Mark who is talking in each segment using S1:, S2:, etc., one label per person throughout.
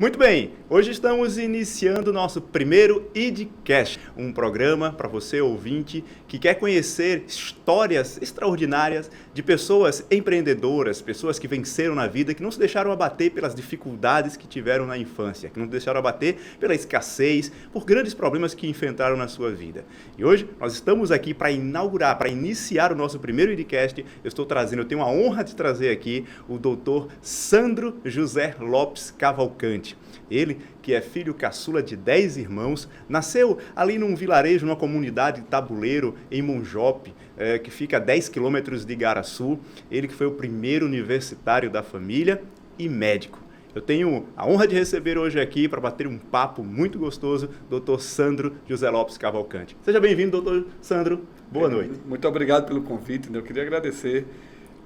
S1: Muito bem, hoje estamos iniciando o nosso primeiro IDCast, um programa para você, ouvinte, que quer conhecer histórias extraordinárias de pessoas empreendedoras, pessoas que venceram na vida, que não se deixaram abater pelas dificuldades que tiveram na infância, que não se deixaram abater pela escassez, por grandes problemas que enfrentaram na sua vida. E hoje nós estamos aqui para inaugurar, para iniciar o nosso primeiro IDCast. Eu tenho a honra de trazer aqui o doutor Sandro José Lopes Cavalcante. Ele, que é filho caçula de 10 irmãos, nasceu ali num vilarejo, numa comunidade de Tabuleiro, em Monjope, que fica a 10 quilômetros de Igaraçu. Ele que foi o primeiro universitário da família e médico. Eu tenho a honra de receber hoje aqui, para bater um papo muito gostoso, doutor Sandro José Lopes Cavalcante. Seja bem-vindo, doutor Sandro. Boa noite.
S2: Muito obrigado pelo convite. Eu queria agradecer,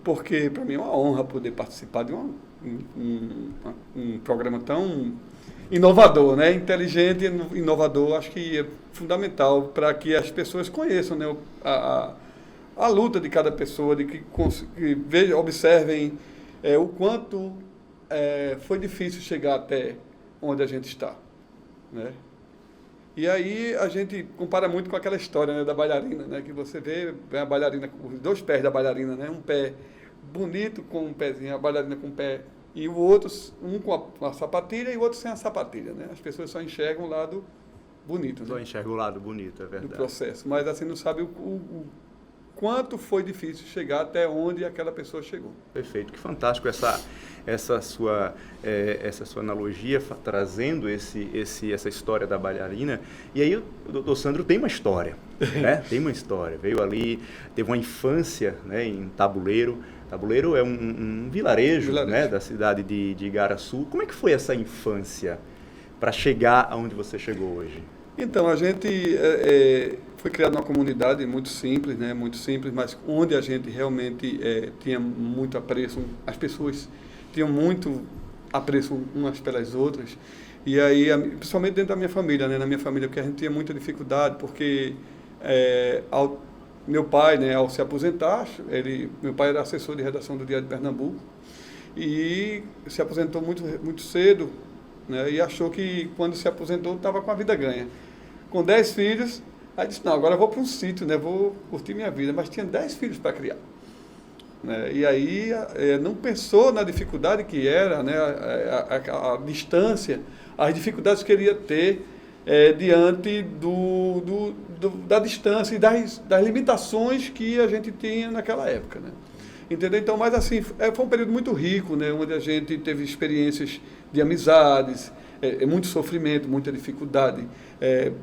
S2: porque para mim é uma honra poder participar de um programa tão inovador, né? Inteligente e inovador. Acho que é fundamental para que as pessoas conheçam, né, a luta de cada pessoa, de que observem o quanto foi difícil chegar até onde a gente está, né? E aí a gente compara muito com aquela história, né, da bailarina, né, que você vê a bailarina, os dois pés da bailarina, né, um pé bonito com um pezinho, a bailarina com o pé, e o outro, um com a sapatilha e o outro sem a sapatilha, né? As pessoas só enxergam o lado bonito, né?
S1: Só enxerga o lado bonito, é verdade.
S2: Do processo, mas assim não sabe o quanto foi difícil chegar até onde aquela pessoa chegou.
S1: Perfeito, que fantástico essa sua analogia, trazendo essa história da bailarina. E aí o doutor Sandro tem uma história, né? Tem uma história. Veio ali, teve uma infância, né, em Tabuleiro. Tabuleiro é um vilarejo, né, da cidade de Igaraçu. Como é que foi essa infância para chegar aonde você chegou hoje?
S2: Então, a gente foi criado numa comunidade muito simples, né? Muito simples, mas onde a gente realmente tinha muito apreço. As pessoas tinham muito apreço umas pelas outras. E aí, principalmente dentro da minha família, né? Na minha família, porque a gente tinha muita dificuldade, porque meu pai, né, ao se aposentar, meu pai era assessor de redação do Diário de Pernambuco e se aposentou muito cedo, né, e achou que quando se aposentou estava com a vida ganha. Com 10 filhos, aí disse, não, agora eu vou para um sítio, né, vou curtir minha vida, mas tinha 10 filhos para criar. Né, e aí não pensou na dificuldade que era, né, a distância, as dificuldades que ele ia ter diante da distância e das limitações que a gente tinha naquela época, né? Entendeu? Então, mas assim, foi um período muito rico, né? Onde a gente teve experiências de amizades, muito sofrimento, muita dificuldade,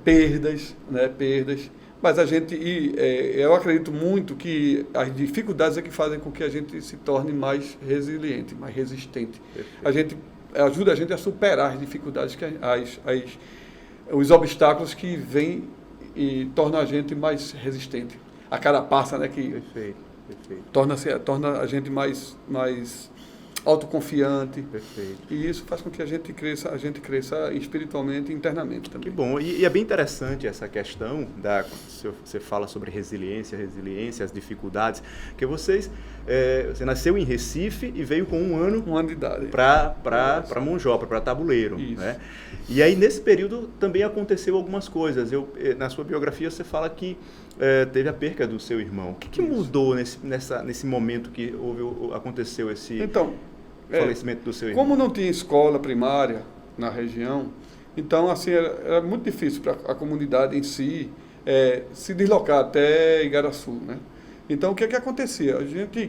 S2: perdas, né? Perdas. Mas a gente, eu acredito muito que as dificuldades é que fazem com que a gente se torne mais resiliente, mais resistente. Ajuda a gente a superar as dificuldades, os obstáculos que vêm e tornam a gente mais resistente. A carapaça, né, que
S1: Perfeito.
S2: torna a gente mais autoconfiante.
S1: Perfeito.
S2: E isso faz com que a gente cresça espiritualmente e internamente também.
S1: Que bom. E é bem interessante essa questão, você fala sobre resiliência, as dificuldades, que você nasceu em Recife e veio com um ano
S2: de idade
S1: para Monjopa, para Tabuleiro. Né? E aí, nesse período, também aconteceu algumas coisas. Na sua biografia, você fala que teve a perca do seu irmão. O que mudou nesse momento que aconteceu esse falecimento do seu irmão?
S2: Como não tinha escola primária na região, então assim, era muito difícil para a comunidade em si se deslocar até Igaraçu, né? Então, o que acontecia?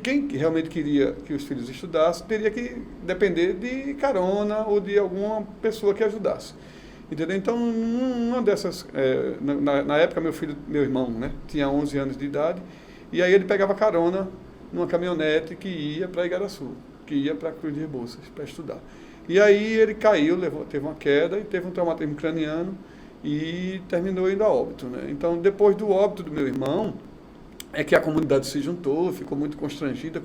S2: Quem realmente queria que os filhos estudassem, teria que depender de carona ou de alguma pessoa que ajudasse. Entendeu? Então, uma dessas... na época, meu irmão, né, tinha 11 anos de idade, e aí ele pegava carona numa caminhonete que ia para Igaraçu, que ia para Cruz de Rebouças, para estudar. E aí ele caiu, teve uma queda e teve um traumatismo craniano e terminou indo a óbito, né? Então, depois do óbito do meu irmão, é que a comunidade se juntou, ficou muito constrangida,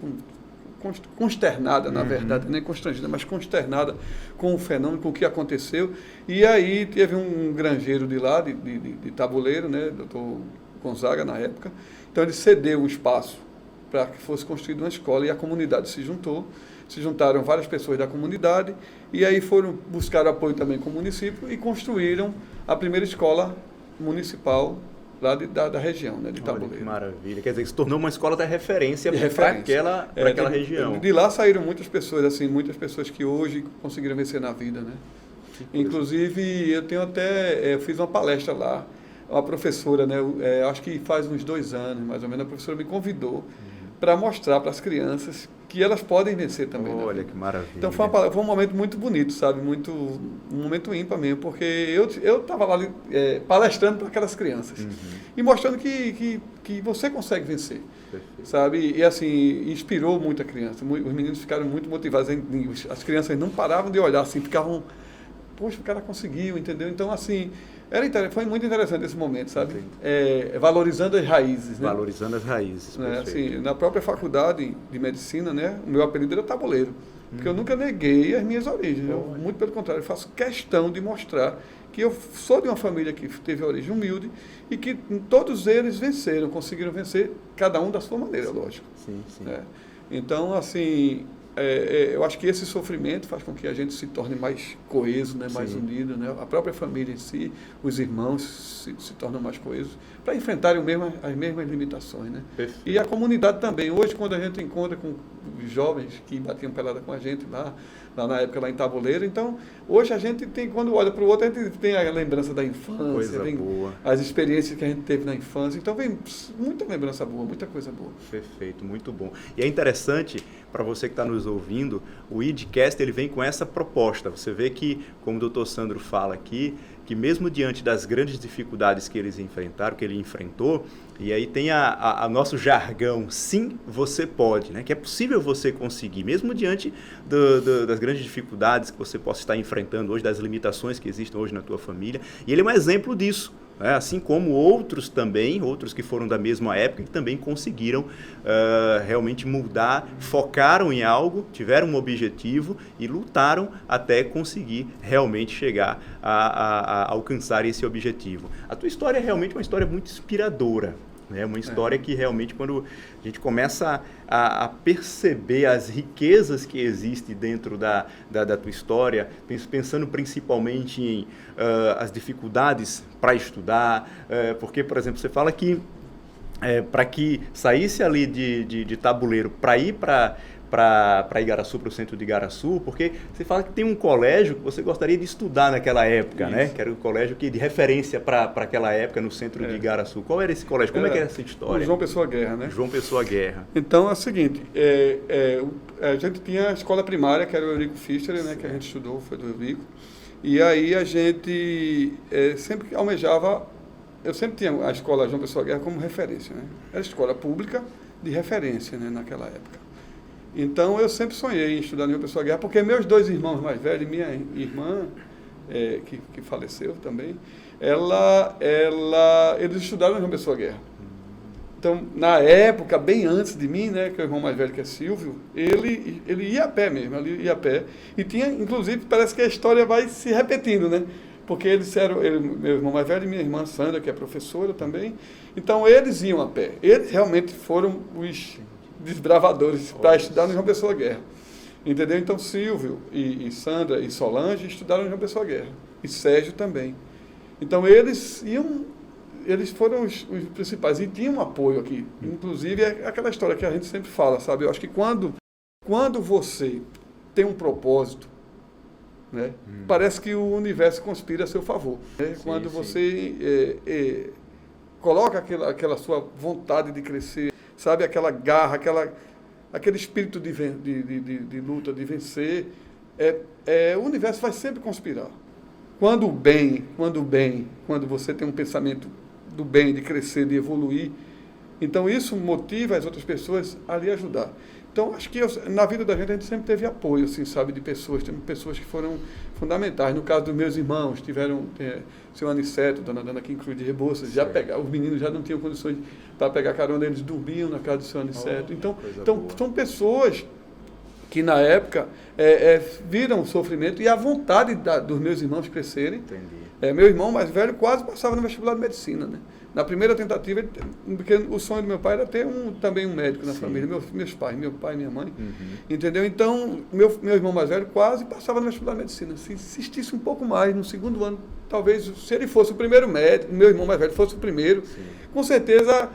S2: consternada, na verdade, nem constrangida, mas consternada com o fenômeno, com o que aconteceu. E aí teve um granjeiro de lá, de Tabuleiro, né, doutor Gonzaga, na época. Então ele cedeu o espaço para que fosse construída uma escola e a comunidade se juntou. se juntaram várias pessoas da comunidade e aí foram buscar apoio também com o município e construíram a primeira escola municipal lá da região, né, de Tabuleiro.
S1: Que maravilha. Quer dizer, se tornou uma escola da referência para aquela região.
S2: De lá saíram muitas pessoas, assim, muitas pessoas que hoje conseguiram vencer na vida, né? Inclusive, eu fiz uma palestra lá, uma professora, né, acho que faz uns 2 anos, mais ou menos, a professora me convidou para mostrar para as crianças que elas podem vencer também.
S1: Olha, que maravilha.
S2: Então foi um momento muito bonito, sabe? Um momento ímpar mesmo, porque eu estava lá palestrando para aquelas crianças e mostrando que você consegue vencer.
S1: Perfeito.
S2: Sabe? E assim, inspirou muito a criança. Os meninos ficaram muito motivados. As crianças não paravam de olhar, assim, ficavam, poxa, o cara conseguiu, entendeu? Então, assim, foi muito interessante esse momento, sabe? Valorizando as raízes, né?
S1: Valorizando as raízes.
S2: Assim, na própria faculdade de medicina, né? O meu apelido era Tabuleiro, porque eu nunca neguei as minhas origens. Muito pelo contrário, eu faço questão de mostrar que eu sou de uma família que teve origem humilde e que todos eles venceram, conseguiram vencer, cada um da sua maneira, lógico.
S1: Sim, sim.
S2: Então, assim, eu acho que esse sofrimento faz com que a gente se torne mais coeso, né, mais unido, né? A própria família em si, os irmãos se tornam mais coesos para enfrentarem as mesmas limitações, né?
S1: Perfeito.
S2: E a comunidade também. Hoje, quando a gente encontra com os jovens que batiam pelada com a gente lá na época, lá em Tabuleiro, então, hoje a gente tem, quando olha para o outro, a gente tem a lembrança da infância,
S1: boa.
S2: As experiências que a gente teve na infância, então vem muita lembrança boa, muita coisa boa.
S1: Perfeito, muito bom. E é interessante, para você que está nos ouvindo, o IDCast ele vem com essa proposta. Você vê que, como o Dr. Sandro fala aqui, que mesmo diante das grandes dificuldades que eles enfrentaram, que ele enfrentou, e aí tem a nosso jargão, sim, você pode, né? Que é possível você conseguir, mesmo diante das grandes dificuldades que você possa estar enfrentando hoje, das limitações que existem hoje na tua família. E ele é um exemplo disso. Assim como outros também, outros que foram da mesma época, que também conseguiram realmente mudar, focaram em algo, tiveram um objetivo e lutaram até conseguir realmente chegar a alcançar esse objetivo. A tua história é realmente uma história muito inspiradora. É uma história que realmente, quando a gente começa a perceber as riquezas que existem dentro da tua história, pensando principalmente em as dificuldades para estudar, porque, por exemplo, você fala que para que saísse ali de Tabuleiro para ir para Igaraçu, para o centro de Igaraçu, porque você fala que tem um colégio que você gostaria de estudar naquela época, né? Que era um colégio de referência para aquela época no centro de Igaraçu. Qual era esse colégio? Como é que era essa história?
S2: O João Pessoa Guerra, né?
S1: João Pessoa Guerra.
S2: Então é o seguinte, a gente tinha a escola primária, que era o Eurico Fischer, né? Que a gente estudou, foi do Eurico. E aí a gente sempre almejava, eu sempre tinha a escola João Pessoa Guerra como referência, né? Era escola pública de referência, né? Naquela época. Então, eu sempre sonhei em estudar em João Pessoa Guerra, porque meus 2 irmãos mais velhos, minha irmã, que faleceu também, eles estudaram em João Pessoa Guerra. Então, na época, bem antes de mim, né, que é o irmão mais velho, que é Silvio, ele ia a pé mesmo, ele ia a pé. E tinha, inclusive, parece que a história vai se repetindo, né? Porque meu irmão mais velho e minha irmã Sandra, que é professora também, então eles iam a pé. Eles realmente foram os desbravadores para estudar no João Pessoa Guerra. Entendeu? Então, Silvio e Sandra e Solange estudaram no João Pessoa Guerra. E Sérgio também. Então, eles foram os principais e tinham um apoio aqui. Inclusive, é aquela história que a gente sempre fala, sabe? Eu acho que quando você tem um propósito, né? Parece que o universo conspira a seu favor. Né?
S1: Sim,
S2: quando
S1: sim.
S2: você coloca aquela sua vontade de crescer, sabe, aquela garra, aquele espírito de luta, de vencer, o universo vai sempre conspirar. Quando você tem um pensamento do bem, de crescer, de evoluir, então isso motiva as outras pessoas a lhe ajudar. Então, acho que na vida da gente a gente sempre teve apoio, assim, sabe, de pessoas. Tem pessoas que foram fundamentais. No caso dos meus irmãos, tiveram seu Aniceto, Dona aqui em Cruz de Rebouças, os meninos já não tinham condições para pegar carona, eles dormiam na casa do seu Aniceto. Então são pessoas que na época viram o sofrimento e a vontade dos meus irmãos crescerem.
S1: Entendi.
S2: Meu irmão mais velho quase passava no vestibular de medicina, né? Na primeira tentativa, porque o sonho do meu pai era ter também um médico na família, meus pais, meu pai e minha mãe, entendeu? Então, meu irmão mais velho quase passava no vestibular de medicina. Se insistisse um pouco mais, no segundo ano, talvez, se ele fosse o primeiro médico, meu irmão mais velho fosse o primeiro, com certeza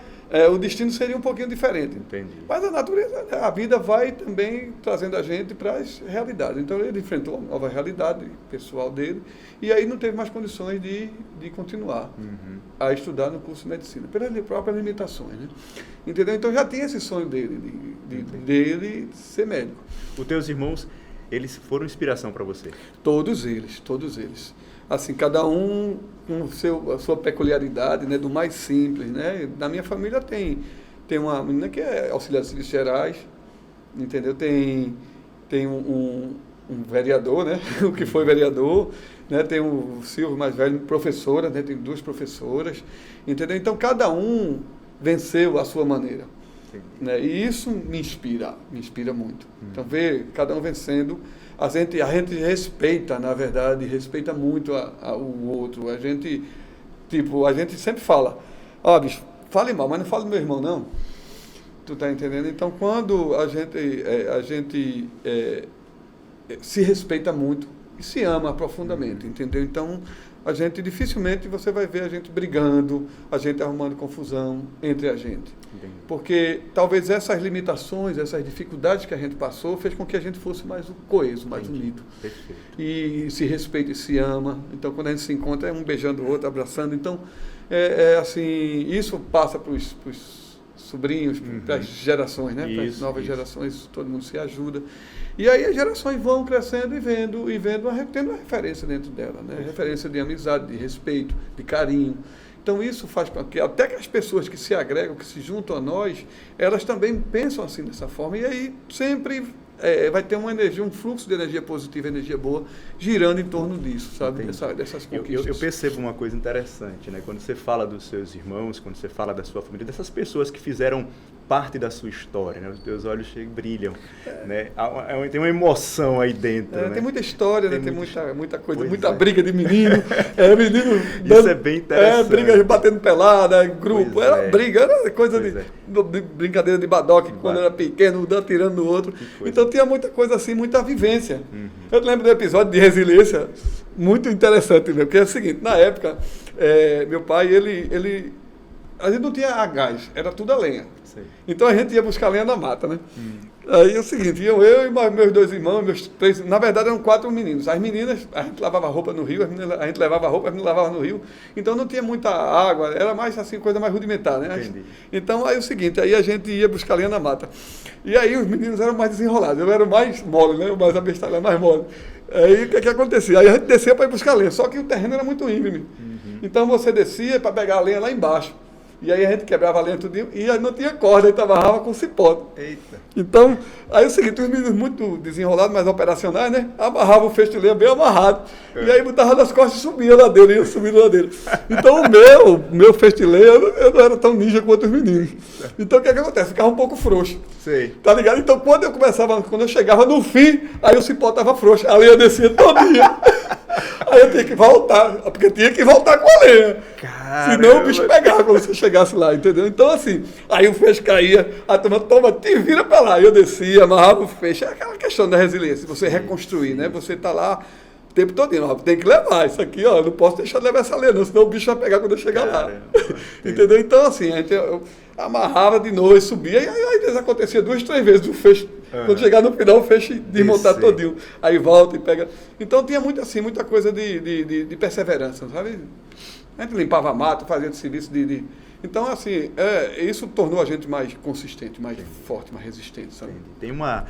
S2: o destino seria um pouquinho diferente.
S1: Entendi.
S2: Mas a natureza, a vida vai também trazendo a gente para as realidades. Então, ele enfrentou uma nova realidade pessoal dele, e aí não teve mais condições de continuar a estudar no curso de medicina, pelas próprias limitações, né? Entendeu? Então já tinha esse sonho dele, dele ser médico.
S1: Os teus irmãos, eles foram inspiração para você?
S2: Todos eles. Assim, cada um com a sua peculiaridade, né? Do mais simples, né? Na minha família tem uma menina que é auxiliar de serviços gerais, entendeu? Tem um vereador, né? O que foi vereador, né? Tem o Silvio mais velho, professora, né? Tem 2 professoras, entendeu? Então cada um venceu a sua maneira, né? E isso me inspira muito. Então ver cada um vencendo, a gente respeita, na verdade, respeita muito o outro. A gente sempre fala, bicho, fale mal, mas não fale do meu irmão, não. Tu tá entendendo? Então quando a gente se respeita muito e se ama profundamente, entendeu? Então, dificilmente você vai ver a gente brigando, a gente arrumando confusão entre a gente.
S1: Entendi.
S2: Porque talvez essas limitações, essas dificuldades que a gente passou, fez com que a gente fosse mais coeso, mais unido.
S1: Perfeito.
S2: E se respeita e se ama. Então, quando a gente se encontra, é um beijando o outro, abraçando. Então, assim, isso passa para os sobrinhos, para as gerações, né? Para as novas gerações, todo mundo se ajuda. E aí as gerações vão crescendo e tendo uma referência dentro dela, né? Referência de amizade, de respeito, de carinho. Então isso faz com que até que as pessoas que se agregam, que se juntam a nós, elas também pensam assim dessa forma. E aí sempre vai ter uma energia, um fluxo de energia positiva, energia boa, girando em torno disso, sabe? Dessas conquistas.
S1: Eu percebo uma coisa interessante, né? Quando você fala dos seus irmãos, quando você fala da sua família, dessas pessoas que fizeram parte da sua história, né? Os teus olhos brilham, né? Tem uma emoção aí dentro, né?
S2: Tem muita história, né? Tem muita coisa,
S1: Pois
S2: muita briga de menino, menino
S1: Isso é bem interessante.
S2: Briga batendo pelada, grupo,
S1: Pois
S2: era briga, era coisa
S1: Pois
S2: de brincadeira de badoque, quando era pequeno, um atirando no outro. Então tinha muita coisa assim, muita vivência. Eu lembro do episódio de resiliência, muito interessante, né? Porque é o seguinte, na época, meu pai, a gente não tinha a gás, era tudo a lenha.
S1: Sei.
S2: Então a gente ia buscar lenha na mata, né? Aí é o seguinte, eu e meus 2 irmãos, meus 3, na verdade eram 4 meninos. As meninas, a gente lavava roupa no rio, a gente levava roupa, a gente lavava no rio. Então não tinha muita água, era mais assim, coisa mais rudimentar, né?
S1: Entendi.
S2: Então aí é o seguinte, aí a gente ia buscar lenha na mata. E aí os meninos eram mais desenrolados, eu era o mais mole, né? O mais abestalhado, mais mole. Aí o que acontecia? Aí a gente descia para ir buscar lenha, só que o terreno era muito íngreme. Então você descia para pegar a lenha lá embaixo. E aí a gente quebrava a lenha tudinho e aí não tinha corda, a gente amarrava com cipote.
S1: Eita.
S2: Então, aí é o seguinte, os meninos muito desenrolados, mas operacionais, né? Amarravam o feixe de lenha bem amarrado. E aí botava nas costas e subia a ladeira, ia subindo a ladeira. Então o meu feixe de lenha, eu não era tão ninja quanto os meninos. Então o que acontece? Ficava um pouco frouxo.
S1: Sei.
S2: Tá ligado? Então quando eu chegava no fim, aí o cipote estava frouxo, a lenha descia todinha. Aí eu tinha que voltar, porque tinha que voltar com a lenha.
S1: Caramba.
S2: Senão o bicho pegava quando você chegasse lá, entendeu? Então assim, aí o feixe caía, a turma, te vira pra lá. Eu descia, amarrava o feixe. É aquela questão da resiliência, você reconstruir, né? Você tá lá o tempo todo, tem que levar isso aqui, ó. Não posso deixar de levar essa lenha, não, senão o bicho vai pegar quando eu chegar lá. Entendeu? Então assim, eu amarrava de novo, subia, e aí às vezes acontecia 2, 3 vezes o feixe. Quando chegar no final, o feixe desmontar todinho. Aí volta e pega. Então tinha muita coisa de perseverança, sabe? A gente limpava mato, fazia de serviço Então, assim, isso tornou a gente mais consistente, mais forte, mais resistente, sabe?
S1: Tem uma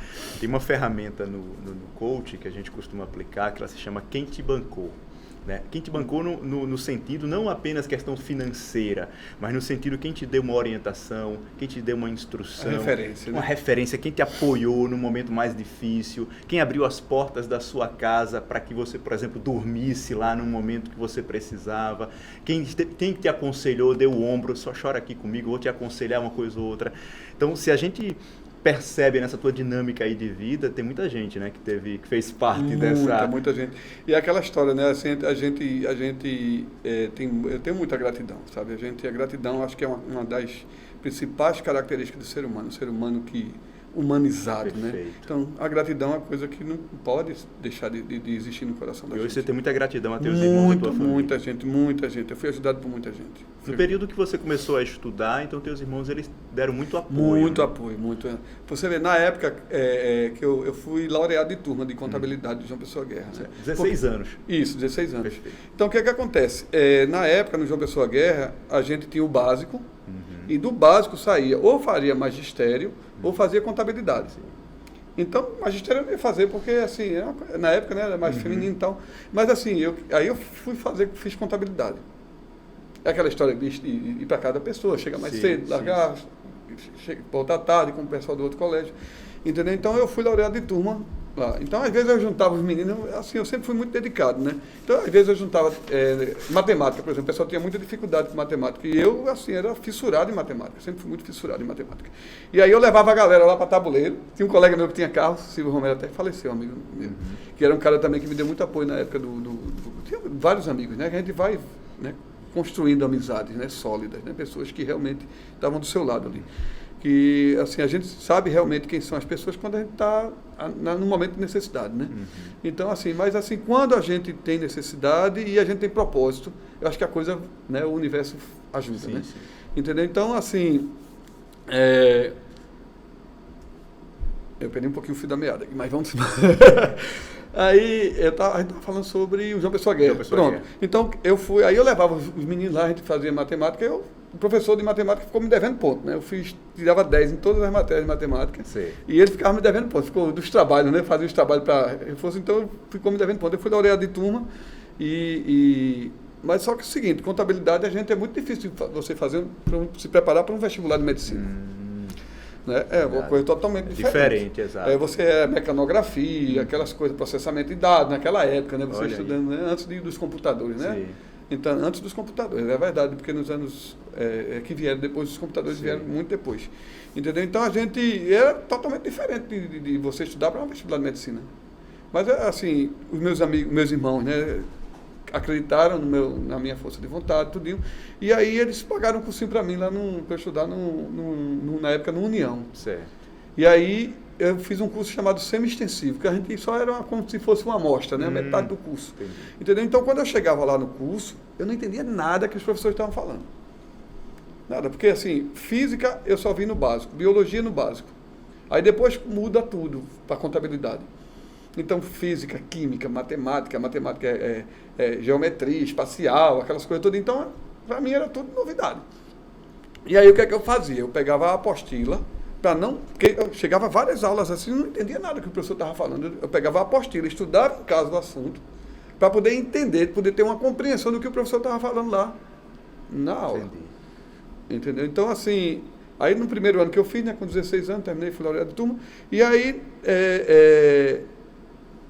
S1: ferramenta no coach que a gente costuma aplicar, que ela se chama Quem Te Bancou. Né? Quem te bancou no sentido, não apenas questão financeira, mas no sentido quem te deu uma orientação, quem te deu uma instrução, uma referência, quem te apoiou no momento mais difícil, quem abriu as portas da sua casa para que você, por exemplo, dormisse lá no momento que você precisava, quem te aconselhou, deu o ombro, só chora aqui comigo, vou te aconselhar uma coisa ou outra. Então, se a gente percebe nessa tua dinâmica aí de vida, tem muita gente, né, que fez parte dessa...
S2: Muita gente. E é aquela história, né, assim, eu tenho muita gratidão, sabe? A gratidão acho que é uma das principais características do ser humano que humanizado,
S1: Perfeito.
S2: né? Então, a gratidão é uma coisa que não pode deixar de existir no coração da gente.
S1: E hoje você tem muita gratidão a teus irmãos e tua família.
S2: Muita gente. Eu fui ajudado por muita gente.
S1: No período que você começou a estudar, então teus irmãos, eles deram muito apoio.
S2: Muito
S1: né?
S2: apoio, muito. Você vê, na época que eu fui laureado de turma de contabilidade de João Pessoa Guerra. Né?
S1: 16 anos.
S2: Isso, 16 anos.
S1: Perfeito.
S2: Então, o que acontece? Na época, no João Pessoa Guerra, a gente tinha o básico, e do básico saía ou faria magistério ou fazia contabilidade. Então, magistério eu não ia fazer porque, assim, na época, né, era mais feminino e tal. Mas, assim, aí eu fiz contabilidade. É aquela história de ir para cada pessoa, chegar mais cedo, largar, voltar tarde com o pessoal do outro colégio. Entendeu? Então, eu fui laureado de turma lá. Então, às vezes eu juntava os meninos, assim, eu sempre fui muito dedicado, né? Então, às vezes eu juntava matemática, por exemplo, o pessoal tinha muita dificuldade com matemática. E eu, assim, era fissurado em matemática, sempre fui muito fissurado em matemática. E aí eu levava a galera lá para Tabuleiro. Tinha um colega meu que tinha carro, Silvio Romero, até faleceu, amigo meu, que era um cara também que me deu muito apoio na época tinha vários amigos, né? Que a gente vai, né, construindo amizades, né, sólidas, né? Pessoas que realmente estavam do seu lado ali. Que, assim, a gente sabe realmente quem são as pessoas quando a gente está no momento de necessidade, né? Então, assim, mas assim, quando a gente tem necessidade e a gente tem propósito, eu acho que a coisa, né, o universo ajuda, né? Sim. Entendeu? Então, assim, eu perdi um pouquinho o fio da meada aqui, mas vamos... Aí, a gente estava falando sobre o João Pessoa Guerra. Pronto. Então, aí eu levava os meninos lá, a gente fazia matemática, o professor de matemática ficou me devendo ponto, né? Eu tirava 10 em todas as matérias de matemática. Sim. E ele ficava me devendo ponto. Ficou dos trabalhos, né? Fazia os trabalhos para reforço, então ficou me devendo ponto. Eu fui laureado de turma mas só que é o seguinte, contabilidade é muito difícil você fazer, se preparar para um vestibular de medicina. Né? É uma coisa totalmente diferente.
S1: Exato.
S2: Você mecanografia, aquelas coisas, processamento de dados, naquela época, né? Você estudando, né? Antes dos computadores, né? Sim. Então, antes dos computadores, é verdade, porque nos anos que vieram depois, os computadores vieram muito depois. Entendeu? Então, a gente era totalmente diferente de você estudar para um vestibular de medicina. Mas, assim, os meus amigos, meus irmãos, né, acreditaram na minha força de vontade, tudinho. E aí, eles pagaram um cursinho para mim, lá para eu estudar, na época, no União.
S1: Certo.
S2: E aí, eu fiz um curso chamado semi-extensivo, que a gente só era como se fosse uma amostra, né? Metade do curso. Entendi. Entendeu? Então, quando eu chegava lá no curso, eu não entendia nada que os professores estavam falando. Nada, porque assim, física eu só vi no básico, biologia no básico. Aí depois muda tudo para contabilidade. Então, física, química, matemática geometria, espacial, aquelas coisas todas. Então, para mim era tudo novidade. E aí, o que é que eu fazia? Eu pegava a apostila, porque eu chegava a várias aulas assim, não entendia nada que o professor estava falando. Eu pegava a apostila, estudava em casa do assunto, para poder entender, poder ter uma compreensão do que o professor estava falando lá na aula. Entendi. Entendeu? Então, assim, aí no primeiro ano que eu fiz, né, com 16 anos, terminei, fui laureado de turma, e aí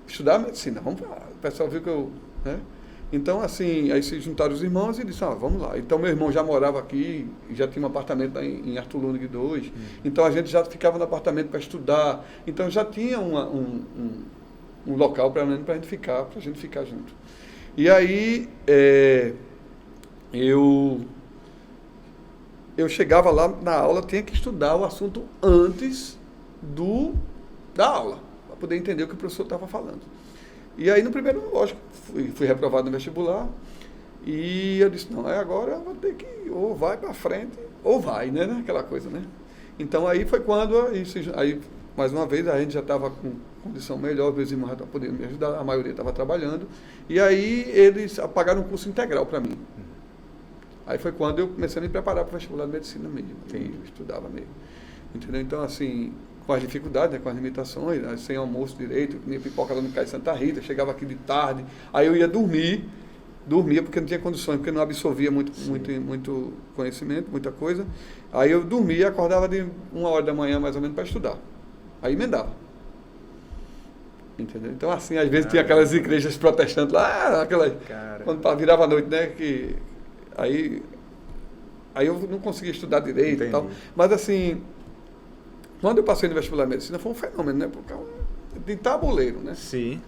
S2: estudar medicina, vamos lá. O pessoal viu que eu... Né? Então, assim, aí se juntaram os irmãos e disseram, vamos lá. Então, meu irmão já morava aqui, já tinha um apartamento em Arthur Lunig 2, então a gente já ficava no apartamento para estudar, então já tinha um local para a gente ficar junto. E aí, eu chegava lá na aula, tinha que estudar o assunto antes da aula, para poder entender o que o professor estava falando. E aí, no primeiro, lógico, fui reprovado no vestibular, e eu disse, não, agora eu vou ter que, ou vai para frente, ou vai, né, aquela coisa, né. Então, aí foi quando, aí mais uma vez, a gente já estava com condição melhor, meus irmãos já estavam podendo me ajudar, a maioria estava trabalhando, e aí eles pagaram um curso integral para mim. Aí foi quando eu comecei a me preparar para o vestibular de medicina mesmo, eu estudava mesmo. Entendeu? Então, assim, com as dificuldades, né, com as limitações, né, sem almoço direito, minha pipoca lá no Cais Santa Rita, chegava aqui de tarde, aí eu ia dormia porque não tinha condições, porque não absorvia muito conhecimento, muita coisa. Aí eu dormia e acordava de 1h da manhã, mais ou menos, para estudar. Aí emendava. Entendeu? Então, assim, às vezes tinha aquelas igrejas protestantes lá, quando virava a noite, né, aí eu não conseguia estudar direito. Entendi. E tal. Mas, assim, Quando eu passei no vestibular de medicina, foi um fenômeno, né? Porque é de tabuleiro, né?
S1: Sim.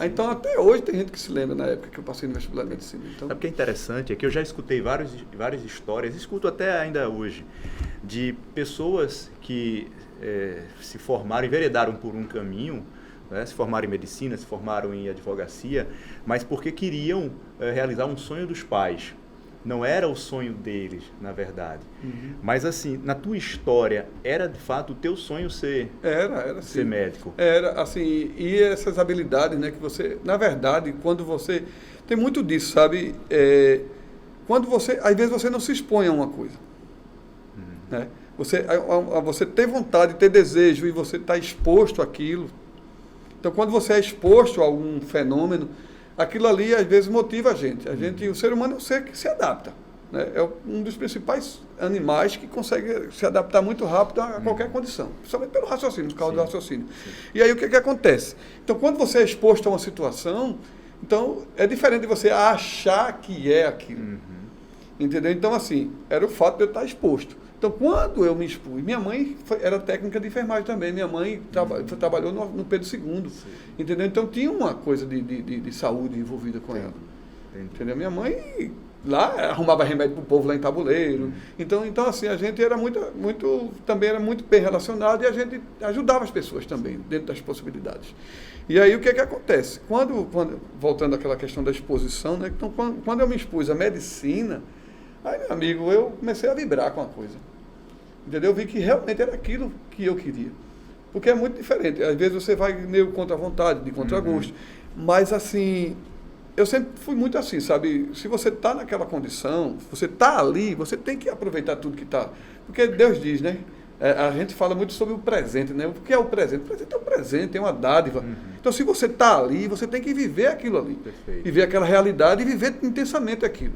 S2: Então, até hoje tem gente que se lembra na época que eu passei no vestibular de medicina. Então...
S1: Sabe o que é interessante? É que eu já escutei várias histórias, escuto até ainda hoje, de pessoas que se formaram, enveredaram por um caminho, né, se formaram em medicina, se formaram em advocacia, mas porque queriam realizar um sonho dos pais. Não era o sonho deles, na verdade. Uhum. Mas, assim, na tua história, era de fato o teu sonho ser médico?
S2: Era, assim, e essas habilidades, né, que você... Na verdade, quando você... Tem muito disso, sabe? Quando você... Às vezes você não se expõe a uma coisa. Né? Você tem vontade, ter desejo e você está exposto àquilo. Então, quando você é exposto a algum fenômeno, aquilo ali, às vezes, motiva a gente. O ser humano é um ser que se adapta. Né? É um dos principais animais que consegue se adaptar muito rápido a qualquer condição. Principalmente pelo raciocínio, por causa do raciocínio. Sim. E aí, o que acontece? Então, quando você é exposto a uma situação, então, é diferente de você achar que é aquilo. Uhum. Entendeu? Então, assim, era o fato de eu estar exposto. Então, quando eu me expus, minha mãe era técnica de enfermagem também, minha mãe trabalhou no Pedro II, entendeu? Então, tinha uma coisa de saúde envolvida com ela, entendeu? Minha mãe lá arrumava remédio para o povo lá em Tabuleiro, então assim, a gente era também era muito bem relacionado e a gente ajudava as pessoas também, dentro das possibilidades. E aí, o que acontece? Voltando àquela questão da exposição, né? Então, quando eu me expus à medicina, aí, meu amigo, eu comecei a vibrar com a coisa. Entendeu? Eu vi que realmente era aquilo que eu queria. Porque é muito diferente. Às vezes você vai meio contra a vontade, de contra gosto. Mas, assim, eu sempre fui muito assim, sabe? Se você está naquela condição, você está ali, você tem que aproveitar tudo que está. Porque Deus diz, né? A gente fala muito sobre o presente, né? O que é o presente? O presente é um presente, é uma dádiva. Então, se você está ali, você tem que viver aquilo ali. Perfeito. Viver aquela realidade e viver intensamente aquilo.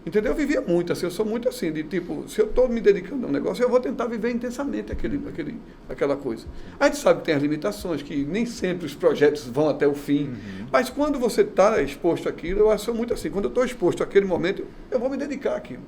S2: Entendeu? Eu vivia muito, assim, eu sou muito assim, de tipo, se eu estou me dedicando a um negócio, eu vou tentar viver intensamente aquela coisa. A gente sabe que tem as limitações, que nem sempre os projetos vão até o fim, mas quando você está exposto àquilo, eu sou muito assim, quando eu estou exposto àquele momento, eu vou me dedicar àquilo.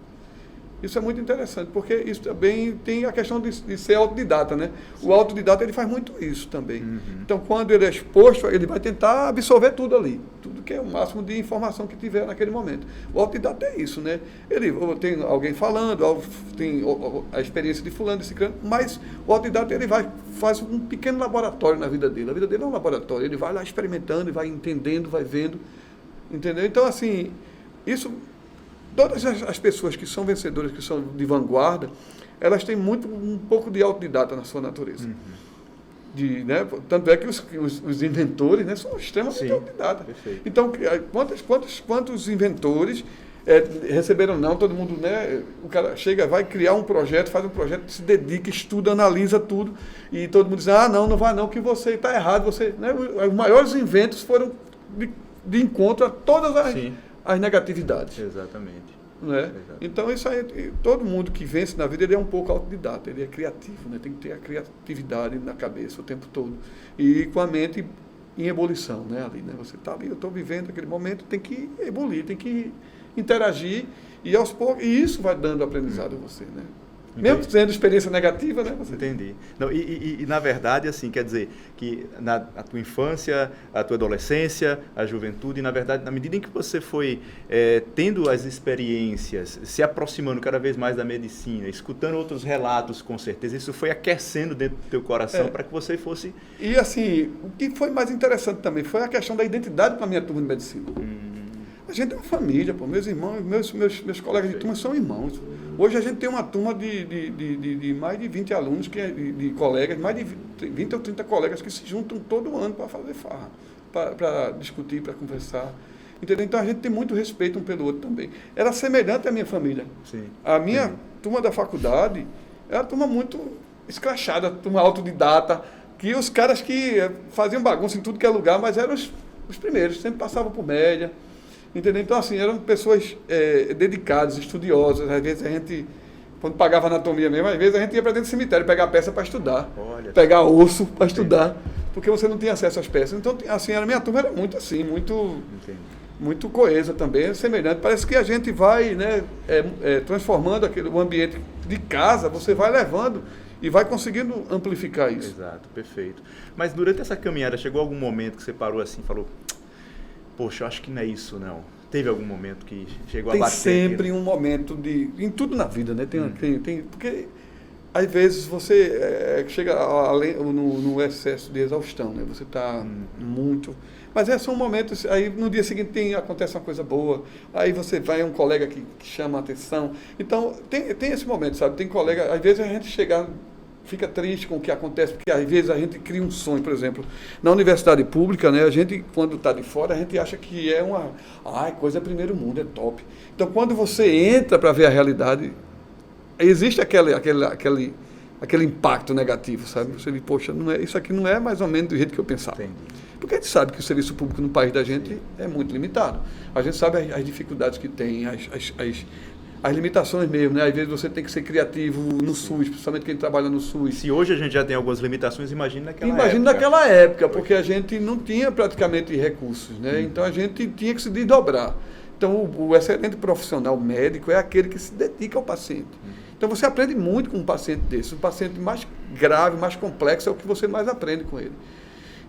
S2: Isso é muito interessante, porque isso também tem a questão de ser autodidata, né? Sim. O autodidata, ele faz muito isso também. Então, quando ele é exposto, ele vai tentar absorver tudo ali, tudo que é o máximo de informação que tiver naquele momento. O autodidata é isso, né? Ele tem alguém falando, tem a experiência de fulano, de ciclano, mas o autodidata, ele faz um pequeno laboratório na vida dele. A vida dele é um laboratório, ele vai lá experimentando, vai entendendo, vai vendo, entendeu? Então, assim, isso... Todas as pessoas que são vencedoras, que são de vanguarda, elas têm um pouco de autodidata na sua natureza. Né? Tanto é que os inventores, né, são extremamente autodidatas. Perfeito. Então, quantos inventores receberam não, todo mundo, né? O cara chega, vai criar um projeto, faz um projeto, se dedica, estuda, analisa tudo, e todo mundo diz, não vai não, que você está errado, você, né? Os maiores inventos foram de encontro a todas as negatividades.
S1: Exatamente.
S2: Né? Então, isso aí, todo mundo que vence na vida, ele é um pouco autodidata, ele é criativo, né? Tem que ter a criatividade na cabeça o tempo todo. E com a mente em ebulição, né? Ali, né? Você está ali, eu estou vivendo aquele momento, tem que ebulir, tem que interagir, e aos poucos, e isso vai dando aprendizado a você, né? Entendi. Mesmo tendo experiência negativa, né? Você...
S1: Entendi. Não, e na verdade, assim, quer dizer que a tua infância, a tua adolescência, a juventude, na verdade, na medida em que você foi tendo as experiências, se aproximando cada vez mais da medicina, escutando outros relatos, com certeza, isso foi aquecendo dentro do teu coração para que você fosse...
S2: E, assim, o que foi mais interessante também foi a questão da identidade para a minha turma de medicina. A gente é uma família, pô. Meus irmãos, meus colegas de turma são irmãos. Hoje a gente tem uma turma de mais de 20 alunos, de colegas, mais de 20 ou 30 colegas que se juntam todo ano para fazer farra, para discutir, para conversar. Entendeu? Então a gente tem muito respeito um pelo outro também. Era semelhante à minha família.
S1: Sim.
S2: A minha turma da faculdade era uma turma muito escrachada, turma autodidata, que os caras que faziam bagunça em tudo que é lugar, mas eram os primeiros, sempre passavam por média. Entendeu? Então, assim, eram pessoas dedicadas, estudiosas. Às vezes a gente, quando pagava anatomia mesmo, às vezes a gente ia para dentro do cemitério pegar peça para estudar. Pegar osso para estudar, porque você não tinha acesso às peças. Então, assim, a minha turma era muito assim, muito coesa também, semelhante. Parece que a gente vai, né, transformando o ambiente de casa, você vai levando E vai conseguindo amplificar isso.
S1: Exato, perfeito. Mas durante essa caminhada, chegou algum momento que você parou assim e falou, poxa, eu acho que não é isso, não. Teve algum momento que chegou a bater?
S2: Tem sempre um momento em tudo na vida, né? Porque às vezes você chega no excesso de exaustão, né? Você está muito... Mas são momentos, aí no dia seguinte acontece uma coisa boa, aí você vai a um colega que chama a atenção. Então, tem esse momento, sabe? Tem colega, às vezes a gente fica triste com o que acontece, porque às vezes a gente cria um sonho, por exemplo. Na universidade pública, né, a gente, quando está de fora, a gente acha que é coisa primeiro mundo, é top. Então, quando você entra para ver a realidade, existe aquele impacto negativo, sabe? Você diz, poxa, isso aqui não é mais ou menos do jeito que eu pensava.
S1: Entendi.
S2: Porque a gente sabe que o serviço público no país da gente é muito limitado. A gente sabe as dificuldades que tem, as limitações mesmo, né? Às vezes você tem que ser criativo no SUS, principalmente quem trabalha no SUS.
S1: Se hoje a gente já tem algumas limitações, imagine naquela época.
S2: Imagina naquela época, porque a gente não tinha praticamente recursos, né? Então a gente tinha que se desdobrar. Então o excelente profissional médico é aquele que se dedica ao paciente. Então você aprende muito com um paciente desse. O paciente mais grave, mais complexo é o que você mais aprende com ele.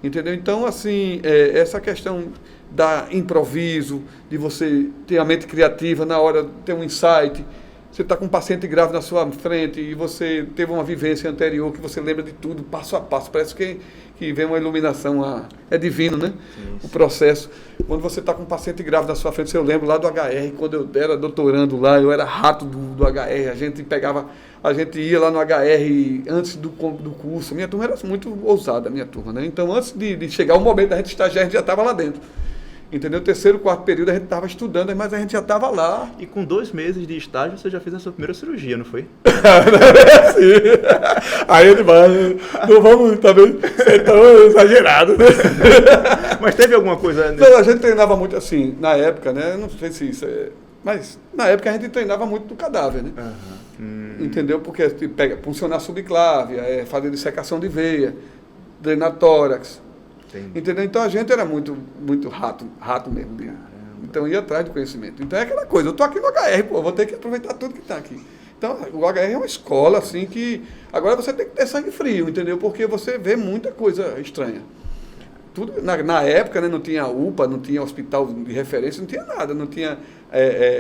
S2: Entendeu? Então, assim, essa questão da improviso, de você ter a mente criativa na hora de ter um insight, você está com um paciente grave na sua frente e você teve uma vivência anterior que você lembra de tudo, passo a passo, parece que vem uma iluminação, é divino, né? Sim. O processo. Quando você está com um paciente grave na sua frente, eu lembro lá do HR, quando eu era doutorando lá, eu era rato do HR, a gente ia lá no HR antes do curso, minha turma era muito ousada, minha turma, né? Então, antes de chegar o momento da gente estagiar, a gente já estava lá dentro. Entendeu? Terceiro, quarto período a gente estava estudando, mas a gente já estava lá.
S1: E com 2 meses de estágio você já fez a sua primeira cirurgia, não foi?
S2: Aí ele vai, não vamos também ser tão exagerado, né?
S1: Mas teve alguma coisa...
S2: Não, a gente treinava muito assim, na época, né? Não sei se isso é... Mas na época a gente treinava muito do cadáver, né? Entendeu? Porque pega puncionar subclávia, fazer dissecação de veia, drenar tórax. Entendeu? Então a gente era muito rato mesmo. Então ia atrás do conhecimento. Então é aquela coisa, eu estou aqui no HR, pô, vou ter que aproveitar tudo que está aqui. Então o HR é uma escola assim que agora você tem que ter sangue frio, entendeu? Porque você vê muita coisa estranha. Tudo, na época, né, não tinha UPA, não tinha hospital de referência, não tinha nada, não tinha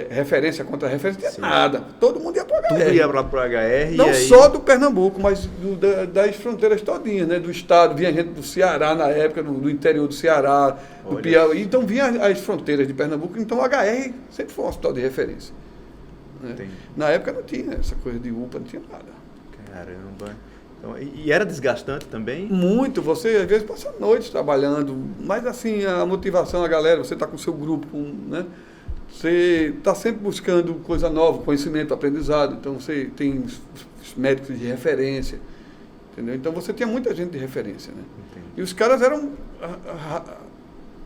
S2: referência contra referência, não tinha nada. Todo mundo ia para o HR.
S1: Tudo ia para o HR.
S2: Não só do Pernambuco, mas das fronteiras todinhas, né, do estado. Vinha gente do Ceará na época, do interior do Ceará, do Piauí. Então vinha as fronteiras de Pernambuco. Então o HR sempre foi um hospital de referência. Né? Na época não tinha essa coisa de UPA, não tinha nada.
S1: Caramba. Então, e era desgastante também?
S2: Muito, você às vezes passa noites trabalhando, mas assim, a motivação da galera, você está com o seu grupo, né? Você está sempre buscando coisa nova, conhecimento, aprendizado, então você tem os médicos de referência, entendeu? Então você tinha muita gente de referência, né? Entendi. E os caras eram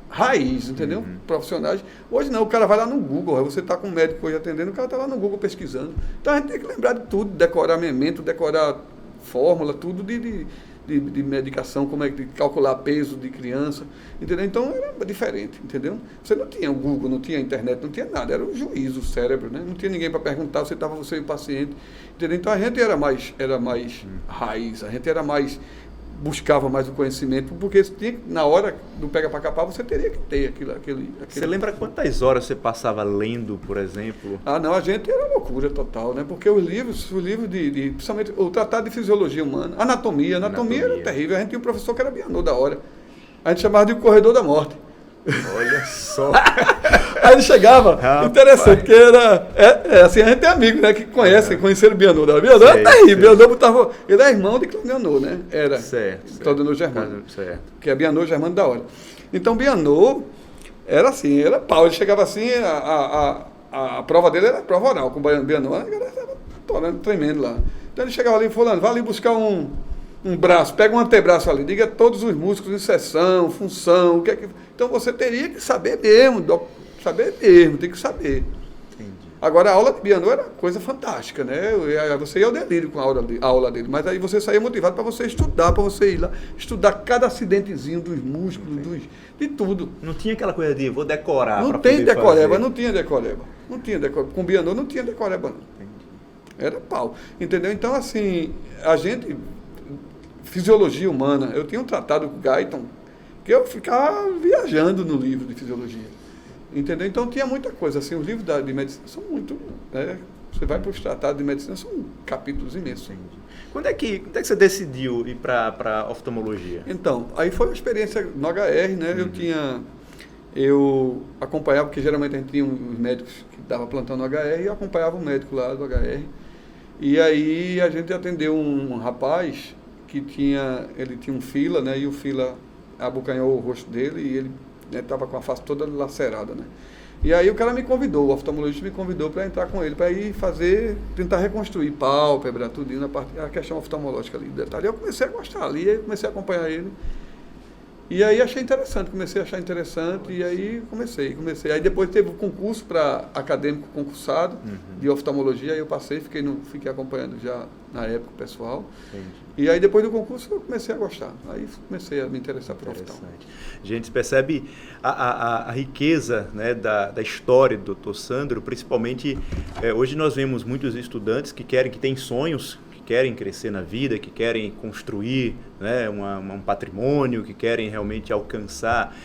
S2: raiz, entendeu? Profissionais. Hoje não, o cara vai lá no Google, você está com um médico hoje atendendo, o cara está lá no Google pesquisando. Então a gente tem que lembrar de tudo, decorar memento, decorar fórmula, tudo de medicação, como é que calcular peso de criança, entendeu? Então era diferente, entendeu? Você não tinha o Google, não tinha a internet, não tinha nada, era o juízo, o cérebro, né? Não tinha ninguém para perguntar, você e o paciente, entendeu? Então a gente era mais raiz, a gente buscava mais o conhecimento, porque na hora do pega para capar você teria que ter aquele...
S1: Você lembra quantas horas você passava lendo, por exemplo?
S2: Não, a gente era loucura total, né? Porque os livros principalmente o Tratado de Fisiologia Humana, Anatomia era terrível. A gente tinha um professor que era Bianot da hora. A gente chamava de o Corredor da Morte.
S1: Olha só.
S2: Aí ele chegava, interessante, porque assim, a gente tem amigos, né, que conheceram o Bianot. Bianot era terrível, Bianot botava, ele é irmão de Claudio Bianot, né? Era Claudio Germano, que é Bianot Germano da hora. Então Bianot era assim, era pau, ele chegava assim, a prova dele era prova oral, com o Bianot, a galera estava torando tremendo lá. Então ele chegava ali, fulano, vai ali buscar um braço, pega um antebraço ali, diga todos os músculos, inserção, função, o que é que... Então você teria que saber mesmo, tem que saber. Entendi. Agora a aula de Bianot era coisa fantástica, né? Você ia ao delírio com a aula dele, mas aí você saía motivado para você ir lá, estudar cada acidentezinho dos músculos, de tudo.
S1: Não tinha aquela coisa de vou decorar.
S2: Não tinha decoreba. Com Bianot não tinha decoreba, não. Era pau. Entendeu? Então, assim, a gente... Fisiologia humana. Eu tinha um tratado com o Guyton, que eu ficava viajando no livro de fisiologia. Entendeu? Então, tinha muita coisa. Assim, os livros de medicina são muito... Né? Você vai para os tratados de medicina, são capítulos imensos.
S1: Quando é que você decidiu ir para oftalmologia?
S2: Então, aí foi uma experiência no HR, né? Eu acompanhava, porque geralmente a gente tinha uns médicos que davam plantão no HR, e eu acompanhava o médico lá do HR. E aí a gente atendeu um rapaz que ele tinha um fila, né? E o fila abocanhou o rosto dele e ele estava com a face toda lacerada, né? E aí o cara me convidou, o oftalmologista me convidou para entrar com ele, para ir tentar reconstruir pálpebra, tudo, a questão oftalmológica ali, detalhe. Eu comecei a gostar ali, aí comecei a acompanhar ele. E aí comecei a achar interessante, e aí comecei. Aí depois teve o concurso para acadêmico concursado de oftalmologia, aí eu passei, fiquei acompanhando já na época o pessoal. Entendi. E aí depois do concurso eu comecei a gostar, aí comecei a me interessar por oftalmo.
S1: A gente percebe a riqueza, né, da história do Dr. Sandro, principalmente hoje nós vemos muitos estudantes que têm sonhos, querem crescer na vida, que querem construir, né, um patrimônio, que querem realmente alcançar,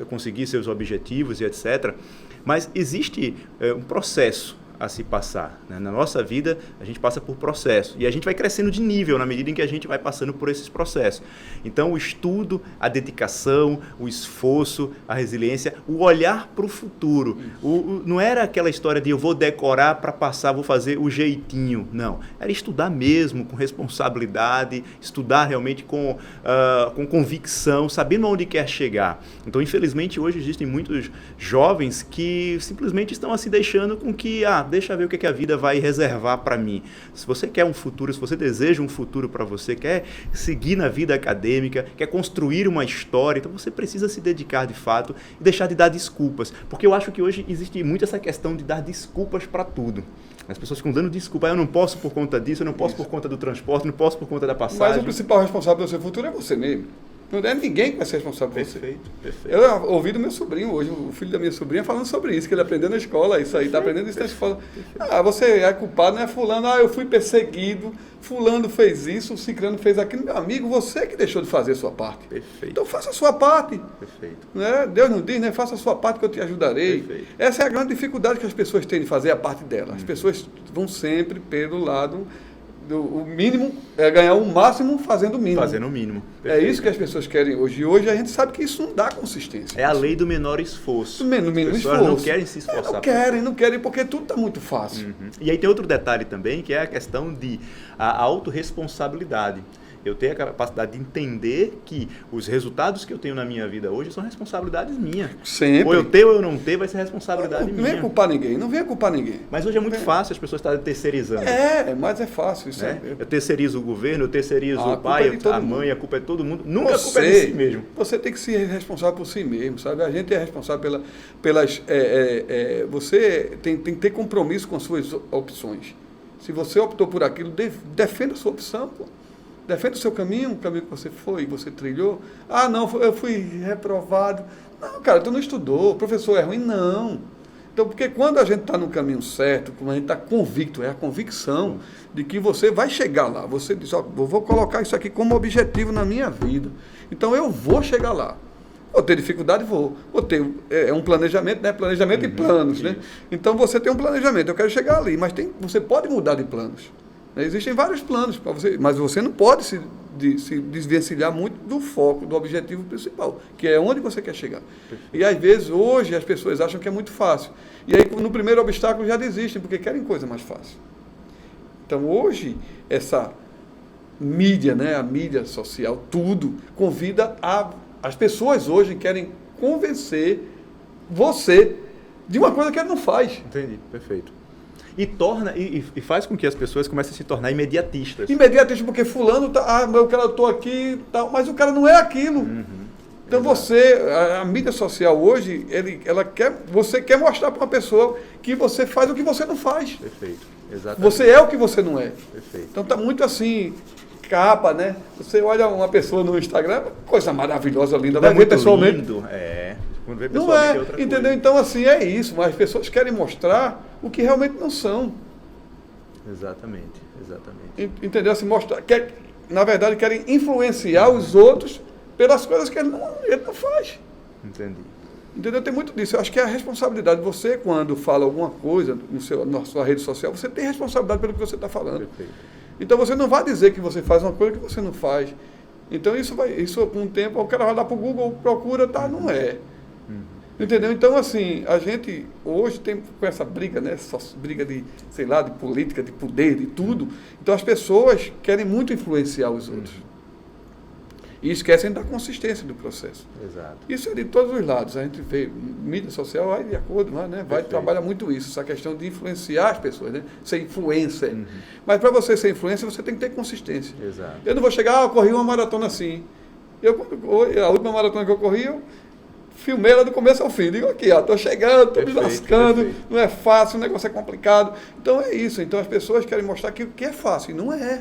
S1: conseguir seus objetivos e etc. Mas existe um processo a se passar, né? Na nossa vida, a gente passa por processo e a gente vai crescendo de nível na medida em que a gente vai passando por esses processos. Então, o estudo, a dedicação, o esforço, a resiliência, o olhar para o futuro. Não era aquela história de eu vou decorar para passar, vou fazer o jeitinho. Não. Era estudar mesmo, com responsabilidade, estudar realmente com convicção, sabendo onde quer chegar. Então, infelizmente, hoje existem muitos jovens que simplesmente estão assim deixando com que deixa eu ver o que a vida vai reservar para mim. Se você quer um futuro, se você deseja um futuro para você, quer seguir na vida acadêmica, quer construir uma história, então você precisa se dedicar de fato e deixar de dar desculpas. Porque eu acho que hoje existe muito essa questão de dar desculpas para tudo. As pessoas ficam dando desculpa. Eu não posso por conta disso, eu não posso por conta do transporte, não posso por conta da passagem.
S2: Mas o principal responsável do seu futuro é você mesmo. Não é ninguém que vai ser responsável por você.
S1: Perfeito.
S2: Eu ouvi do meu sobrinho hoje, o filho da minha sobrinha, falando sobre isso, que ele aprendeu na escola, isso aí, está aprendendo isso na escola. Você é culpado, não é fulano, eu fui perseguido, fulano fez isso, o ciclano fez aquilo. Meu amigo, você que deixou de fazer a sua parte.
S1: Perfeito.
S2: Então faça a sua parte.
S1: Perfeito.
S2: Né? Deus nos diz, né? Faça a sua parte que eu te ajudarei.
S1: Perfeito.
S2: Essa é a grande dificuldade que as pessoas têm de fazer a parte delas. As pessoas vão sempre pelo lado... O mínimo é ganhar o máximo fazendo o mínimo.
S1: Fazendo o mínimo.
S2: Perfeito. É isso que as pessoas querem hoje. E hoje a gente sabe que isso não dá consistência.
S1: É a lei do menor esforço.
S2: Do mínimo
S1: esforço. As pessoas não querem se esforçar.
S2: Não querem porque tudo está muito fácil.
S1: E aí tem outro detalhe também, que é a questão de a autorresponsabilidade. Eu tenho a capacidade de entender que os resultados que eu tenho na minha vida hoje são responsabilidades minhas.
S2: Sempre.
S1: Ou eu ter ou eu não ter, vai ser responsabilidade minha.
S2: Não venha culpar ninguém, não venha culpar ninguém.
S1: Mas hoje é muito fácil as pessoas estarem terceirizando.
S2: Mas é fácil. Isso
S1: Eu terceirizo o governo, eu terceirizo o pai, a mãe, a culpa é de todo mundo. Nunca a culpa é de si mesmo.
S2: Você tem que ser responsável por si mesmo, sabe? A gente é responsável pelas... você tem que ter compromisso com as suas opções. Se você optou por aquilo, defenda a sua opção, pô. Defenda o seu caminho, o caminho que você foi, você trilhou. Não, eu fui reprovado. Não, cara, tu não estudou, o professor é ruim, não. Então, porque quando a gente está no caminho certo, quando a gente está convicto, é a convicção de que você vai chegar lá. Você diz, eu vou colocar isso aqui como objetivo na minha vida. Então, eu vou chegar lá. Vou ter dificuldade? Vou ter um planejamento, né? Planejamento e planos, né? Então, você tem um planejamento, eu quero chegar ali, mas você pode mudar de planos. Existem vários planos para você, mas você não pode se desvencilhar muito do foco, do objetivo principal, que é onde você quer chegar. E às vezes, hoje, as pessoas acham que é muito fácil. E aí, no primeiro obstáculo, já desistem, porque querem coisa mais fácil. Então, hoje, essa mídia, né, a mídia social, tudo, convida as pessoas hoje querem convencer você de uma coisa que ele não faz.
S1: Entendi, perfeito. E faz com que as pessoas comecem a se tornar imediatistas.
S2: Imediatistas, porque fulano eu estou aqui, mas o cara não é aquilo. Então a mídia social hoje, você quer mostrar para uma pessoa que você faz o que você não faz.
S1: Perfeito, exatamente.
S2: Você é o que você não é.
S1: Perfeito.
S2: Então está muito assim, capa, né? Você olha uma pessoa no Instagram, coisa maravilhosa, linda, vai ver pessoalmente.
S1: Lindo. Quando vê
S2: Não
S1: pessoalmente é outra
S2: entendeu?
S1: coisa.
S2: Então, assim, é isso. Mas as pessoas querem mostrar o que realmente não são.
S1: Exatamente, exatamente.
S2: Entendeu? Se mostrar, na verdade, querem influenciar os outros pelas coisas que ele não faz.
S1: Entendi.
S2: Entendeu? Tem muito disso. Eu acho que é a responsabilidade. Você, quando fala alguma coisa na sua rede social, você tem responsabilidade pelo que você está falando.
S1: Perfeito.
S2: Então você não vai dizer que você faz uma coisa que você não faz. Então isso com o tempo, o cara vai lá para o Google, procura, tá? Não é. Entendeu? Então, assim, a gente hoje tem com essa briga, né? Essa briga de, sei lá, de política, de poder, de tudo. Então as pessoas querem muito influenciar os outros. E esquecem da consistência do processo.
S1: Exato.
S2: Isso é de todos os lados. A gente vê, mídia social vai de acordo, né? Vai trabalhar muito isso, essa questão de influenciar as pessoas, né? Ser influencer. Mas para você ser influencer, você tem que ter consistência.
S1: Exato.
S2: Eu não vou chegar, eu corri uma maratona assim. A última maratona que eu corri, eu filmei ela do começo ao fim. Digo aqui, estou chegando, estou me lascando, não é fácil, o negócio é complicado. Então é isso. Então as pessoas querem mostrar que o que é fácil, e não é.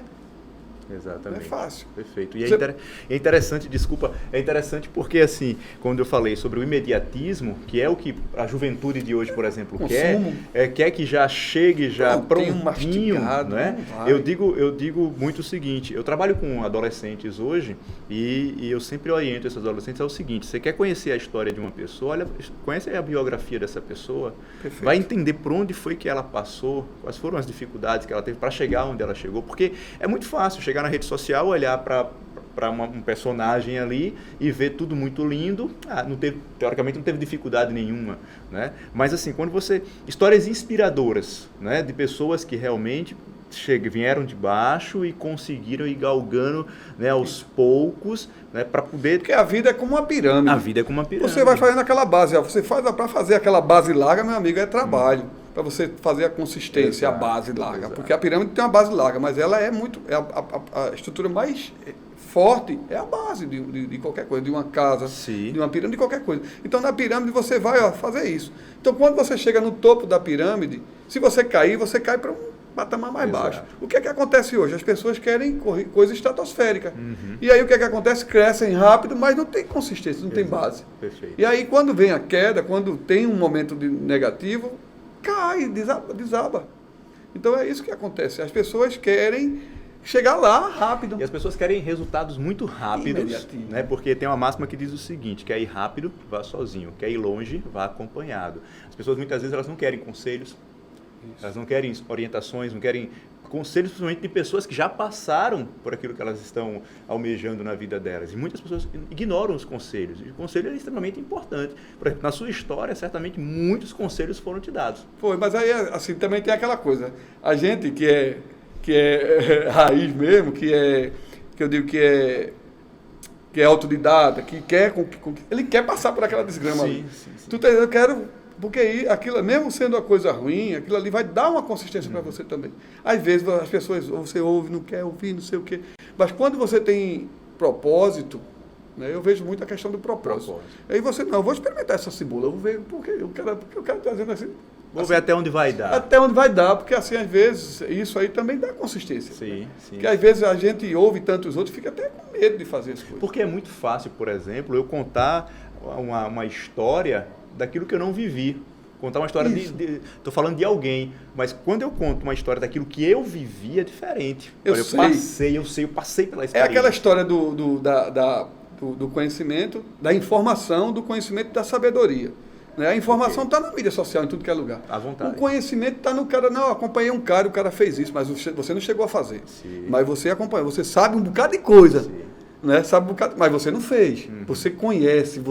S1: Exatamente.
S2: Não é fácil.
S1: Perfeito. E é interessante, desculpa, é interessante porque, assim, quando eu falei sobre o imediatismo, que é o que a juventude de hoje, por exemplo, quer que já chegue já prontinho, né? Eu digo muito o seguinte, eu trabalho com adolescentes hoje e eu sempre oriento esses adolescentes ao seguinte, você quer conhecer a história de uma pessoa, olha, conhece a biografia dessa pessoa,
S2: Perfeito.
S1: Vai entender por onde foi que ela passou, quais foram as dificuldades que ela teve para chegar onde ela chegou, porque é muito fácil chegar na rede social, olhar para um personagem ali e ver tudo muito lindo. Teoricamente não teve dificuldade nenhuma, né? Mas assim, quando histórias inspiradoras, né, de pessoas que realmente vieram de baixo e conseguiram ir galgando, né, aos poucos, né, para poder...
S2: Porque a vida é como uma pirâmide.
S1: A vida é como uma pirâmide.
S2: Você vai fazendo aquela base, para fazer aquela base larga, meu amigo, é trabalho. Para você fazer a consistência, a base larga. Porque a pirâmide tem uma base larga, mas ela é muito... a estrutura mais forte é a base de qualquer coisa, de uma casa, de uma pirâmide, de qualquer coisa. Então, na pirâmide, você vai fazer isso. Então, quando você chega no topo da pirâmide, se você cair, você cai para um patamar mais baixo. O que é que acontece hoje? As pessoas querem coisa estratosférica. E aí, o que é que acontece? Crescem rápido, mas não tem consistência, não tem base.
S1: Perfeito.
S2: E aí, quando vem a queda, quando tem um momento negativo, cai, desaba. Então é isso que acontece. As pessoas querem chegar lá rápido.
S1: E as pessoas querem resultados muito rápidos, né? Porque tem uma máxima que diz o seguinte: quer ir rápido, vá sozinho. Quer ir longe, vá acompanhado. As pessoas muitas vezes elas não querem conselhos, elas não querem orientações, não querem conselhos, principalmente de pessoas que já passaram por aquilo que elas estão almejando na vida delas. E muitas pessoas ignoram os conselhos. E o conselho é extremamente importante. Por exemplo, na sua história, certamente muitos conselhos foram te dados.
S2: Foi, mas aí assim, também tem aquela coisa. A gente que é raiz mesmo, que eu digo que é autodidata, que quer, ele quer passar por aquela desgrama ali. Sim. Eu quero... Porque aquilo, mesmo sendo uma coisa ruim, aquilo ali vai dar uma consistência para você também. Às vezes as pessoas, você ouve, não quer ouvir, não sei o quê. Mas quando você tem propósito, né, eu vejo muito a questão do propósito. Aí você, não, eu vou experimentar essa cebola, eu vou ver porque eu quero estar dizendo assim.
S1: Vou ver até onde vai dar.
S2: Até onde vai dar, porque assim, às vezes, isso aí também dá consistência.
S1: Sim.
S2: Porque às vezes a gente ouve tantos outros, fica até com medo de fazer as coisas.
S1: Porque é muito fácil, por exemplo, eu contar uma história daquilo que eu não vivi. Contar uma história estou falando de alguém, mas quando eu conto uma história daquilo que eu vivi é diferente. Eu passei pela experiência.
S2: É aquela história do conhecimento, da informação, do conhecimento e da sabedoria. Né? A informação está na mídia social, em tudo que é lugar.
S1: À vontade.
S2: O conhecimento está no cara, não, eu acompanhei um cara, o cara fez isso, mas você não chegou a fazer.
S1: Sim.
S2: Mas você acompanhou, você sabe um bocado de coisa. Né? Sabe um bocado, mas você não fez. Você conhece,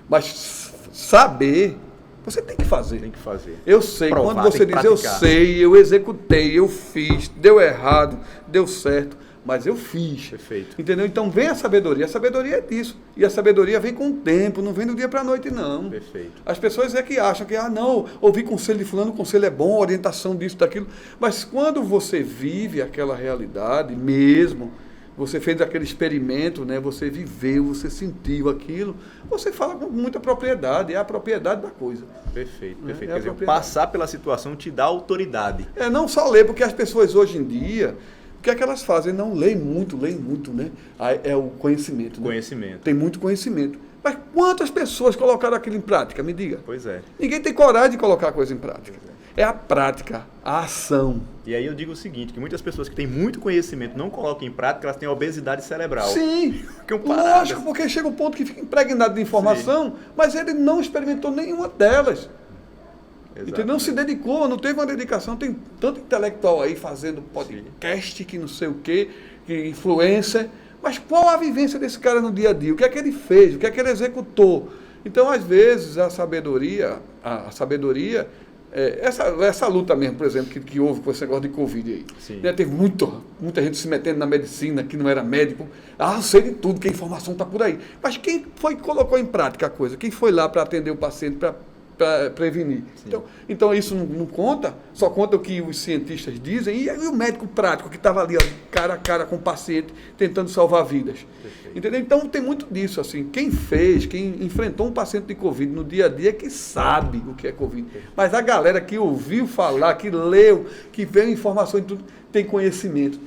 S2: mas saber, você tem que fazer.
S1: Tem que fazer.
S2: Eu sei. Provar, quando você diz
S1: praticar.
S2: Eu sei, eu executei, eu fiz, deu errado, deu certo, mas eu fiz.
S1: Perfeito.
S2: Entendeu? Então vem a sabedoria. A sabedoria é disso. E a sabedoria vem com o tempo, não vem do dia para a noite, não.
S1: Perfeito.
S2: As pessoas é que acham que, não, ouvir conselho de fulano, o conselho é bom, orientação disso, daquilo. Mas quando você vive aquela realidade mesmo, você fez aquele experimento, né? Você viveu, você sentiu aquilo, você fala com muita propriedade, é a propriedade da coisa.
S1: Perfeito. Quer dizer, passar pela situação te dá autoridade.
S2: Não só ler, porque as pessoas hoje em dia, o que é que elas fazem? Não leem muito, né? É o conhecimento. Né?
S1: Conhecimento.
S2: Tem muito conhecimento. Mas quantas pessoas colocaram aquilo em prática? Me diga.
S1: Pois é.
S2: Ninguém tem coragem de colocar a coisa em prática. é a prática, a ação.
S1: E aí eu digo o seguinte, que muitas pessoas que têm muito conhecimento não colocam em prática, elas têm obesidade cerebral.
S2: Sim, lógico, porque chega um ponto que fica impregnado de informação, mas ele não experimentou nenhuma delas. Entendeu? Não se dedicou, não teve uma dedicação. Tem tanto intelectual aí fazendo podcast, que não sei o quê, que influencer. Mas qual a vivência desse cara no dia a dia? O que é que ele fez? O que é que ele executou? Então, às vezes, a sabedoria, essa luta mesmo, por exemplo, que houve com esse negócio de Covid aí. Né? Teve muita gente se metendo na medicina, que não era médico. Eu sei de tudo, que a informação está por aí. Mas quem foi que colocou em prática a coisa? Quem foi lá para atender o paciente, para prevenir? Então isso não conta, só conta o que os cientistas dizem, e o médico prático que estava ali, ó, cara a cara com o paciente, tentando salvar vidas. Entendeu? Então tem muito disso, assim, quem enfrentou um paciente de Covid no dia a dia, que sabe o que é Covid. Mas a galera que ouviu falar, que leu, que veio informação e tudo, tem conhecimento,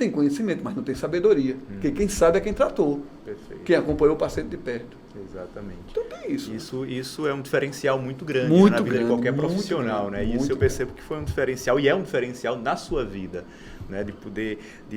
S2: mas não tem sabedoria. Porque quem sabe é quem tratou, quem acompanhou o paciente de perto.
S1: Exatamente.
S2: Então tem isso.
S1: Isso é um diferencial muito grande
S2: muito
S1: na vida
S2: grande,
S1: de qualquer profissional, né? E isso eu percebo que foi um diferencial, e é um diferencial na sua vida, né? De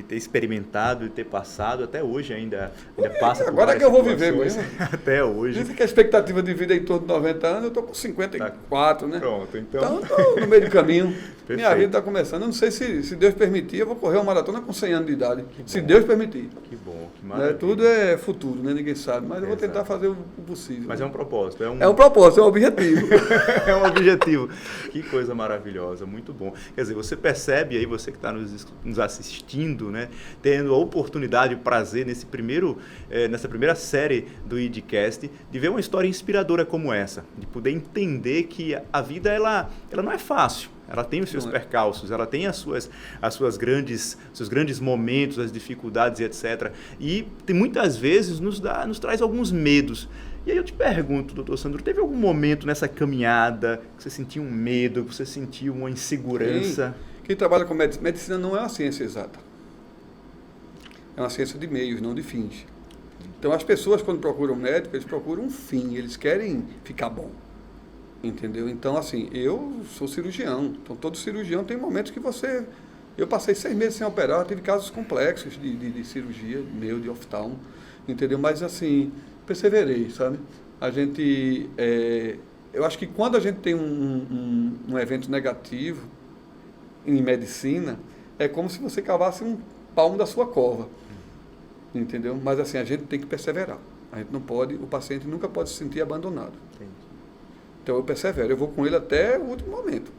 S1: ter experimentado, de ter passado, até hoje ainda passa por
S2: agora que eu vou viver mesmo.
S1: Até hoje.
S2: Dizem que a expectativa de vida é em torno de 90 anos, eu estou com 54, né?
S1: Pronto, então
S2: estou no meio do caminho.
S1: Perfeito.
S2: Minha vida está começando. Eu não sei se Deus permitir, eu vou correr uma maratona com 100 anos de idade. Se Deus permitir.
S1: Que bom, que maravilha.
S2: Tudo é futuro, né? Ninguém sabe, mas eu vou tentar fazer o possível.
S1: Mas é um propósito.
S2: É um propósito, é um objetivo.
S1: É um objetivo. Que coisa maravilhosa, muito bom. Quer dizer, você percebe aí, você que está nos assistindo, né? Tendo a oportunidade, o prazer nessa primeira série do IDCast, de ver uma história inspiradora como essa, de poder entender que a vida ela não é fácil. Ela tem os seus percalços, ela tem seus grandes momentos, as dificuldades, etc. E muitas vezes nos traz alguns medos. E aí eu te pergunto, doutor Sandro, teve algum momento nessa caminhada que você sentiu um medo, que você sentiu uma insegurança?
S2: Quem trabalha com medicina não é uma ciência exata. É uma ciência de meios, não de fins. Então as pessoas, quando procuram médico, eles procuram um fim, eles querem ficar bom. Entendeu? Então, assim, eu sou cirurgião. Então, todo cirurgião tem momentos que eu passei 6 meses sem operar, tive casos complexos de cirurgia, de oftalmo, entendeu? Mas, assim, perseverei, sabe? A gente, eu acho que quando a gente tem um evento negativo em medicina, é como se você cavasse um palmo da sua cova, entendeu? Mas, assim, a gente tem que perseverar. A gente não pode, o paciente nunca pode se sentir abandonado. Entendi. Então, eu persevero, eu vou com ele até o último momento.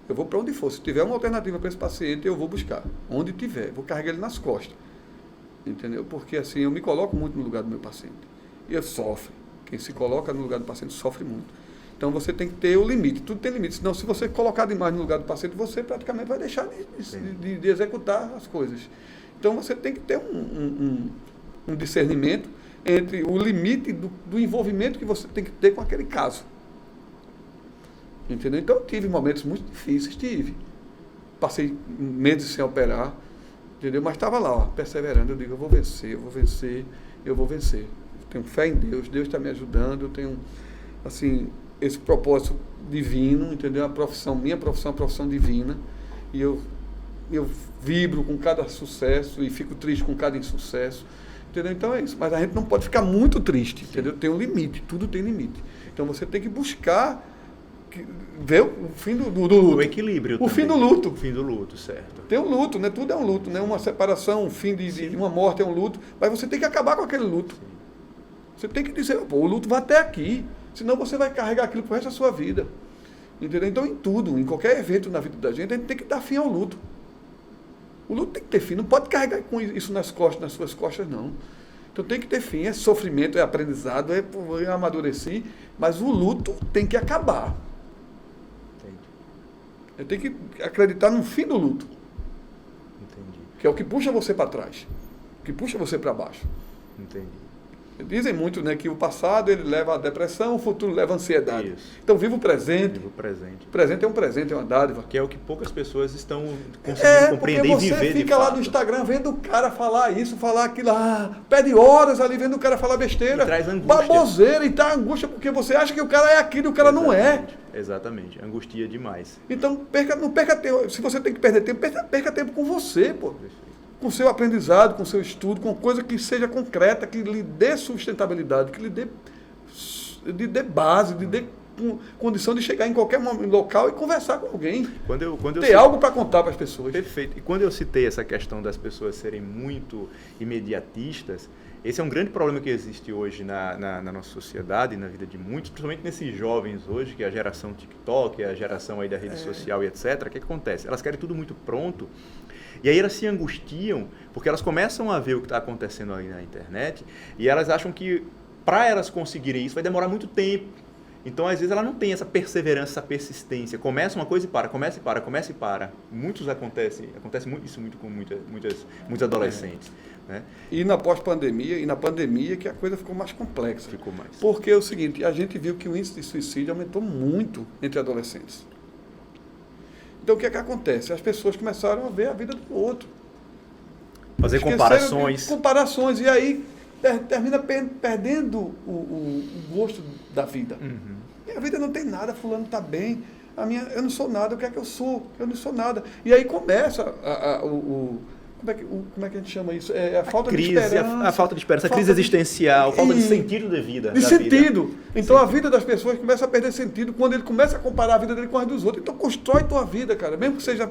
S2: Eu vou para onde for. Se tiver uma alternativa para esse paciente, eu vou buscar. Onde tiver, vou carregar ele nas costas. Entendeu? Porque, assim, eu me coloco muito no lugar do meu paciente. E eu sofro. Quem se coloca no lugar do paciente sofre muito. Então, você tem que ter o limite. Tudo tem limite. Senão, se você colocar demais no lugar do paciente, você praticamente vai deixar de executar as coisas. Então, você tem que ter um discernimento entre o limite do envolvimento que você tem que ter com aquele caso. Entendeu? Então, eu tive momentos muito difíceis, passei meses sem operar, entendeu? Mas estava lá, ó, perseverando. Eu digo, eu vou vencer. Tenho fé em Deus, Deus está me ajudando, eu tenho, assim, esse propósito divino, entendeu? Minha profissão é uma profissão divina, e eu vibro com cada sucesso e fico triste com cada insucesso, entendeu? Então é isso. Mas a gente não pode ficar muito triste, entendeu? Tem um limite, tudo tem limite. Então você tem que buscar ver o fim do luto.
S1: O equilíbrio.
S2: O fim do luto.
S1: O fim do luto, certo.
S2: Tem um luto, né? Tudo é um luto, né? Uma separação, um fim de uma morte é um luto, mas você tem que acabar com aquele luto. Sim. Você tem que dizer, pô, o luto vai até aqui, senão você vai carregar aquilo pro resto da sua vida. Entendeu? Então, em tudo, em qualquer evento na vida da gente, a gente tem que dar fim ao luto. O luto tem que ter fim, não pode carregar com isso nas suas costas, não. Então tem que ter fim, é sofrimento, é aprendizado, é amadurecer, mas o luto tem que acabar. Tem que acreditar no fim do luto.
S1: Entendi.
S2: Que é o que puxa você para trás, o que puxa você para baixo.
S1: Entendi.
S2: Dizem muito, né, que o passado ele leva à depressão, o futuro leva à ansiedade.
S1: Isso.
S2: Então, viva o presente.
S1: Viva o presente.
S2: O presente é um presente, é uma dádiva.
S1: Que é o que poucas pessoas estão conseguindo compreender e viver de fato.
S2: Porque você fica lá no Instagram vendo o cara falar isso, falar aquilo, perde horas ali vendo o cara falar besteira.
S1: E traz angústia.
S2: Baboseira, e tá angústia porque você acha que o cara é aquilo e o cara não é.
S1: Exatamente. Angustia demais.
S2: Então, não perca tempo. Se você tem que perder tempo, perca tempo com você, pô.
S1: Perfeito.
S2: Com o seu aprendizado, com o seu estudo, com coisa que seja concreta, que lhe dê sustentabilidade, que lhe dê base, lhe dê condição de chegar em qualquer local e conversar com alguém. Ter algo para contar para as pessoas.
S1: Perfeito. E quando eu citei essa questão das pessoas serem muito imediatistas, esse é um grande problema que existe hoje na nossa sociedade, na vida de muitos, principalmente nesses jovens hoje, que é a geração TikTok, a geração aí da rede social e etc. O que acontece? Elas querem tudo muito pronto. E aí elas se angustiam, porque elas começam a ver o que está acontecendo ali na internet, e elas acham que para elas conseguirem isso vai demorar muito tempo. Então, às vezes, ela não tem essa perseverança, essa persistência. Começa uma coisa e para, começa e para, começa e para. Acontece isso muito com muitos adolescentes. Né?
S2: E na pós-pandemia, na pandemia, que a coisa ficou mais complexa.
S1: Ficou mais.
S2: Porque é o seguinte, a gente viu que o índice de suicídio aumentou muito entre adolescentes. Então, o que é que acontece? As pessoas começaram a ver a vida do outro.
S1: Fazer comparações.
S2: E aí termina perdendo o gosto da vida.
S1: Uhum.
S2: Minha vida não tem nada, fulano está bem. Eu não sou nada, o que é que eu sou? Eu não sou nada. E aí começa como é que a gente chama isso? É a falta de esperança.
S1: A falta de esperança, a crise existencial, falta de sentido da vida.
S2: Então a vida das pessoas começa a perder sentido quando ele começa a comparar a vida dele com a dos outros. Então constrói tua vida, cara. Mesmo que seja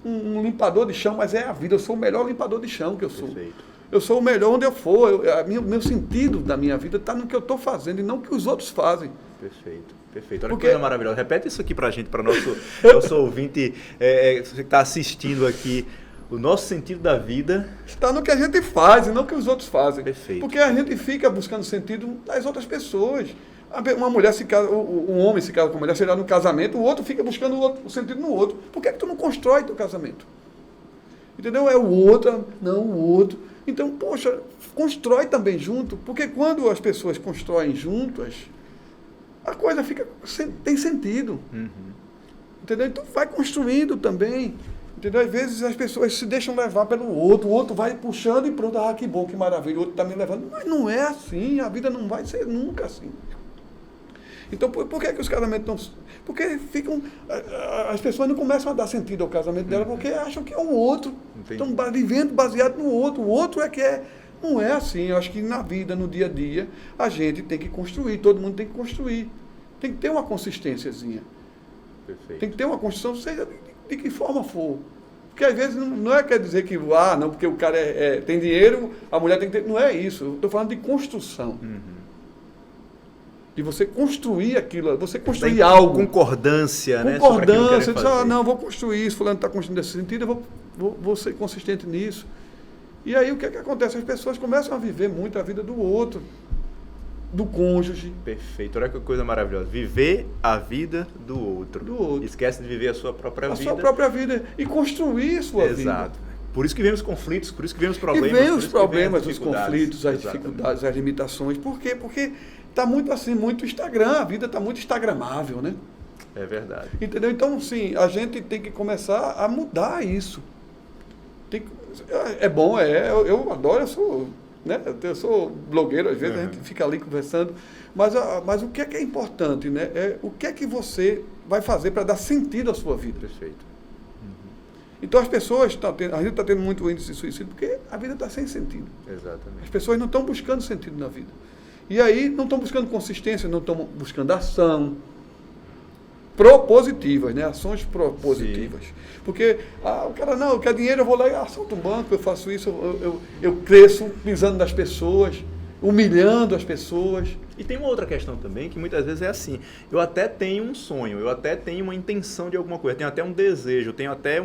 S2: um limpador de chão, mas é a vida. Eu sou o melhor limpador de chão que eu sou.
S1: Perfeito.
S2: Eu sou o melhor onde eu for. Meu sentido da minha vida está no que eu estou fazendo e não o que os outros fazem.
S1: Perfeito. Olha que coisa maravilhosa. Repete isso aqui pra gente, para nosso ouvinte, você que está assistindo aqui. O nosso sentido da vida
S2: está no que a gente faz e não no que os outros fazem.
S1: Perfeito.
S2: Porque a gente fica buscando sentido das outras pessoas. Uma mulher se casa, um homem se casa com uma mulher, será no casamento, o outro fica buscando o sentido no outro. Por que tu não constrói teu casamento? Entendeu? É o outro, não o outro. Então, poxa, constrói também junto, porque quando as pessoas constroem juntas, a coisa tem sentido.
S1: Uhum.
S2: Entendeu? Então vai construindo também. Entendeu? Às vezes as pessoas se deixam levar pelo outro, o outro vai puxando e pronto, que bom, que maravilha, o outro está me levando. Mas não é assim, a vida não vai ser nunca assim. Então, por que os casamentos não... Porque as pessoas não começam a dar sentido ao casamento dela, porque acham que é o outro. Estão vivendo baseado no outro. O outro é que é... Não é assim. Eu acho que na vida, no dia a dia, a gente tem que construir, todo mundo tem que construir. Tem que ter uma consistênciazinha.
S1: Perfeito.
S2: Tem que ter uma construção, seja de que forma for. Porque às vezes não quer dizer que, não, porque o cara tem dinheiro, a mulher tem que ter... Não é isso. Eu estou falando de construção.
S1: Uhum.
S2: De você construir aquilo, você construir algo.
S1: Concordância, né?
S2: Concordância, não, vou construir isso, fulano está construindo nesse sentido, eu vou ser consistente nisso. E aí o que é que acontece? As pessoas começam a viver muito a vida do outro, do cônjuge.
S1: Perfeito, olha que coisa maravilhosa. Viver a vida do outro. Esquece de viver a sua própria vida.
S2: A sua própria vida e construir sua vida.
S1: Exato. Por isso que vemos conflitos, por isso que vemos problemas.
S2: E vem os problemas, os conflitos, as dificuldades, as limitações. Por quê? Porque está muito assim, muito Instagram, a vida está muito instagramável, né?
S1: É verdade.
S2: Entendeu? Então, sim, a gente tem que começar a mudar isso. É bom, eu adoro, eu sou blogueiro, às vezes a gente fica ali conversando, mas o que é importante, né? O que é que você vai fazer para dar sentido à sua vida?
S1: Perfeito.
S2: Então as pessoas a gente está tendo muito índice de suicídio porque a vida está sem sentido.
S1: Exatamente.
S2: As pessoas não estão buscando sentido na vida. E aí não estão buscando consistência, não estão buscando ação propositivas, né? Ações propositivas. Sim. Porque o cara não quer dinheiro, eu vou lá e assalto um banco, eu faço isso, eu cresço pisando nas pessoas, humilhando as pessoas.
S1: E tem uma outra questão também, que muitas vezes é assim, eu até tenho um sonho, eu até tenho uma intenção de alguma coisa, eu tenho até um desejo, eu tenho até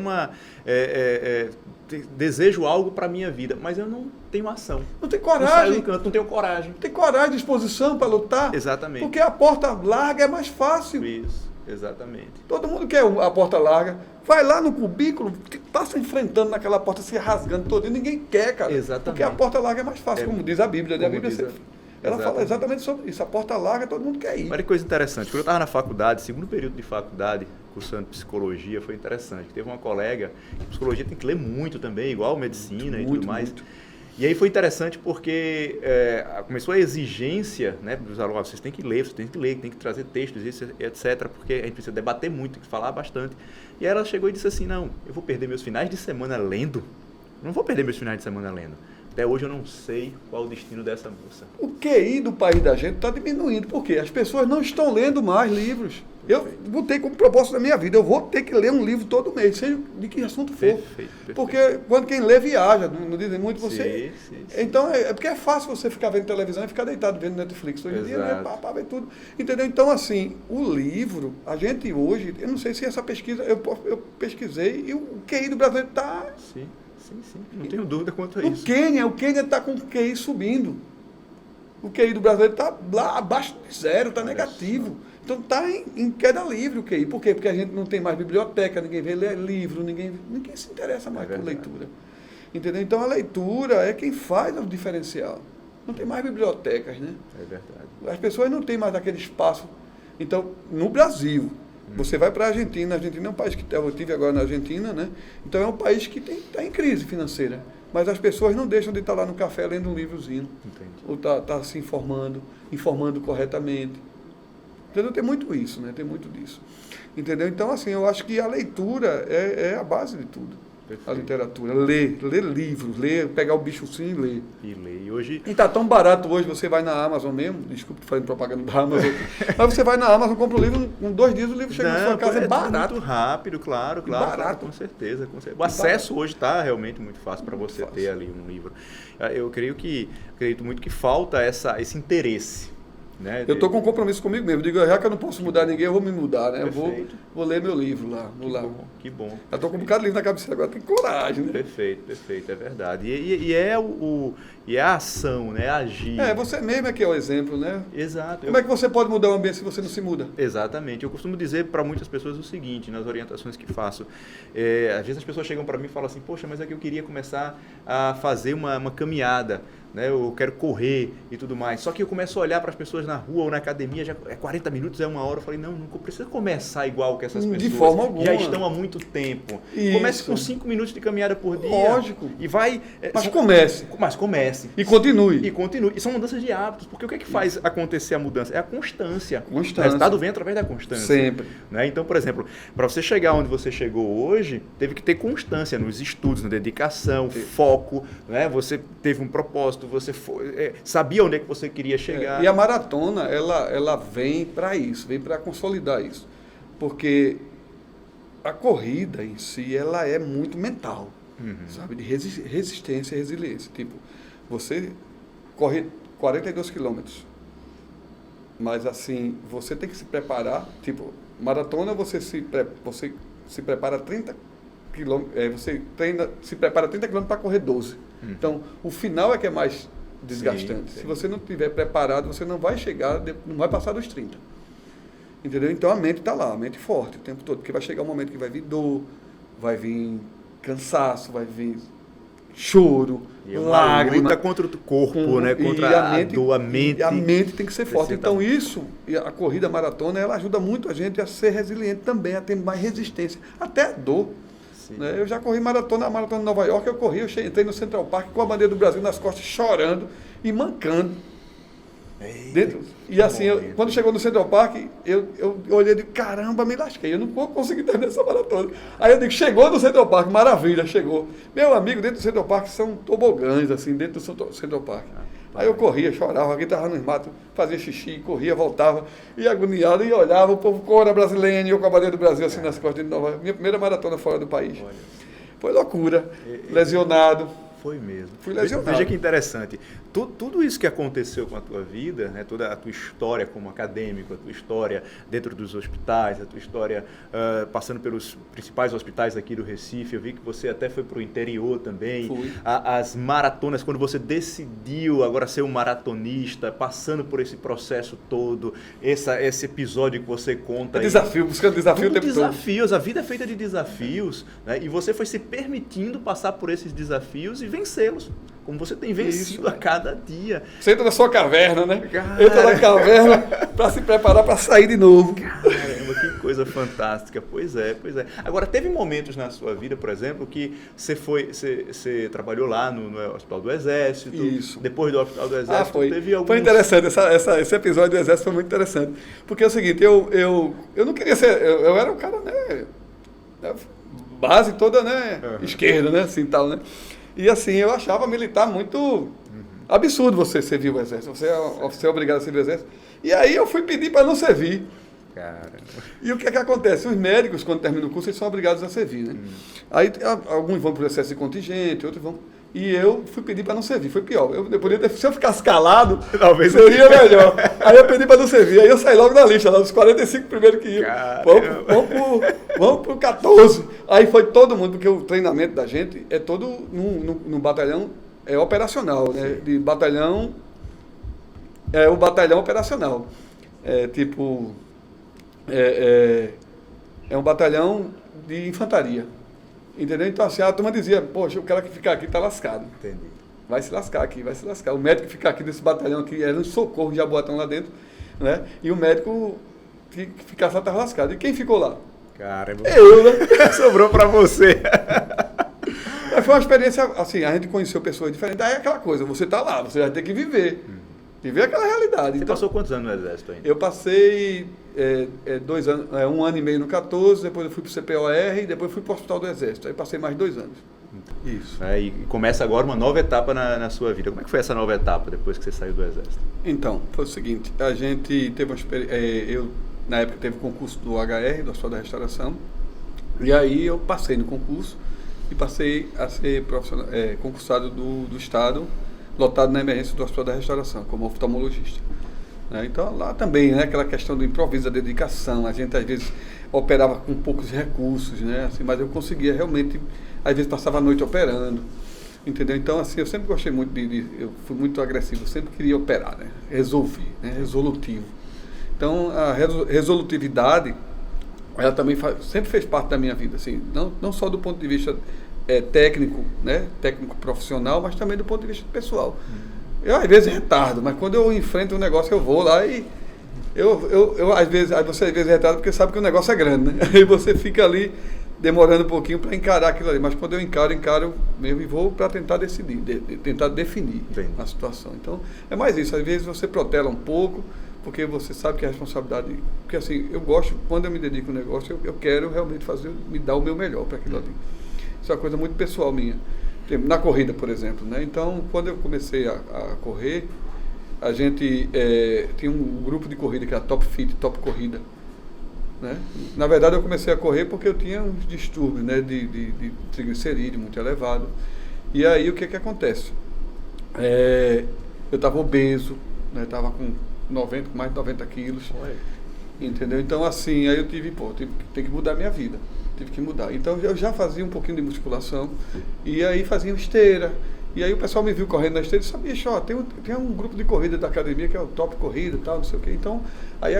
S1: desejo algo para a minha vida, mas eu não tenho ação.
S2: Não tenho coragem. Não
S1: saio do canto, não tenho coragem.
S2: Não tem coragem, disposição para lutar.
S1: Exatamente.
S2: Porque a porta larga é mais fácil.
S1: Isso, exatamente.
S2: Todo mundo quer a porta larga. Vai lá no cubículo, passa enfrentando naquela porta, se rasgando todo, e ninguém quer, cara.
S1: Exatamente.
S2: Porque a porta larga é mais fácil, como diz a Bíblia. A Bíblia Ela fala exatamente sobre isso. A porta larga, todo mundo quer ir.
S1: Olha que coisa interessante. Quando eu estava na faculdade, segundo período de faculdade, cursando psicologia, foi interessante. Teve uma colega, psicologia tem que ler muito também, igual medicina e tudo mais. Muito. E aí foi interessante porque começou a exigência, né, dos alunos, vocês têm que ler, tem que trazer textos, isso, etc., porque a gente precisa debater muito, tem que falar bastante. E ela chegou e disse assim, não, eu vou perder meus finais de semana lendo? Não vou perder meus finais de semana lendo. Até hoje eu não sei qual o destino dessa moça.
S2: O QI do país da gente está diminuindo. Por quê? As pessoas não estão lendo mais livros. Eu botei como propósito da minha vida, eu vou ter que ler um livro todo mês, seja de que assunto for. Perfeito. Porque quando quem lê viaja, não dizem muito você. Sim. Então é porque é fácil você ficar vendo televisão e ficar deitado vendo Netflix. Hoje em dia, né, para ver tudo. Entendeu? Então, assim, o livro, a gente hoje, eu não sei se essa pesquisa, eu pesquisei e o QI do brasileiro está.
S1: Sim, não tenho dúvida quanto a isso.
S2: O Quênia está com o QI subindo. O QI do brasileiro está lá abaixo de zero, está negativo. Então está em queda livre o QI. Por quê? Porque a gente não tem mais biblioteca, ninguém vê ler livro, ninguém se interessa mais por leitura. Entendeu? Então a leitura é quem faz o diferencial. Não tem mais bibliotecas, né?
S1: É verdade.
S2: As pessoas não têm mais aquele espaço. Então, no Brasil, você vai para a Argentina é um país que eu estive agora na Argentina, né? Então é um país que está em crise financeira. Mas as pessoas não deixam de estar lá no café lendo um livrozinho. Entendi. Ou tá se informando corretamente. Entendeu? Tem muito isso, né? Tem muito disso. Entendeu? Então, assim, eu acho que a leitura é a base de tudo. Perfeito. A literatura. Ler livros, pegar o bicho sim e ler.
S1: E hoje...
S2: E tá tão barato hoje, você vai na Amazon mesmo, desculpe fazendo propaganda da Amazon, mas você vai na Amazon, compra o livro, com 2 dias o livro chega na sua casa, é barato.
S1: Muito rápido, claro,
S2: barato.
S1: Com certeza. O acesso hoje está realmente muito fácil para você ter ali um livro. Eu acredito muito que falta esse interesse. Né?
S2: Eu estou com um compromisso comigo mesmo. Digo, já que eu não posso mudar ninguém, eu vou me mudar, né? Eu vou ler meu livro lá.
S1: Que bom.
S2: Eu estou com um bocado de livro na cabeça agora, tem coragem, né?
S1: Perfeito, é verdade. E é a ação, né? Agir.
S2: Você mesmo é que é o exemplo, né?
S1: Exato.
S2: Como é que você pode mudar o ambiente se você não se muda?
S1: Exatamente. Eu costumo dizer para muitas pessoas o seguinte, nas orientações que faço. Às vezes as pessoas chegam para mim e falam assim, poxa, mas é que eu queria começar a fazer uma caminhada, né? Eu quero correr e tudo mais. Só que eu começo a olhar para as pessoas na rua ou na academia, já é 40 minutos, é 1 hora. Eu falei, não precisa começar igual que essas pessoas.
S2: De forma alguma.
S1: Já estão há muito tempo.
S2: Isso.
S1: Comece com 5 minutos de caminhada por dia.
S2: Lógico.
S1: E vai...
S2: Mas
S1: comece.
S2: E continue.
S1: E são mudanças de hábitos. Porque o que é que faz acontecer a mudança? É a constância. O
S2: Constância.
S1: resultado vem através da constância.
S2: Sempre.
S1: Né? Então, por exemplo, para você chegar onde você chegou hoje, teve que ter constância nos estudos, na dedicação, foco. Né? Você teve um propósito, você sabia onde é que você queria chegar.
S2: E a maratona, ela vem para isso, vem para consolidar isso. Porque a corrida em si, ela é muito mental, sabe? De resistência e resiliência. Tipo, você corre 42 quilômetros, mas assim, você tem que se preparar. Tipo, maratona, você se prepara 30 quilômetros, se prepara 30 quilômetros para correr 12. Então, o final é que é mais desgastante. Sim. Se você não estiver preparado, você não vai não vai passar dos 30. Entendeu? Então a mente está lá, a mente forte o tempo todo, porque vai chegar um momento que vai vir dor, vai vir cansaço, vai vir choro, lágrima.
S1: Luta contra o corpo, né? Contra a dor, a mente.
S2: E a mente tem que ser forte. Então a corrida maratona, ela ajuda muito a gente a ser resiliente também, a ter mais resistência, até a dor. Né? Eu já corri a maratona de Nova York, eu entrei no Central Park com a bandeira do Brasil nas costas, chorando e mancando. E assim, quando chegou no Central Park, eu olhei e disse, caramba, me lasquei, eu não vou conseguir terminar essa maratona. Aí eu digo, chegou no Central Park, maravilha, chegou. Meu amigo, dentro do Central Park são tobogãs, assim, dentro do Central Park. Aí eu corria, chorava, alguém estava nos matos, fazia xixi, corria, voltava, e agoniado, e olhava, o povo cora brasileiro, e eu com a bandeira do Brasil assim nas costas de Nova York. Minha primeira maratona fora do país. Foi loucura, lesionado.
S1: Foi mesmo.
S2: Fui lesionado.
S1: Veja que interessante. Tudo isso que aconteceu com a tua vida, né, toda a tua história como acadêmico, a tua história dentro dos hospitais, a tua história passando pelos principais hospitais aqui do Recife, eu vi que você até foi para o interior também.
S2: Fui.
S1: As maratonas, quando você decidiu agora ser um maratonista, passando por esse processo todo, esse episódio que você conta.
S2: Desafio, buscando desafio o tempo todo.
S1: Desafios, a vida é feita de desafios, né, e você foi se permitindo passar por esses desafios e vencê-los. como você tem vencido a cada dia.
S2: Você entra na sua caverna, né?
S1: Cara.
S2: Entra na caverna para se preparar para sair de novo.
S1: Caramba, que coisa fantástica. Pois é, pois é. Agora, teve momentos na sua vida, por exemplo, que você trabalhou lá no Hospital do Exército.
S2: Isso.
S1: Depois do Hospital do Exército, teve alguns...
S2: Foi interessante, esse episódio do Exército foi muito interessante. Porque é o seguinte, eu não queria ser... Eu era um cara, né? Base toda, né? Esquerda, né? Assim, tal, né? E assim, eu achava militar muito absurdo você servir o Exército. Você é obrigado a servir o Exército. E aí eu fui pedir para não servir.
S1: Caramba.
S2: E o que é que acontece? Os médicos, quando terminam o curso, eles são obrigados a servir, né? Aí alguns vão por excesso de contingente, outros vão... E eu fui pedir para não servir, foi pior. Se eu ficasse calado, talvez seria melhor. Aí eu pedi para não servir, aí eu saí logo da lista, lá dos 45 primeiros que iam. Vamos pro 14. Aí foi todo mundo, porque o treinamento da gente é todo no batalhão operacional, né? De batalhão, o batalhão operacional. É um batalhão de infantaria. Entendeu? Então assim, a turma dizia, poxa, o cara que ficar aqui está lascado.
S1: Entendi.
S2: Vai se lascar aqui, vai se lascar. O médico que ficar aqui desse batalhão aqui, era um socorro de Jaboatão lá dentro, né? E o médico que ficasse lá estava lascado. E quem ficou lá?
S1: Caramba.
S2: Eu, né?
S1: Sobrou para você.
S2: Mas foi uma experiência, assim, a gente conheceu pessoas diferentes. Aí é aquela coisa, você está lá, você vai ter que viver. Viver aquela realidade.
S1: Você passou quantos anos no Exército ainda?
S2: Eu passei 2 anos, 1 ano e meio no 14, depois eu fui para o CPOR e depois fui para o Hospital do Exército. Aí passei mais 2 anos.
S1: Isso. E começa agora uma nova etapa na sua vida. Como é que foi essa nova etapa depois que você saiu do Exército?
S2: Então, foi o seguinte, a gente teve uma experiência, eu na época teve o concurso do HR, do Hospital da Restauração, e aí eu passei no concurso e passei a ser concursado do Estado, lotado na emergência do Hospital da Restauração, como oftalmologista. Então, lá também, né, aquela questão do improviso, da dedicação, a gente às vezes operava com poucos recursos, né, assim, mas eu conseguia realmente, às vezes passava a noite operando, entendeu? Então, assim, eu sempre gostei muito eu fui muito agressivo, eu sempre queria operar, né, resolver, né, resolutivo. Então, a resolutividade, ela também sempre fez parte da minha vida, assim, não só do ponto de vista técnico, né, técnico profissional, mas também do ponto de vista pessoal. Eu às vezes retardo, mas quando eu enfrento um negócio eu vou lá e você às vezes retarda porque sabe que o negócio é grande, né? Aí você fica ali demorando um pouquinho para encarar aquilo ali, mas quando eu encaro mesmo e vou para tentar decidir, tentar definir a situação. Então é mais isso, às vezes você protela um pouco, porque você sabe que a responsabilidade, porque assim, eu gosto, quando eu me dedico ao negócio, eu quero realmente me dar o meu melhor para aquilo ali. Isso é uma coisa muito pessoal minha. Na corrida, por exemplo, né? Então, quando eu comecei a correr, a gente tinha um grupo de corrida que era Top Fit, Top Corrida, né? Na verdade, eu comecei a correr porque eu tinha uns distúrbios, né, de triglicerídeo muito elevado. E aí, o que acontece? Eu estava obeso, né? Estava com mais de 90 quilos.
S1: Oi.
S2: Entendeu? Então, assim, aí eu tive que mudar a minha vida. Tive que mudar. Então, eu já fazia um pouquinho de musculação e aí fazia esteira. E aí o pessoal me viu correndo na esteira e disse, bicho, ó, tem um grupo de corrida da academia que é o Top Corrida e tal, não sei o quê. Então, aí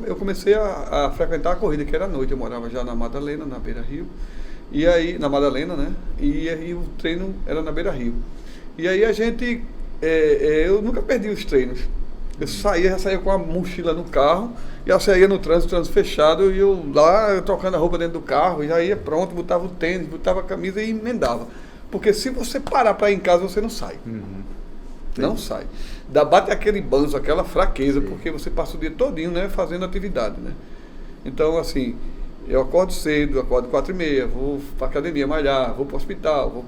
S2: eu comecei a frequentar a corrida, que era à noite. Eu morava já na Madalena, na Beira Rio. E aí, na Madalena, né? E aí o treino era na Beira Rio. E aí a gente, eu nunca perdi os treinos. Eu já saía com a mochila no carro, e eu saía no trânsito fechado, e eu lá trocando a roupa dentro do carro, e já ia pronto, botava o tênis, botava a camisa e emendava. Porque se você parar para ir em casa, você não sai. Não sai. Bate aquele banzo, aquela fraqueza, porque você passa o dia todinho, né, fazendo atividade, né? Então, assim, eu acordo cedo, acordo 4h30, vou para a academia malhar, vou para o hospital, vou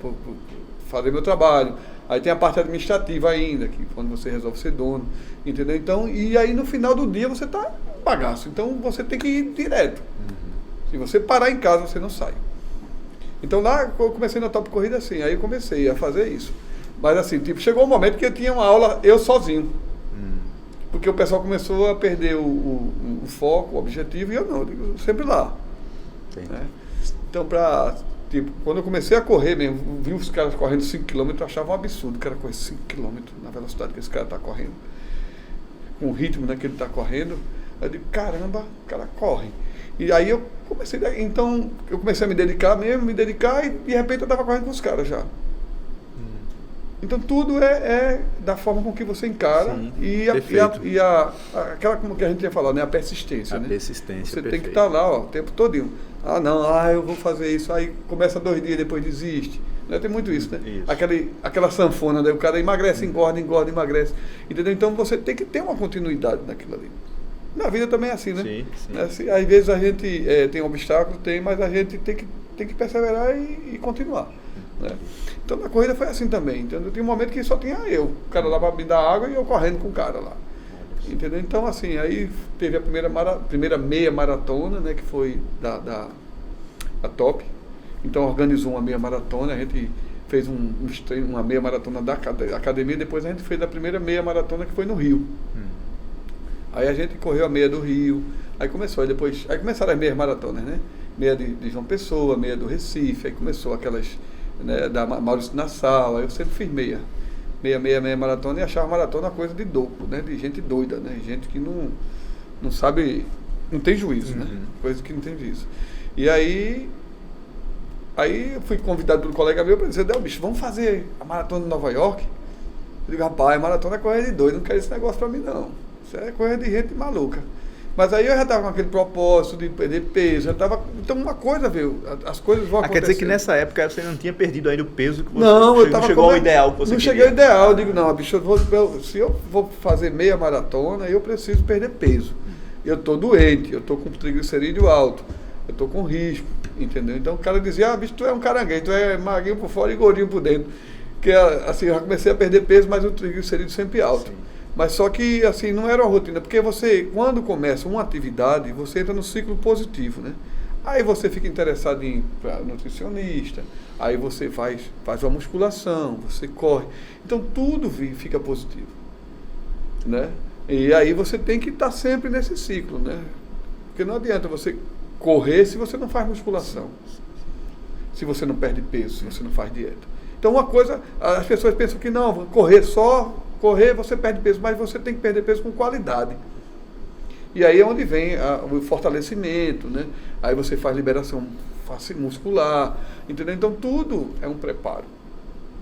S2: fazer meu trabalho. Aí tem a parte administrativa ainda, que quando você resolve ser dono, entendeu? Então, e aí no final do dia você está bagaço. Então você tem que ir direto. Se você parar em casa, você não sai. Então lá eu comecei na Top Corrida assim, aí eu comecei a fazer isso. Mas assim, tipo, chegou um momento que eu tinha uma aula eu sozinho. Porque o pessoal começou a perder o foco, o objetivo, e eu não, eu digo, sempre lá. Né? Então, quando eu comecei a correr mesmo, vi os caras correndo 5 km, eu achava um absurdo o cara correr 5 km na velocidade que esse cara está correndo. Com o ritmo, né, que ele está correndo. Eu digo, caramba, o cara corre. E aí eu comecei a me dedicar mesmo, e de repente eu estava correndo com os caras já. Então tudo é da forma com que você encara.
S1: Sim,
S2: Aquela, como que a gente tinha falado, né? A persistência.
S1: A persistência,
S2: você
S1: perfeito.
S2: tem que estar lá, ó, o tempo todinho. Eu vou fazer isso, aí começa 2 dias, depois desiste. Né? Tem muito isso, né?
S1: Isso.
S2: Aquela sanfona, né? O cara emagrece, engorda, emagrece. Entendeu? Então você tem que ter uma continuidade naquilo ali. Na vida também é assim, né?
S1: Sim, sim.
S2: Assim, às vezes a gente tem obstáculos, mas a gente tem que perseverar e continuar. Né? Então na corrida foi assim também. Entendeu? Tinha um momento que só tinha eu. O cara lá para me dar água e eu correndo com o cara lá. Entendeu? Então assim, aí teve a primeira meia maratona, né? Que foi da Top. Então organizou uma meia maratona, a gente fez uma meia maratona da academia, depois a gente fez a primeira meia maratona que foi no Rio. Aí a gente correu a meia do Rio, aí começaram as meias maratonas, né? Meia de João Pessoa, meia do Recife, aí começou aquelas, né, da Maurício Nassau, aí eu sempre fiz meia maratona e achava maratona uma coisa de louco, né? De gente doida, né? Gente que não sabe, não tem juízo, né? Coisa que não tem juízo. E aí eu fui convidado pelo colega meu para dizer, bicho, vamos fazer a maratona de Nova York? Eu digo, rapaz, maratona é correr de doido, não quero esse negócio para mim não. Isso é correr de gente maluca. Mas aí eu já estava com aquele propósito de perder peso, então uma coisa veio, as coisas vão acontecer.
S1: Quer dizer que nessa época você não tinha perdido ainda o peso que você
S2: não
S1: chegou ao ideal que você
S2: não
S1: queria.
S2: Cheguei ao ideal, eu digo, não, bicho, se eu vou fazer meia maratona, eu preciso perder peso. Eu estou doente, eu estou com triglicerídeo alto, eu estou com risco, entendeu? Então o cara dizia, bicho, tu é um caranguejo, tu é magrinho por fora e gordinho por dentro. Que assim, eu já comecei a perder peso, mas o triglicerídeo sempre alto. Sim. Mas só que, assim, não era uma rotina, porque você, quando começa uma atividade, você entra no ciclo positivo, né? Aí você fica interessado em ir para nutricionista, aí você faz uma musculação, você corre. Então tudo fica positivo, né? E aí você tem que estar sempre nesse ciclo, né? Porque não adianta você correr se você não faz musculação, se você não perde peso, se você não faz dieta. Então uma coisa, as pessoas pensam que não, correr você perde peso, mas você tem que perder peso com qualidade. E aí é onde vem o fortalecimento, né? Aí você faz liberação muscular, entendeu? Então tudo é um preparo.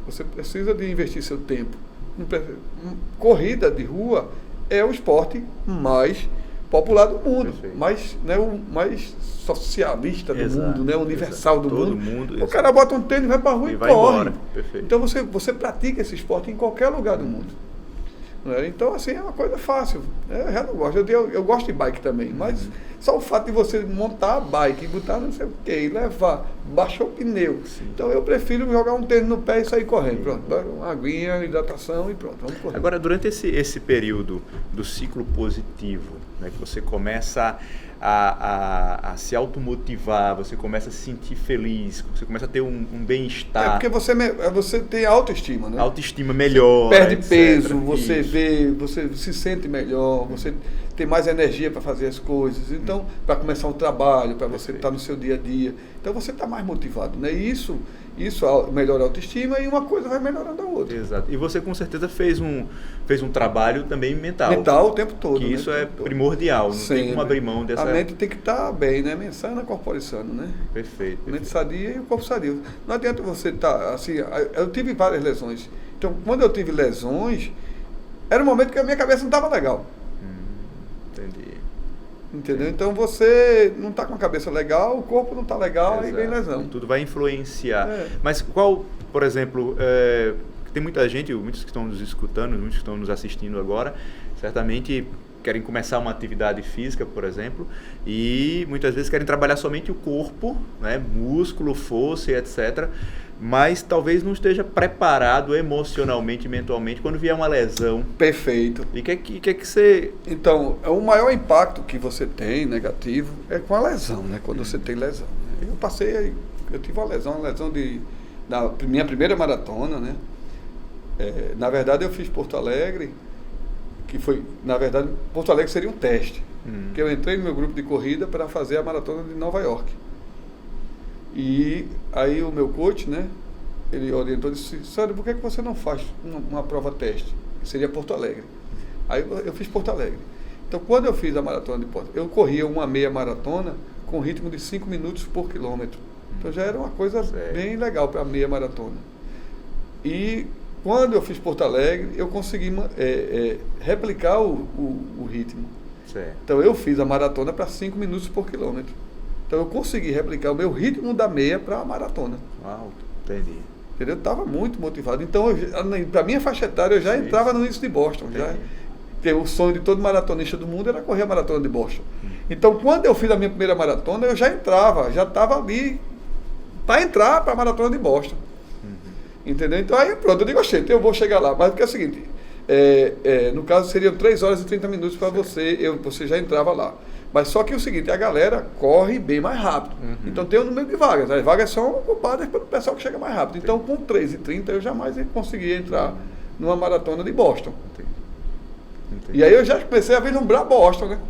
S2: Você precisa de investir seu tempo. Corrida de rua é o esporte mais popular do mundo, o mais socialista do mundo, né? Universal do mundo. O cara bota um tênis, vai para a rua e corre. Então você pratica esse esporte em qualquer lugar do mundo. Então, assim, é uma coisa fácil. Eu já não gosto. Eu gosto de bike também, mas só o fato de você montar a bike e botar não sei o que, e levar, baixar o pneu. Sim. Então, eu prefiro jogar um tênis no pé e sair correndo. Pronto, uma aguinha, hidratação e pronto, vamos correr.
S1: Agora, durante esse período do ciclo positivo, né, que você começa a se automotivar, você começa a se sentir feliz, você começa a ter um bem-estar.
S2: Porque você tem autoestima, né?
S1: Autoestima melhor,
S2: perde peso, você se sente melhor, você tem mais energia para fazer as coisas. Então, para começar um trabalho, para você estar no seu dia a dia. Então, você está mais motivado, né? Isso melhora a autoestima e uma coisa vai melhorando a outra.
S1: Exato. E você com certeza fez um trabalho também mental.
S2: Mental o tempo todo.
S1: Que
S2: né?
S1: isso é primordial, não tem como abrir mão dessa...
S2: A mente tem que estar bem, né? Mente sana, corpore sano, né?
S1: Perfeito.
S2: Mente sadia e o corpo sadio. Não adianta você estar assim... Eu tive várias lesões. Então, quando eu tive lesões, era um momento que a minha cabeça não estava legal.
S1: Entendi.
S2: Entendeu? Sim. Então você não está com a cabeça legal, o corpo não está legal, aí vem lesão.
S1: Tudo vai influenciar. Mas qual, por exemplo, tem muita gente, muitos que estão nos escutando, muitos que estão nos assistindo agora, certamente querem começar uma atividade física, por exemplo, e muitas vezes querem trabalhar somente o corpo, né, músculo, força e etc., mas talvez não esteja preparado emocionalmente, mentalmente, quando vier uma lesão.
S2: Perfeito.
S1: E que você...
S2: Então, o maior impacto que você tem, negativo, é com a lesão, né? Quando você tem lesão. Eu tive uma lesão da minha primeira maratona, né? Na verdade, eu fiz Porto Alegre, Porto Alegre seria um teste. Que eu entrei no meu grupo de corrida para fazer a maratona de Nova York. E aí o meu coach, né, ele orientou e disse, Sandro, por que você não faz uma prova teste? Seria Porto Alegre. Aí eu fiz Porto Alegre. Então, quando eu fiz a maratona de Porto Alegre, eu corria uma meia maratona com ritmo de 5 minutos por quilômetro. Então já era uma coisa bem legal para a meia maratona. E quando eu fiz Porto Alegre, eu consegui replicar o ritmo.
S1: Certo.
S2: Então eu fiz a maratona para 5 minutos por quilômetro. Então eu consegui replicar o meu ritmo da meia para a maratona.
S1: Uau, entendi.
S2: Entendeu? Eu estava muito motivado. Então, para a minha faixa etária, eu já entrava no índice de Boston. Porque o sonho de todo maratonista do mundo era correr a maratona de Boston. Então, quando eu fiz a minha primeira maratona, eu já estava ali para entrar para a maratona de Boston. Entendeu? Então, aí pronto, eu digo, gente, eu vou chegar lá. Mas porque é o seguinte, no caso seriam 3 horas e 30 minutos para você já entrava lá. Mas só que é o seguinte, a galera corre bem mais rápido. Então tem um número de vagas. As vagas são ocupadas pelo pessoal que chega mais rápido. Então com 3h30 eu jamais conseguia entrar numa maratona de Boston. Entendi. E aí eu já comecei a vislumbrar Boston, né?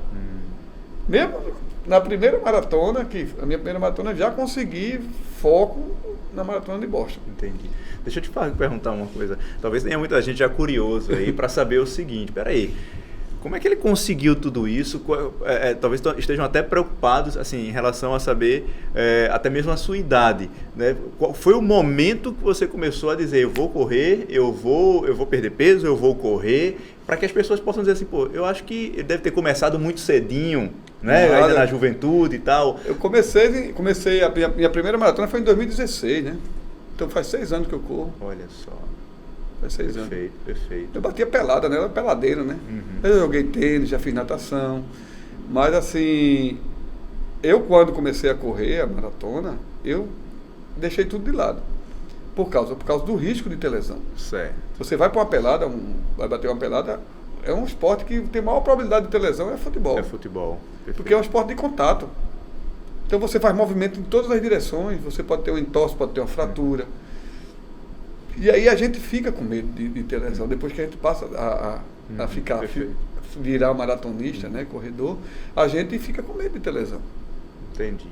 S2: Mesmo na primeira maratona, a minha primeira maratona, eu já consegui foco na maratona de Boston.
S1: Entendi. Deixa eu te perguntar uma coisa. Talvez tenha muita gente já curioso aí para saber o seguinte. Peraí. Como é que ele conseguiu tudo isso? Talvez estejam até preocupados assim, em relação a saber até mesmo a sua idade. Né? Qual foi o momento que você começou a dizer, eu vou correr, eu vou perder peso, eu vou correr, para que as pessoas possam dizer assim, pô, eu acho que ele deve ter começado muito cedinho, né? Ainda na juventude e tal.
S2: Eu comecei a minha primeira maratona foi em 2016, né? Então faz 6 anos que eu corro.
S1: Olha só.
S2: Faz 6 anos.
S1: Perfeito.
S2: Eu batia pelada, né? Eu era peladeiro, né? Eu joguei tênis, já fiz natação. Mas assim, eu quando comecei a correr a maratona, eu deixei tudo de lado. Por causa do risco de ter lesão.
S1: Certo.
S2: Você vai para uma pelada, vai bater uma pelada, é um esporte que tem maior probabilidade de ter lesão, é futebol.
S1: É futebol. Perfeito.
S2: Porque é um esporte de contato. Então você faz movimento em todas as direções, você pode ter um entorse, pode ter uma fratura. E aí a gente fica com medo de ter lesão. Depois que a gente passa a virar maratonista, né, corredor, a gente fica com medo de ter lesão.
S1: Entendi.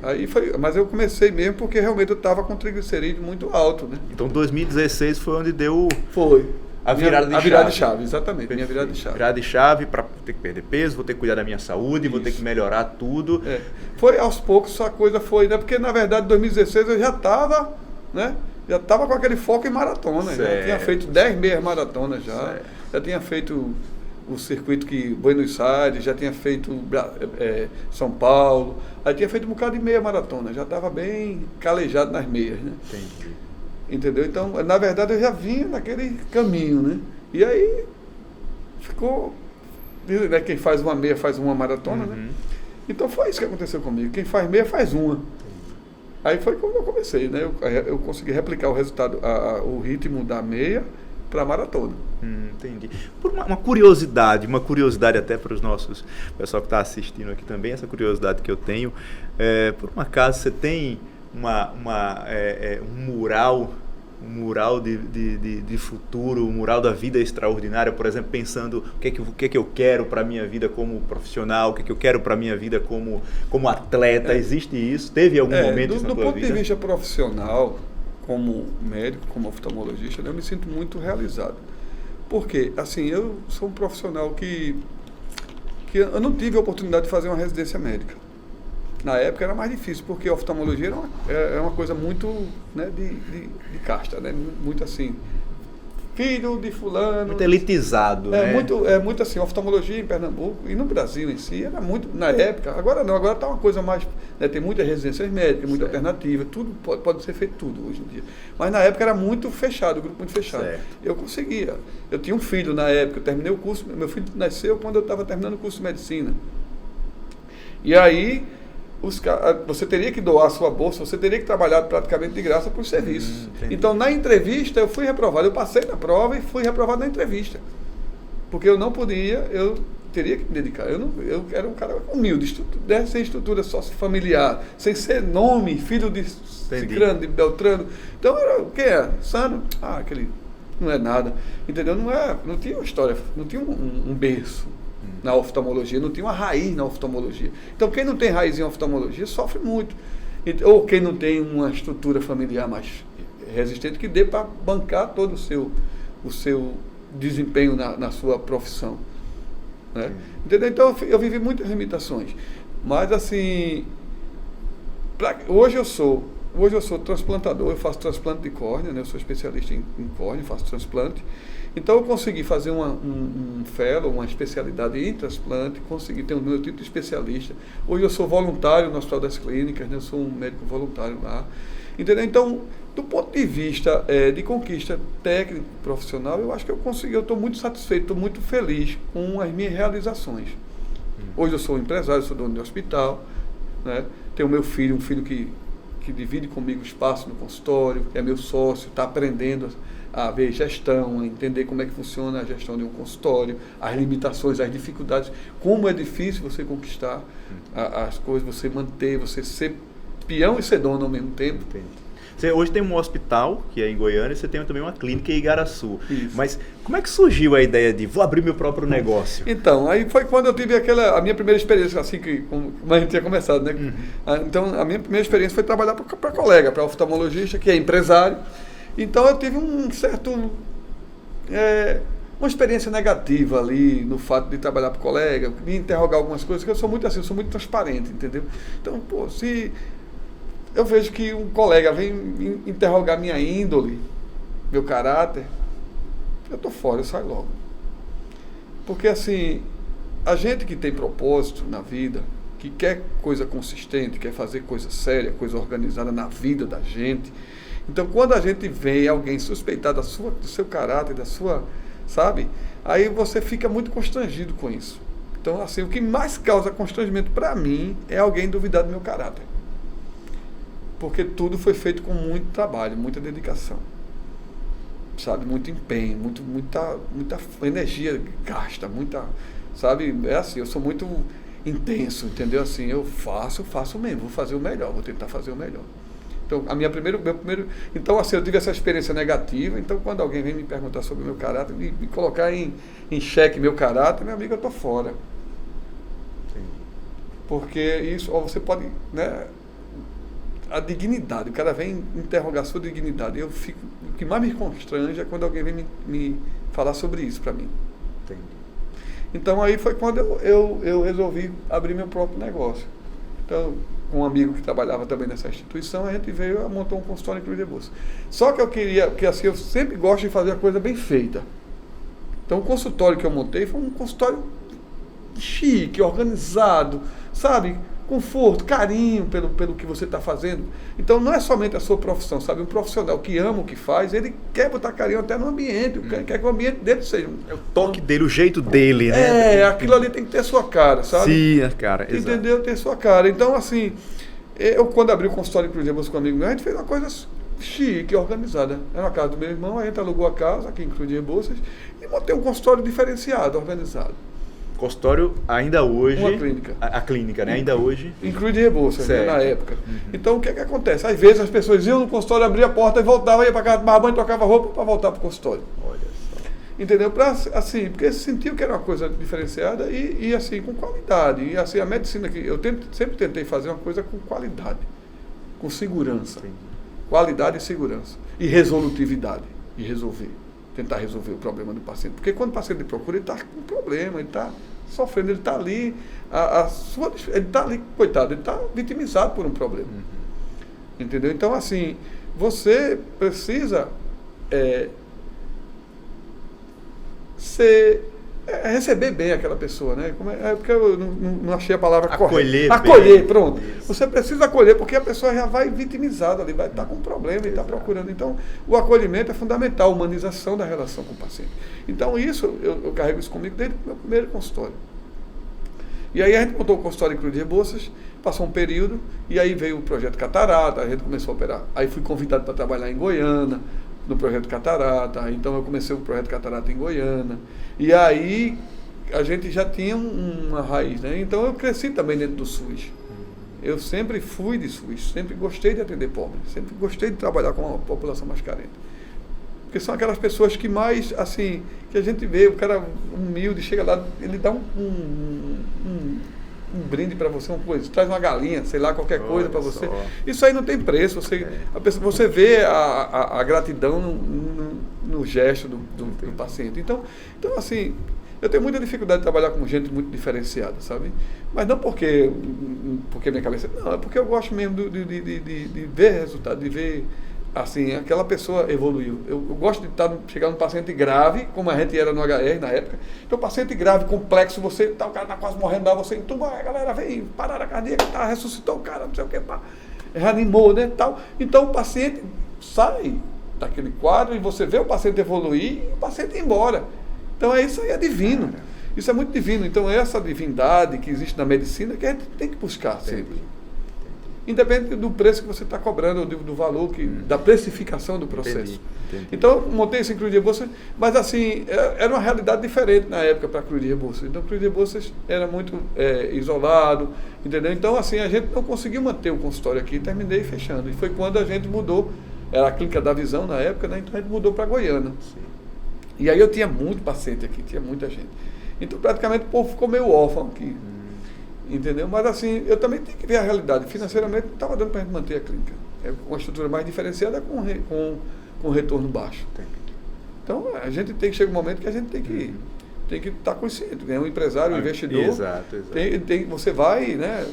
S2: Aí mas eu comecei mesmo porque realmente eu estava com triglicerídeo muito alto, né?
S1: Então 2016 foi onde deu
S2: a virada de chave. A virada de chave, exatamente.
S1: Perfeito.
S2: Minha virada de chave.
S1: Virada de chave para ter que perder peso, vou ter que cuidar da minha saúde, vou ter que melhorar tudo.
S2: Foi aos poucos, a coisa foi, né? Porque na verdade em 2016 eu já estava, né? Já estava com aquele foco em maratona.
S1: Certo.
S2: Já tinha feito 10 meias maratonas já. Certo. Já tinha feito o circuito Buenos Aires, já tinha feito São Paulo. Aí tinha feito um bocado de meia maratona. Já estava bem calejado nas meias, né?
S1: Entendi.
S2: Entendeu? Então, na verdade, eu já vinha naquele caminho, né? E aí ficou... Né? Quem faz uma meia faz uma maratona, né? Então foi isso que aconteceu comigo. Quem faz meia faz uma. Aí foi como eu comecei, né? Eu consegui replicar o resultado, o ritmo da meia para a maratona.
S1: Entendi. Por uma curiosidade até para os nossos, pessoal que está assistindo aqui também, essa curiosidade que eu tenho, por um acaso você tem um mural de futuro, um mural da vida extraordinária, por exemplo, pensando o que é que eu quero para a minha vida como profissional, o que é que eu quero para a minha vida como atleta, existe isso? Teve algum momento isso na tua vida?
S2: Do ponto de vista profissional, como médico, como oftalmologista, eu me sinto muito realizado. Porque, assim, eu sou um profissional que eu não tive a oportunidade de fazer uma residência médica. Na época era mais difícil, porque a oftalmologia era uma coisa muito, né, de casta, né? Muito assim, filho de fulano.
S1: Muito elitizado, né?
S2: Muito assim, a oftalmologia em Pernambuco e no Brasil em si era muito, na época, agora não, agora está uma coisa mais, né, tem muitas residências médicas, muita alternativa, tudo pode ser feito tudo hoje em dia. Mas na época era muito fechado, o grupo muito fechado. Certo. Eu conseguia, eu tinha um filho na época, eu terminei o curso, meu filho nasceu quando eu estava terminando o curso de medicina. E aí, você teria que doar a sua bolsa, você teria que trabalhar praticamente de graça por serviço. Então, na entrevista, eu fui reprovado. Eu passei na prova e fui reprovado na entrevista. Porque eu não podia, eu teria que me dedicar. Eu era um cara humilde, sem estrutura sócio-familiar, sem ser nome, filho de Cicrano, de Beltrano. Então, quem é? Sano? Aquele não é nada. Entendeu? Não tinha uma história, não tinha um berço na oftalmologia, não tinha uma raiz na oftalmologia. Então, quem não tem raiz em oftalmologia sofre muito. Ou quem não tem uma estrutura familiar mais resistente que dê para bancar todo o seu desempenho na sua profissão. Né? Entendeu? Então, eu vivi muitas limitações. Mas, assim, hoje eu sou hoje eu sou transplantador, eu faço transplante de córnea, né? Eu sou especialista em córnea, faço transplante. Então eu consegui fazer um fellow, uma especialidade em transplante, consegui ter o meu título de especialista. Hoje eu sou voluntário no Hospital das Clínicas, né? Eu sou um médico voluntário lá. Entendeu? Então, do ponto de vista de conquista técnica profissional, eu acho que eu consegui, eu estou muito satisfeito, estou muito feliz com as minhas realizações. Hoje eu sou empresário, sou dono de hospital, né? Tenho meu filho, um filho que divide comigo o espaço no consultório, é meu sócio, está aprendendo a ver gestão, a entender como é que funciona a gestão de um consultório, as limitações, as dificuldades, como é difícil você conquistar as coisas, você manter, você ser peão e ser dono ao mesmo tempo.
S1: Entendi. Você hoje tem um hospital, que é em Goiânia, e você tem também uma clínica em Igaraçu.
S2: Isso.
S1: Mas como é que surgiu a ideia de vou abrir meu próprio negócio?
S2: Então, aí foi quando eu tive a minha primeira experiência, assim, como a gente tinha começado, né? Então, a minha primeira experiência foi trabalhar para colega, para oftalmologista, que é empresário. Então, eu tive uma experiência negativa ali no fato de trabalhar para colega, me interrogar algumas coisas, que eu sou muito assim, eu sou muito transparente, entendeu? Então, pô, se eu vejo que um colega vem interrogar minha índole, meu caráter, eu tô fora, eu saio logo. Porque assim, a gente que tem propósito na vida, que quer coisa consistente, quer fazer coisa séria, coisa organizada na vida da gente, então quando a gente vê alguém suspeitar do seu caráter, da sua, sabe? Aí você fica muito constrangido com isso. Então assim, o que mais causa constrangimento para mim é alguém duvidar do meu caráter. Porque tudo foi feito com muito trabalho, muita dedicação, sabe, muito empenho, muita energia gasta, sabe, é assim, eu sou muito intenso, entendeu, assim, eu faço mesmo, vou fazer o melhor, vou tentar fazer o melhor. Então, então assim, eu tive essa experiência negativa, então quando alguém vem me perguntar sobre o meu caráter, me colocar em xeque meu caráter, meu amigo, eu tô fora. Sim. Porque isso, ou você pode, né, a dignidade, o cara vem interrogar a sua dignidade. O que mais me constrange é quando alguém vem me falar sobre isso para mim. Entendi. Então aí foi quando eu resolvi abrir meu próprio negócio. Então, com um amigo que trabalhava também nessa instituição, a gente veio e montou um consultório em Cruz de Bolsa. Só que eu queria, porque assim, eu sempre gosto de fazer a coisa bem feita. Então o consultório que eu montei foi um consultório chique, organizado, sabe? Conforto, carinho pelo que você está fazendo. Então não é somente a sua profissão, sabe? Um profissional que ama o que faz, ele quer botar carinho até no ambiente, quer que o ambiente dele seja...
S1: É o toque dele, o jeito dele, né?
S2: Aquilo ali tem que ter a sua cara, sabe?
S1: Sim, a cara, exato.
S2: Entendeu? Ter a sua cara. Então, assim, eu quando abri o consultório em Cruz de Bolsa com um amigo meu, a gente fez uma coisa chique, organizada. Era na casa do meu irmão, a gente alugou a casa aqui em Cruz de Bolsas e montei um consultório diferenciado, organizado.
S1: Consultório ainda hoje...
S2: Uma clínica.
S1: A clínica, né? Ainda hoje...
S2: Em Cruz de Rebouças, né? Na época. Então, o que acontece? Às vezes as pessoas iam no consultório, abriam a porta e voltavam, ia para casa, tomava banho, trocava roupa para voltar para o consultório.
S1: Olha só.
S2: Entendeu? Assim, porque se sentiu que era uma coisa diferenciada e assim, com qualidade. E assim, a medicina que eu sempre tentei fazer uma coisa com qualidade, com segurança. Sim. Qualidade e segurança. E resolutividade. E tentar resolver o problema do paciente. Porque quando o paciente procura, ele está com um problema, ele está sofrendo, ele está ali, ele está ali, coitado, ele está vitimizado por um problema. Entendeu? Então, assim, você precisa receber bem aquela pessoa, né? Porque eu não achei a palavra correta. Acolher, pronto. Isso. Você precisa acolher, porque a pessoa já vai vitimizada ali, vai estar com um problema e está procurando. Então, o acolhimento é fundamental, a humanização da relação com o paciente. Então, isso, eu carrego isso comigo desde o meu primeiro consultório. E aí a gente montou o consultório em Cruz de Rebouças, passou um período, e aí veio o projeto Catarata, a gente começou a operar. Aí fui convidado para trabalhar em Goiânia, no projeto Catarata, então eu comecei o projeto Catarata em Goiânia, e aí a gente já tinha uma raiz, né? Então eu cresci também dentro do SUS. Eu sempre fui de SUS, sempre gostei de atender pobre, sempre gostei de trabalhar com a população mais carente. Porque são aquelas pessoas que mais, assim, que a gente vê, o cara humilde, chega lá, ele dá um brinde para você, uma coisa, traz uma galinha, sei lá, qualquer coisa para você. Isso aí não tem preço, você vê a gratidão no gesto do paciente. Então, assim, Eu tenho muita dificuldade de trabalhar com gente muito diferenciada, sabe? Mas não porque minha cabeça... Não, é porque eu gosto mesmo de ver resultado, de ver, assim, aquela pessoa evoluiu. Eu gosto de chegar num paciente grave, como a gente era no HR na época. Então, paciente grave, complexo, o cara tá quase morrendo lá, você entuba, a galera vem, parada cardíaca, ressuscitou o cara, não sei o que, pá, reanimou, né, tal. Então, o paciente sai daquele quadro e você vê o paciente evoluir e o paciente ir embora. Então, isso aí é divino. Isso é muito divino. Então, essa divindade que existe na medicina que a gente tem que buscar sempre. Independente do preço que você está cobrando, do valor, da precificação do processo. Entendi. Então, montei esse Cruz de Rebouças, mas assim, era uma realidade diferente na época para Cruz de Rebouças. Então, Cruz de Rebouças era muito isolado, entendeu? Então, assim, a gente não conseguiu manter o consultório aqui, terminei fechando. E foi quando a gente mudou, era a Clínica da Visão na época, né? Então a gente mudou para Goiânia. Sim. E aí eu tinha muito paciente aqui, tinha muita gente. Então, praticamente, o povo ficou meio órfão aqui. Entendeu? Mas, assim, eu também tenho que ver a realidade. Financeiramente, não estava dando para a gente manter a clínica. É uma estrutura mais diferenciada com retorno baixo. Então, a gente tem que chegar um momento que a gente tem que estar consciente. Né? Um empresário, um investidor,
S1: exato.
S2: Você vai, né?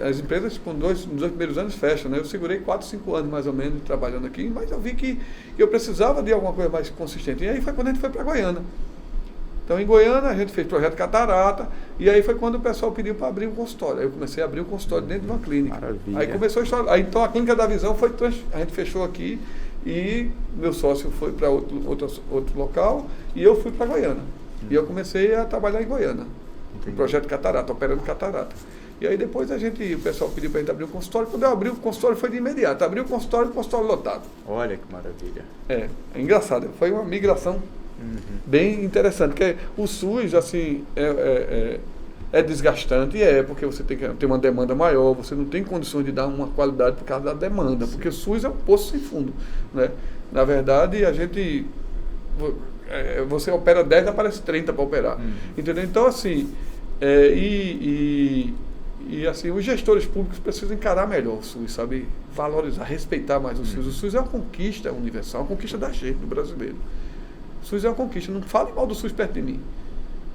S2: As empresas nos dois primeiros anos fecham. Né? Eu segurei 4, 5 anos mais ou menos trabalhando aqui, mas eu vi que eu precisava de alguma coisa mais consistente. E aí foi quando a gente foi para Goiânia. Então, em Goiânia, a gente fez projeto Catarata, e aí foi quando o pessoal pediu para abrir um consultório. Aí eu comecei a abrir um consultório dentro de uma clínica.
S1: Maravilha.
S2: Aí começou a história. Aí, então, a Clínica da Visão a gente fechou aqui, e meu sócio foi para outro local, e eu fui para Goiânia. E eu comecei a trabalhar em Goiânia, no projeto Catarata, operando Catarata. E aí depois o pessoal pediu para a gente abrir um consultório. Quando eu abri o consultório foi de imediato. Abri o consultório lotado.
S1: Olha que maravilha.
S2: É engraçado. Foi uma migração bem interessante, porque o SUS, assim, é desgastante, porque você tem que ter uma demanda maior, você não tem condições de dar uma qualidade por causa da demanda, porque o SUS é um poço sem fundo, né? Na verdade, você opera 10, aparece 30 para operar, entendeu? Então, assim, assim, os gestores públicos precisam encarar melhor o SUS, sabe? Valorizar, respeitar mais o SUS. O SUS é uma conquista universal, uma conquista da gente, do brasileiro. O SUS é uma conquista, não fale mal do SUS perto de mim.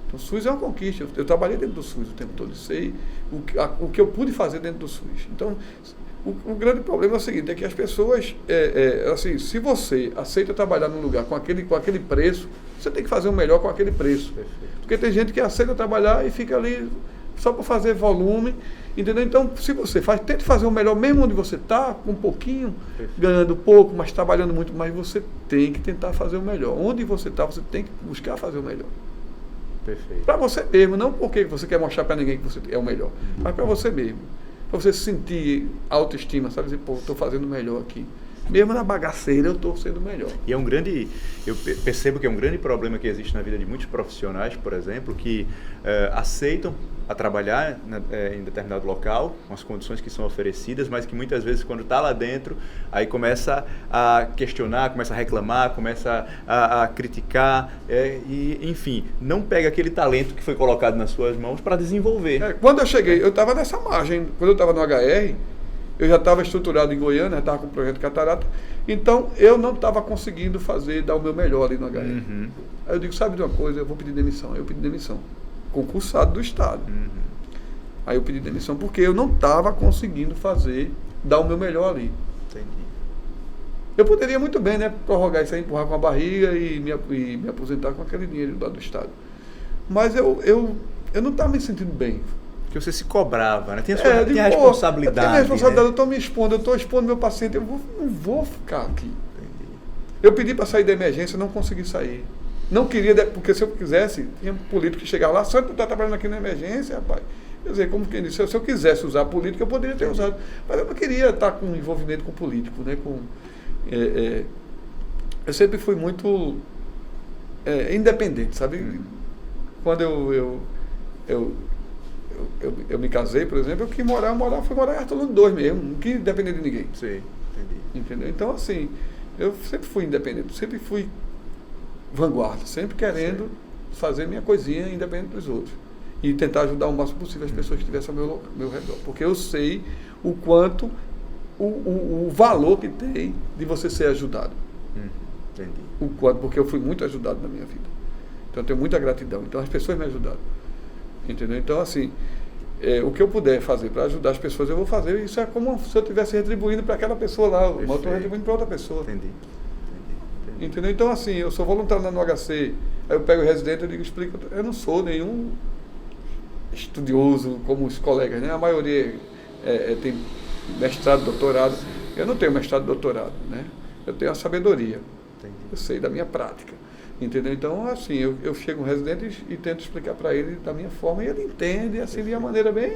S2: Então, o SUS é uma conquista. Eu trabalhei dentro do SUS o tempo todo, sei o que eu pude fazer dentro do SUS. Então, o grande problema é o seguinte, é que as pessoas, assim, se você aceita trabalhar num lugar com aquele preço, você tem que fazer o melhor com aquele preço. Perfeito. Porque tem gente que aceita trabalhar e fica ali só para fazer volume, entendeu? Então, se você tente fazer o melhor, mesmo onde você está, com um pouquinho, ganhando pouco, mas trabalhando muito mais, você tem que tentar fazer o melhor. Onde você está, você tem que buscar fazer o melhor.
S1: Perfeito. Para
S2: você mesmo, não porque você quer mostrar para ninguém que você é o melhor, mas para você mesmo. Para você sentir autoestima, sabe? Dizer, pô, estou fazendo o melhor aqui. Mesmo na bagaceira, eu estou sendo melhor.
S1: E eu percebo que é um grande problema que existe na vida de muitos profissionais, por exemplo, que aceitam a trabalhar em determinado local, com as condições que são oferecidas, mas que muitas vezes, quando está lá dentro, aí começa a questionar, começa a reclamar, começa a criticar, e, enfim, não pega aquele talento que foi colocado nas suas mãos para desenvolver.
S2: Quando eu cheguei, eu estava nessa margem. Quando eu estava no HR, eu já estava estruturado em Goiânia, estava com o projeto Catarata, então eu não estava conseguindo dar o meu melhor ali no HR. Aí eu digo, sabe de uma coisa, eu vou pedir demissão. Aí eu pedi demissão, concursado do Estado. Aí eu pedi demissão porque eu não estava conseguindo dar o meu melhor ali.
S1: Entendi.
S2: Eu poderia muito bem, né, prorrogar isso aí, empurrar com a barriga e me aposentar com aquele dinheiro do Estado. Mas eu não estava me sentindo bem.
S1: Porque você se cobrava, né? Tem a responsabilidade.
S2: Tem a responsabilidade, né? Eu estou me expondo, eu estou expondo meu paciente, não vou ficar aqui.
S1: Entendi.
S2: Eu pedi para sair da emergência, não consegui sair. Não queria, porque se eu quisesse, tinha um político que chegava lá, só tu está trabalhando aqui na emergência, rapaz. Quer dizer, como quem disse, se eu quisesse usar a política, eu poderia ter usado. Mas eu não queria estar com envolvimento com político, né? Eu sempre fui muito independente, sabe? Quando eu me casei, por exemplo, eu fui morar em Artolano 2 mesmo, não quis depender de ninguém.
S1: Sim, entendi.
S2: Entendeu? Então, assim, eu sempre fui independente, sempre fui vanguarda, sempre querendo fazer minha coisinha independente dos outros. E tentar ajudar o máximo possível as pessoas que estivessem ao meu redor. Porque eu sei o quanto, o valor que tem de você ser ajudado.
S1: Entendi.
S2: O quanto, porque eu fui muito ajudado na minha vida. Então, eu tenho muita gratidão. Então, as pessoas me ajudaram. Entendeu? Então, assim, o que eu puder fazer para ajudar as pessoas, eu vou fazer. Isso é como se eu estivesse retribuindo para aquela pessoa lá, eu estou retribuindo para outra pessoa.
S1: Entendi.
S2: Entendeu? Então, assim, eu sou voluntário lá no HC, aí eu pego o residente e digo, explico, eu não sou nenhum estudioso como os colegas, né? A maioria tem mestrado, doutorado. Eu não tenho mestrado, doutorado, né? Eu tenho a sabedoria. Entendi. Eu sei da minha prática. Entendeu? Então, assim, eu chego no residente e tento explicar para ele da minha forma e ele entende, assim, de uma maneira bem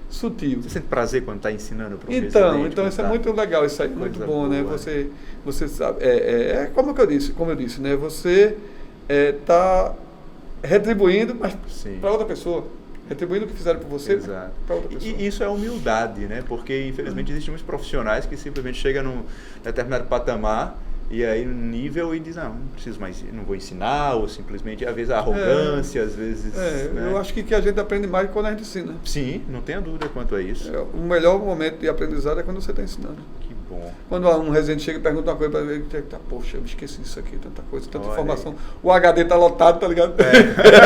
S2: sutil.
S1: Você sente prazer quando está ensinando para um
S2: Então
S1: residente?
S2: Isso é muito legal, isso aí é muito bom, né? Você sabe, como eu disse, né? Você está retribuindo, mas para outra pessoa. Retribuindo o que fizeram por você para outra pessoa.
S1: E isso é humildade, né? Porque, infelizmente, existem muitos profissionais que simplesmente chegam num determinado patamar e aí no nível e diz, não preciso mais, não vou ensinar, ou simplesmente, às vezes, a arrogância, às vezes... né?
S2: Eu acho que a gente aprende mais quando a gente ensina.
S1: Sim, não tenha dúvida quanto a isso.
S2: O melhor momento de aprendizado é quando você está ensinando.
S1: Que bom.
S2: Quando um residente chega e pergunta uma coisa para ele, poxa, eu esqueci isso aqui, tanta coisa, tanta informação. O HD está lotado, tá ligado?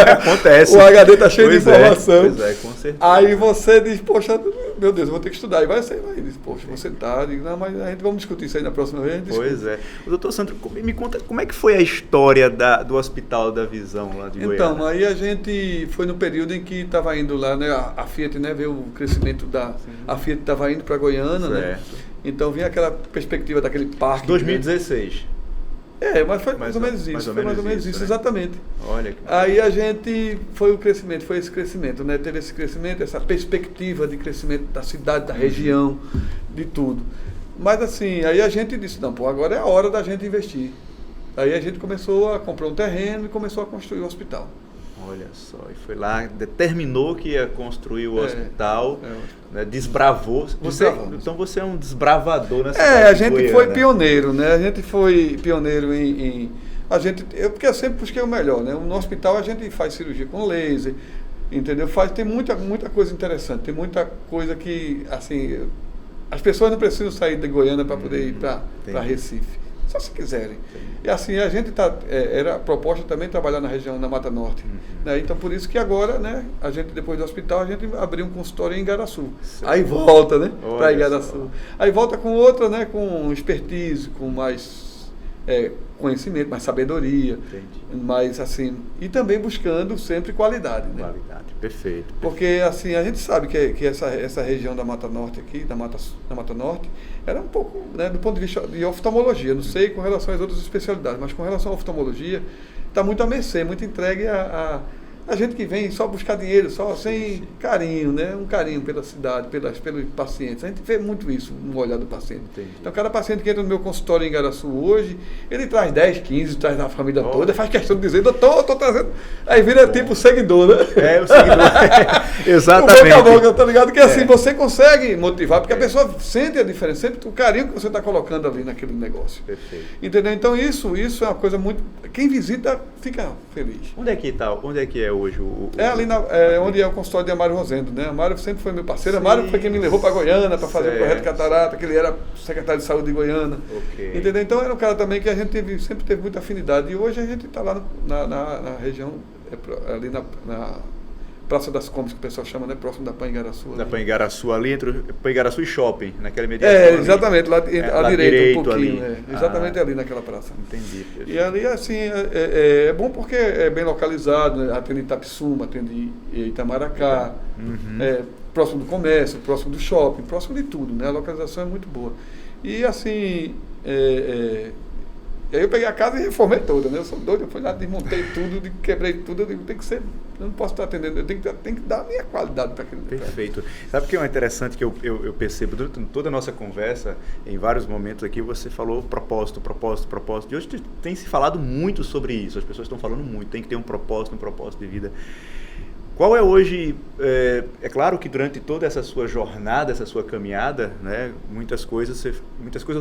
S1: Acontece.
S2: O HD está cheio de informação.
S1: Pois é, com certeza.
S2: Aí você diz, poxa, meu Deus, eu vou ter que estudar. E vai diz, poxa, vou sentar. Digo, não, mas a gente vamos discutir isso aí na próxima vez.
S1: Pois é. O doutor Sandro, me conta como é que foi a história do Hospital da Visão lá de Goiânia?
S2: Então, aí a gente foi no período em que estava indo lá, né, a Fiat, né, veio o crescimento a Fiat estava indo para Goiânia, né? Então vinha aquela perspectiva daquele parque.
S1: 2016.
S2: Né? Mas foi mais ou menos isso. Foi mais ou menos isso, né? Exatamente.
S1: Olha que
S2: aí a gente foi esse crescimento, né? Teve esse crescimento, essa perspectiva de crescimento da cidade, da região, de tudo. Mas assim, aí a gente disse, não, agora é a hora da gente investir. Aí a gente começou a comprar um terreno e começou a construir o hospital.
S1: Olha só, e foi lá, determinou que ia construir o hospital, né, desbravou. Então você é um desbravador nessa cidade.
S2: A gente foi pioneiro, né? A gente foi pioneiro porque eu sempre busquei o melhor, né? No hospital a gente faz cirurgia com laser, entendeu? Tem muita coisa interessante, tem muita coisa que, assim, as pessoas não precisam sair de Goiânia para poder ir para Recife. Só se quiserem. E assim, a gente era a proposta também trabalhar na região da Mata Norte. Né? Então, por isso que agora, né, a gente, depois do hospital, a gente abriu um consultório em Igaraçu. Aí volta, né, para Igaraçu. Aí volta com outra, né, com expertise, com mais conhecimento, mais sabedoria.
S1: Entendi.
S2: Mais assim, e também buscando sempre qualidade. Né?
S1: Qualidade, perfeito.
S2: Porque assim, a gente sabe que essa região da Mata Norte aqui, da Mata Norte, era um pouco, né, do ponto de vista de oftalmologia, não sei com relação às outras especialidades, mas com relação à oftalmologia, está muito à mercê, muito entregue a gente que vem só buscar dinheiro, só sem carinho, né? Um carinho pela cidade, pelos pacientes. A gente vê muito isso no olhar do paciente.
S1: Entendi.
S2: Então, cada paciente que entra no meu consultório em Igaraçu hoje, ele traz 10, 15, traz a família toda, faz questão de dizer, doutor, estou trazendo. Aí vira tipo seguidor, né?
S1: O seguidor. Exatamente.
S2: O boca a boca, tá ligado? Que assim, você consegue motivar, porque a pessoa sente a diferença, sente o carinho que você está colocando ali naquele negócio.
S1: Perfeito.
S2: Entendeu? Então, isso é uma coisa muito... Quem visita fica feliz.
S1: Onde é que é hoje
S2: ali onde é o consultório de Amário Rosendo, né? Amário sempre foi meu parceiro. Amário foi quem me levou para Goiânia para fazer o projeto de catarata, que ele era secretário de saúde de Goiânia.
S1: Okay.
S2: Entendeu? Então era um cara também que a gente sempre teve muita afinidade. E hoje a gente está lá na região, ali na Praça das Comas, que o pessoal chama, né? Próximo da Pan-Igaraçu.
S1: Da Pan-Igaraçu, ali entre Pan-Igaraçu e Shopping, naquela mediação.
S2: Exatamente, lá direito um pouquinho.
S1: Ali.
S2: Exatamente ali naquela praça.
S1: Entendi.
S2: E ali, assim, é bom porque é bem localizado, né? Atende Itapissuma, atende Itamaracá, próximo do comércio, próximo do shopping, próximo de tudo, né? A localização é muito boa. E, assim, aí eu peguei a casa e reformei toda, né? Eu sou doido, eu fui lá, desmontei tudo, quebrei tudo, eu digo, tem que ser, eu não posso estar atendendo, eu tenho que dar a minha qualidade para aquele.
S1: Perfeito. Sabe o que é interessante que eu percebo durante toda a nossa conversa, em vários momentos aqui, você falou propósito, e hoje tem se falado muito sobre isso, as pessoas estão falando muito, tem que ter um propósito de vida. Qual é hoje, é claro que durante toda essa sua jornada, essa sua caminhada, né, muitas coisas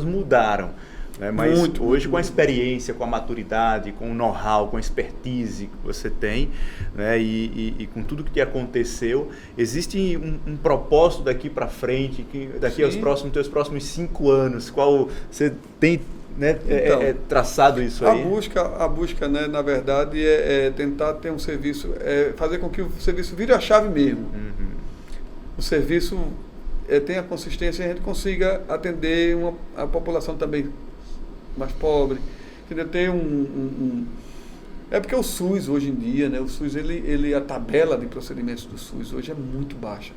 S1: mudaram. Né? Mas hoje, com a experiência, com a maturidade, com o know-how, com a expertise que você tem, né? e com tudo que te aconteceu, existe um propósito daqui para frente, que daqui aos teus próximos 5 anos, qual você tem né,
S2: Então,
S1: é traçado isso aí?
S2: A busca, né, na verdade, é tentar ter um serviço, fazer com que o serviço vire a chave mesmo.
S1: Uhum.
S2: O serviço tenha consistência e a gente consiga atender a população também mais pobre. Entendeu? Tem É porque o SUS hoje em dia, né, o SUS, a tabela de procedimentos do SUS hoje é muito baixa.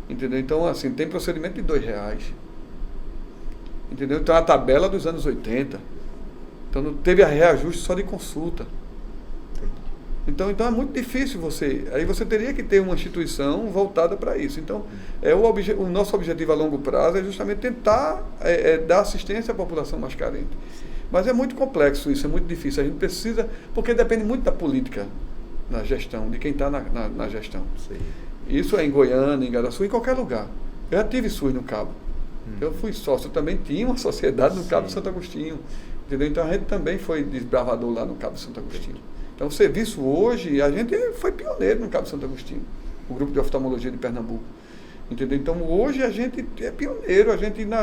S2: Entendeu? Então, assim, tem procedimento de R$2. Entendeu? Então, a tabela dos anos 80. Então, não teve a reajuste só de consulta. Então é muito difícil aí você teria que ter uma instituição voltada para isso. Então, o nosso objetivo a longo prazo é justamente tentar dar assistência à população mais carente. Mas é muito complexo isso, é muito difícil. A gente precisa, porque depende muito da política na gestão, de quem está na gestão.
S1: Sim.
S2: Isso é em Goiânia, em Igaraçu, em qualquer lugar. Eu já tive SUS no Cabo. Eu fui sócio, eu também tinha uma sociedade no Cabo Santo Agostinho. Entendeu? Então a gente também foi desbravador lá no Cabo Santo Agostinho. Então o serviço hoje, a gente foi pioneiro no Cabo Santo Agostinho, o grupo de oftalmologia de Pernambuco. Entendeu? Então hoje a gente é pioneiro, a gente na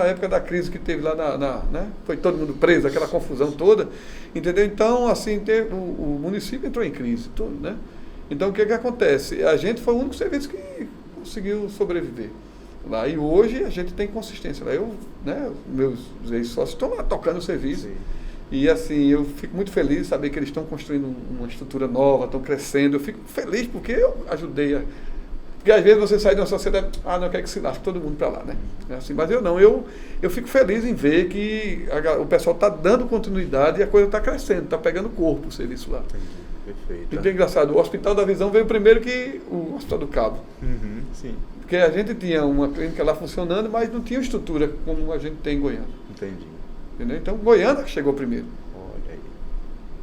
S2: época da crise que teve lá né? Foi todo mundo preso, aquela confusão toda. Entendeu? Então, assim, o município entrou em crise, tudo, né? Então o que acontece? A gente foi o único serviço que conseguiu sobreviver lá. E hoje a gente tem consistência lá. Meus ex-sócios estão lá tocando o serviço. Sim. E assim, eu fico muito feliz de saber que eles estão construindo uma estrutura nova, estão crescendo. Eu fico feliz porque eu ajudei Porque às vezes você sai de uma sociedade, não quer que se lasque todo mundo para lá, né? É assim, mas eu não, eu fico feliz em ver que o pessoal está dando continuidade e a coisa está crescendo, está pegando corpo o serviço lá.
S1: Entendi. Perfeito.
S2: Então é engraçado, o Hospital da Visão veio primeiro que o Hospital do Cabo.
S1: Uhum, sim.
S2: Porque a gente tinha uma clínica lá funcionando, mas não tinha estrutura como a gente tem em Goiânia.
S1: Entendi.
S2: Entendeu? Então Goiânia chegou primeiro.
S1: Olha aí.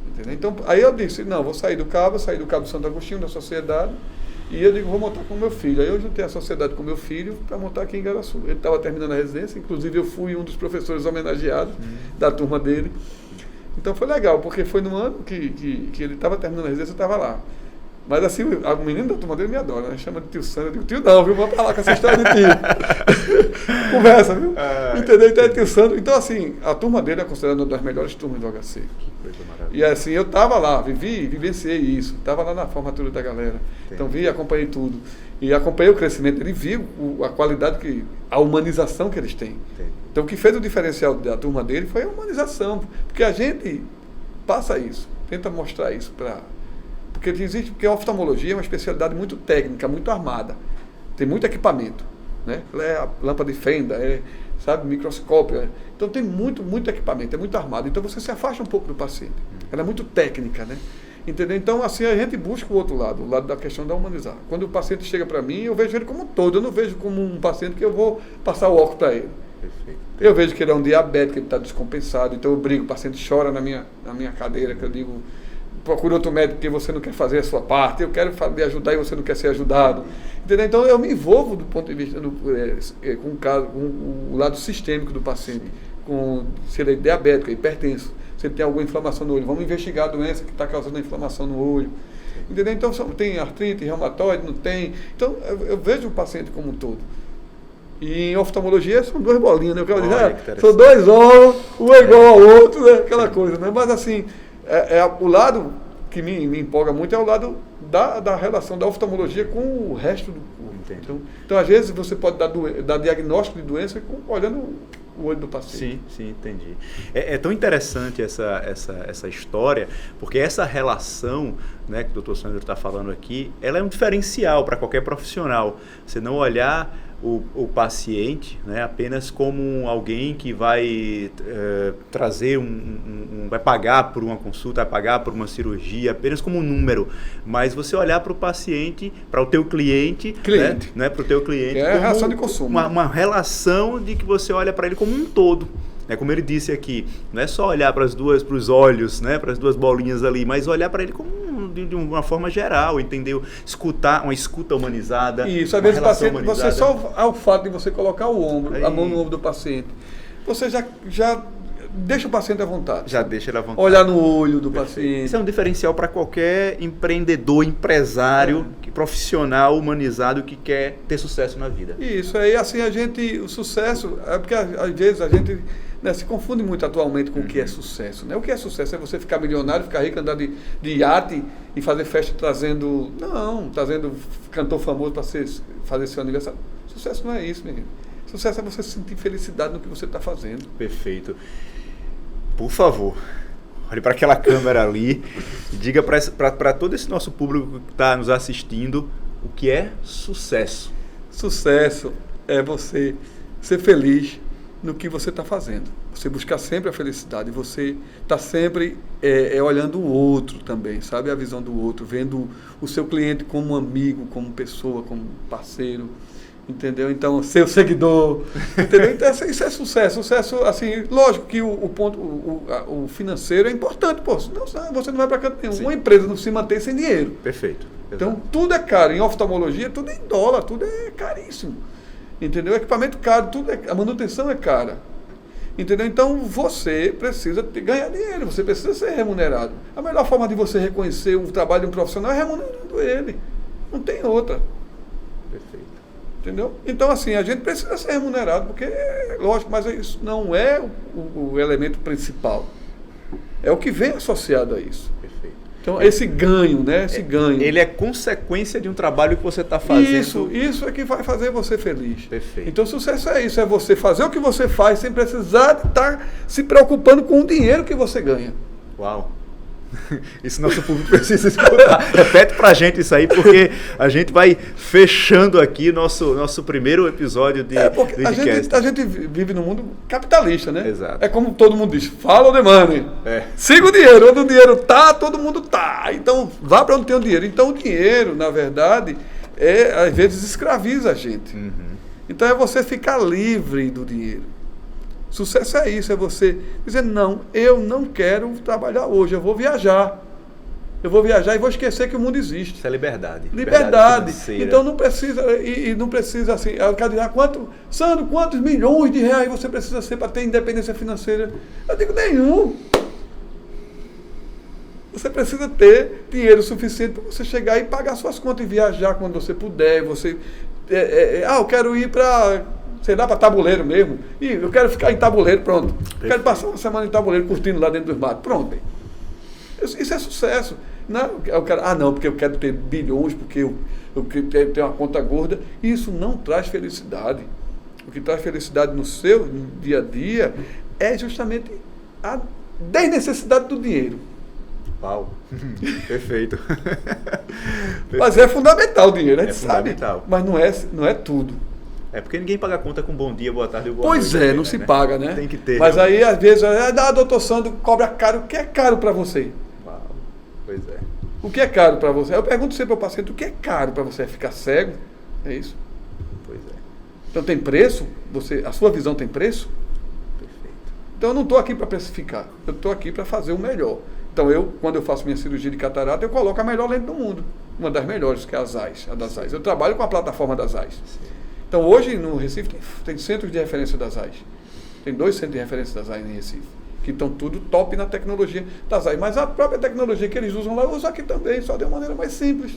S2: Entendeu? Então, aí eu disse, não, vou sair do Cabo Santo Agostinho, da sociedade, e eu digo, vou montar com o meu filho. Aí eu juntei a sociedade com o meu filho para montar aqui em Igaraçu. Ele estava terminando a residência, inclusive eu fui um dos professores homenageados da turma dele. Então foi legal, porque foi no ano que ele estava terminando a residência, eu estava lá. Mas assim, o menino da turma dele me adora, né? Chama de tio Sandro. Eu digo, tio não, viu? Vamos pra lá com essa história de tio. Conversa, viu? Entendeu? Então é tio Sandro. Então assim, a turma dele é considerada uma das melhores turmas do HC.
S1: Que coisa maravilhosa.
S2: E assim, eu estava lá, vivenciei isso. Estava lá na formatura da galera. Entendi. Então acompanhei tudo. E acompanhei o crescimento. Ele viu a qualidade, a humanização que eles têm. Entendi. Então o que fez o diferencial da turma dele foi a humanização. Porque a gente passa isso, tenta mostrar isso porque a oftalmologia é uma especialidade muito técnica, muito armada. Tem muito equipamento, né? Lâmpada de fenda, microscópio. Então tem muito equipamento, é muito armado. Então você se afasta um pouco do paciente. Ela é muito técnica, né? Entendeu? Então assim a gente busca o outro lado, o lado da questão da humanizar. Quando o paciente chega para mim, eu vejo ele como um todo. Eu não vejo como um paciente que eu vou passar o óculos para ele.
S1: Perfeito.
S2: Eu vejo que ele é um diabético, ele está descompensado. Então eu brigo, o paciente chora na minha cadeira, que eu digo... Procura outro médico porque você não quer fazer a sua parte, eu quero lhe ajudar e você não quer ser ajudado. Entendeu? Então eu me envolvo do ponto de vista com o lado sistêmico do paciente, se ele é diabético, hipertenso, se ele tem alguma inflamação no olho, vamos investigar a doença que está causando a inflamação no olho. Entendeu? Então tem artrite, reumatoide, não tem. Então eu vejo o paciente como um todo. E em oftalmologia são duas bolinhas, né? Eu quero dizer, são dois olhos, um é igual ao outro, né? Aquela coisa, né? Mas assim, o lado que me empolga muito é o lado da relação da oftalmologia com o resto do corpo. Então, às vezes, você pode dar diagnóstico de doença olhando o olho do paciente.
S1: Sim, entendi. É tão interessante essa história, porque essa relação, né, que o Dr. Sandro está falando aqui, ela é um diferencial para qualquer profissional. Você não olhar o paciente, né, apenas como alguém que vai trazer vai pagar por uma consulta, vai pagar por uma cirurgia, apenas como um número, mas você olhar para o paciente, para o teu cliente. Né, para o teu cliente,
S2: que é a relação de consumo.
S1: Uma relação de que você olha para ele como um todo. Como ele disse aqui, não é só olhar para os olhos, né, para as duas bolinhas ali, mas olhar para ele como de uma forma geral, entendeu? Uma escuta humanizada.
S2: Isso, às vezes o paciente, humanizada. Você só ao fato de você colocar a mão no ombro do paciente, você já deixa o paciente à vontade.
S1: Já deixa ele à vontade.
S2: Olhar no olho do paciente.
S1: Isso é um diferencial para qualquer empreendedor, empresário, profissional, humanizado que quer ter sucesso na vida.
S2: Isso, aí assim o sucesso, porque às vezes a gente né, se confunde muito atualmente com o que é sucesso. Né? O que é sucesso é você ficar milionário, ficar rico, andar de iate e fazer festa trazendo cantor famoso para fazer seu aniversário. Sucesso não é isso, menino. Sucesso é você sentir felicidade no que você está fazendo.
S1: Perfeito. Por favor, olhe para aquela câmera ali e diga para todo esse nosso público que está nos assistindo o que é sucesso.
S2: Sucesso é você ser feliz no que você está fazendo. Você buscar sempre a felicidade. Você está sempre olhando o outro também, sabe? A visão do outro, vendo o seu cliente como amigo, como pessoa, como parceiro. Entendeu? Então, seu seguidor, entendeu? Então, isso é sucesso. Sucesso, assim, lógico que o financeiro é importante, pô. Senão você não vai para canto nenhum. Sim. Uma empresa não se mantém sem dinheiro.
S1: Perfeito.
S2: Então, tudo é caro. Em oftalmologia, tudo é em dólar, tudo é caríssimo. Entendeu? Equipamento caro, a manutenção é cara. Entendeu? Então, você precisa ganhar dinheiro, você precisa ser remunerado. A melhor forma de você reconhecer o trabalho de um profissional é remunerando ele. Não tem outra.
S1: Perfeito.
S2: Entendeu? Então, assim, a gente precisa ser remunerado, porque, lógico, mas isso não é o elemento principal. É o que vem associado a isso.
S1: Perfeito.
S2: Então, esse ganho, né? Esse ganho.
S1: Ele é consequência de um trabalho que você está fazendo.
S2: Isso é que vai fazer você feliz.
S1: Perfeito.
S2: Então, sucesso é isso, é você fazer o que você faz sem precisar estar se preocupando com o dinheiro que você ganha.
S1: Uau! Isso nosso público precisa escutar. Repete pra gente isso aí, porque a gente vai fechando aqui nosso primeiro episódio de
S2: porque a gente vive num mundo capitalista, né?
S1: Exato.
S2: É como todo mundo diz, follow the money.
S1: É.
S2: Siga o dinheiro, onde o dinheiro tá, todo mundo tá. Então, vá para onde tem o dinheiro. Então, o dinheiro, na verdade, às vezes escraviza a gente.
S1: Uhum.
S2: Então, é você ficar livre do dinheiro. Sucesso é isso, é você dizer, não, eu não quero trabalhar hoje, eu vou viajar. Eu vou viajar e vou esquecer que o mundo existe.
S1: Isso é liberdade.
S2: Liberdade.
S1: Financeira.
S2: Então não precisa, e não precisa assim, eu quero dizer, Sandro, quantos milhões de reais você precisa ser para ter independência financeira? Eu digo, nenhum. Você precisa ter dinheiro suficiente para você chegar e pagar suas contas e viajar quando você puder. Eu quero ir para... sei lá, para Tabuleiro mesmo. E eu quero ficar em Tabuleiro, pronto. Quero passar uma semana em Tabuleiro curtindo lá dentro dos matos. Pronto. Isso é sucesso. Não, porque eu quero ter bilhões, porque eu quero ter uma conta gorda. Isso não traz felicidade. O que traz felicidade no seu dia a dia é justamente a desnecessidade do dinheiro.
S1: Uau! Perfeito.
S2: Mas é fundamental o dinheiro, a gente sabe. Mas não é tudo.
S1: É porque ninguém paga a conta com bom dia, boa tarde e boa
S2: noite. Pois é, não se paga, né?
S1: Tem que ter.
S2: Mas aí, às vezes, doutor Sandro cobra caro. O que é caro para você?
S1: Uau, pois é.
S2: O que é caro para você? Eu pergunto sempre ao paciente, o que é caro para você? É ficar cego? É isso?
S1: Pois é.
S2: Então tem preço? A sua visão tem preço?
S1: Perfeito.
S2: Então eu não estou aqui para precificar. Eu estou aqui para fazer o melhor. Então quando eu faço minha cirurgia de catarata, eu coloco a melhor lente do mundo. Uma das melhores, que é a das Zeiss. Eu trabalho com a plataforma das Zeiss. Sim. Então, hoje, no Recife, tem centros de referência das Zeiss. Tem 2 centros de referência das Zeiss em Recife, que estão tudo top na tecnologia das Zeiss. Mas a própria tecnologia que eles usam lá, eu uso aqui também, só de uma maneira mais simples.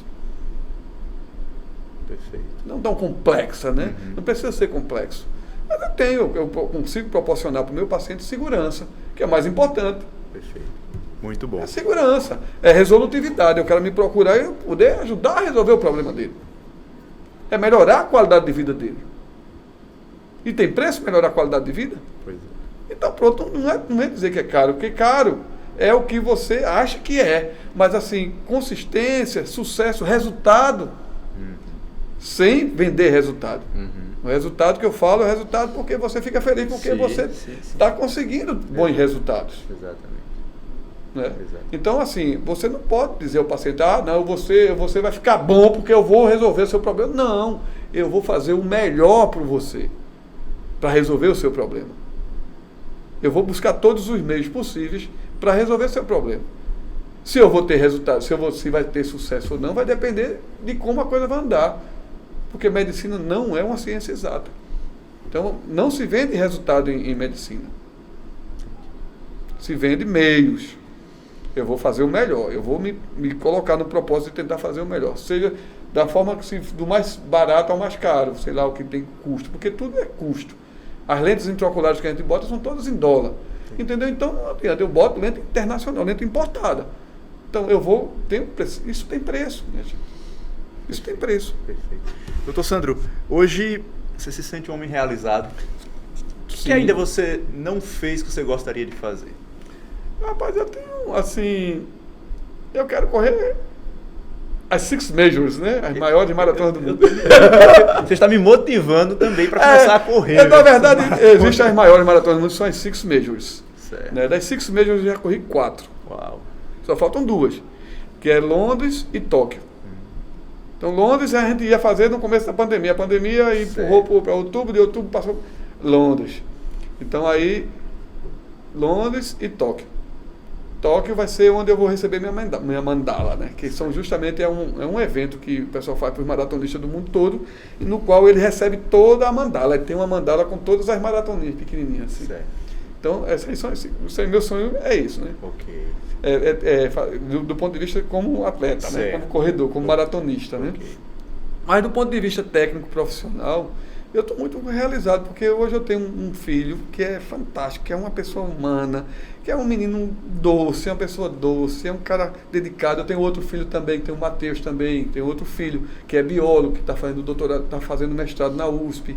S1: Perfeito.
S2: Não tão complexa, né?
S1: Uhum.
S2: Não precisa ser complexo. Mas eu consigo proporcionar para o meu paciente segurança, que é mais importante.
S1: Perfeito. Muito bom.
S2: É segurança, é resolutividade. Eu quero me procurar e poder ajudar a resolver o problema dele. É melhorar a qualidade de vida dele. E tem preço melhorar a qualidade de vida?
S1: Pois é.
S2: Então, pronto, não é dizer que é caro, porque caro é o que você acha que é. Mas, assim, consistência, sucesso, resultado, sem vender resultado. O resultado que eu falo é resultado porque você fica feliz, porque você está conseguindo bons resultados.
S1: Exatamente.
S2: Né? Então, assim, você não pode dizer ao paciente, não, você vai ficar bom porque eu vou resolver o seu problema. Não, eu vou fazer o melhor para você, para resolver o seu problema. Eu vou buscar todos os meios possíveis para resolver o seu problema. Se eu vou ter resultado, se vai ter sucesso ou não, vai depender de como a coisa vai andar. Porque medicina não é uma ciência exata. Então, não se vende resultado em medicina. Se vende meios. Eu vou fazer o melhor, eu vou me colocar no propósito de tentar fazer o melhor, seja da forma que do mais barato ao mais caro, sei lá o que tem custo, porque tudo é custo. As lentes intraoculares que a gente bota são todas em dólar. Sim. Entendeu? Então, não adianta, eu boto lente internacional, lente importada. Então, isso tem preço, minha gente. Isso tem preço.
S1: Perfeito. Doutor Sandro, hoje você se sente um homem realizado. O que ainda você não fez que você gostaria de fazer?
S2: Rapaz, eu tenho, assim... Eu quero correr as 6 Majors, né? As maiores maratonas do mundo.
S1: Você está me motivando também para começar a correr.
S2: Na verdade, existem as maiores maratonas do mundo, são as 6 Majors.
S1: Certo.
S2: Né? Das 6 Majors eu já corri 4.
S1: Uau.
S2: Só faltam 2, que é Londres e Tóquio. Então, Londres a gente ia fazer no começo da pandemia. A pandemia empurrou para outubro, de outubro passou Londres. Então, aí, Londres e Tóquio. Tóquio vai ser onde eu vou receber minha mandala, né? Que são justamente um evento que o pessoal faz para os maratonistas do mundo todo, e no qual ele recebe toda a mandala. Ele tem uma mandala com todas as maratoninhas pequenininhas. Assim. Certo. Então, meu sonho é isso, né?
S1: Ok.
S2: Do ponto de vista como atleta, né? Como corredor, como maratonista, né? Mas do ponto de vista técnico profissional, eu estou muito realizado, porque hoje eu tenho um filho que é fantástico, que é uma pessoa humana, que é um menino doce, é uma pessoa doce, é um cara dedicado. Eu tenho outro filho também, que tem o Matheus também, tem outro filho que é biólogo, que está fazendo doutorado, está fazendo mestrado na USP.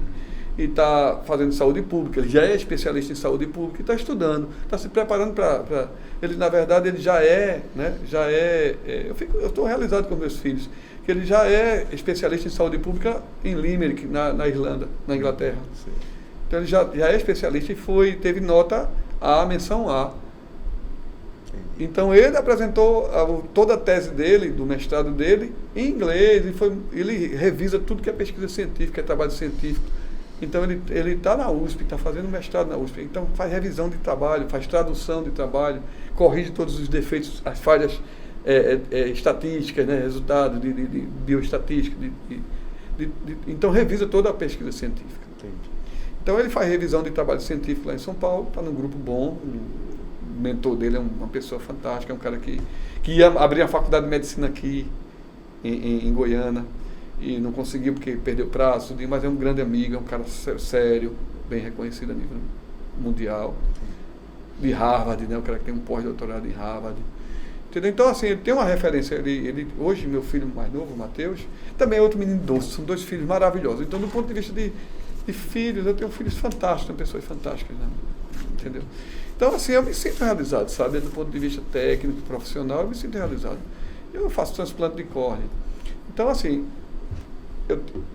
S2: E está fazendo saúde pública, ele já é especialista em saúde pública e está estudando, está se preparando para... Ele, na verdade, ele já é, né? Eu estou realizado com meus filhos, que ele já é especialista em saúde pública em Limerick, na Irlanda, na Inglaterra. Sim. Então ele já é especialista e teve nota A, menção A. Então ele apresentou toda a tese dele, do mestrado dele, em inglês, ele revisa tudo que é pesquisa científica, é trabalho científico. Então ele está na USP, está fazendo mestrado na USP, então faz revisão de trabalho, faz tradução de trabalho, corrige todos os defeitos, as falhas estatísticas, né, resultados de bioestatística, então revisa toda a pesquisa científica. Entendi. Então ele faz revisão de trabalho científico lá em São Paulo, está num grupo bom, o mentor dele é uma pessoa fantástica, é um cara que ia abrir a faculdade de medicina aqui em Goiânia, e não conseguiu porque perdeu prazo, mas é um grande amigo, é um cara sério, bem reconhecido a nível mundial, de Harvard, né? O cara que tem um pós-doutorado em Harvard. Entendeu? Então, assim, ele tem uma referência. Hoje, meu filho mais novo, o Matheus, também é outro menino doce, são 2 filhos maravilhosos. Então, do ponto de vista de filhos, eu tenho filhos fantásticos, tenho pessoas fantásticas, né? Entendeu? Então, assim, eu me sinto realizado, sabe? Do ponto de vista técnico, profissional, eu me sinto realizado. Eu faço transplante de córnea. Então, assim,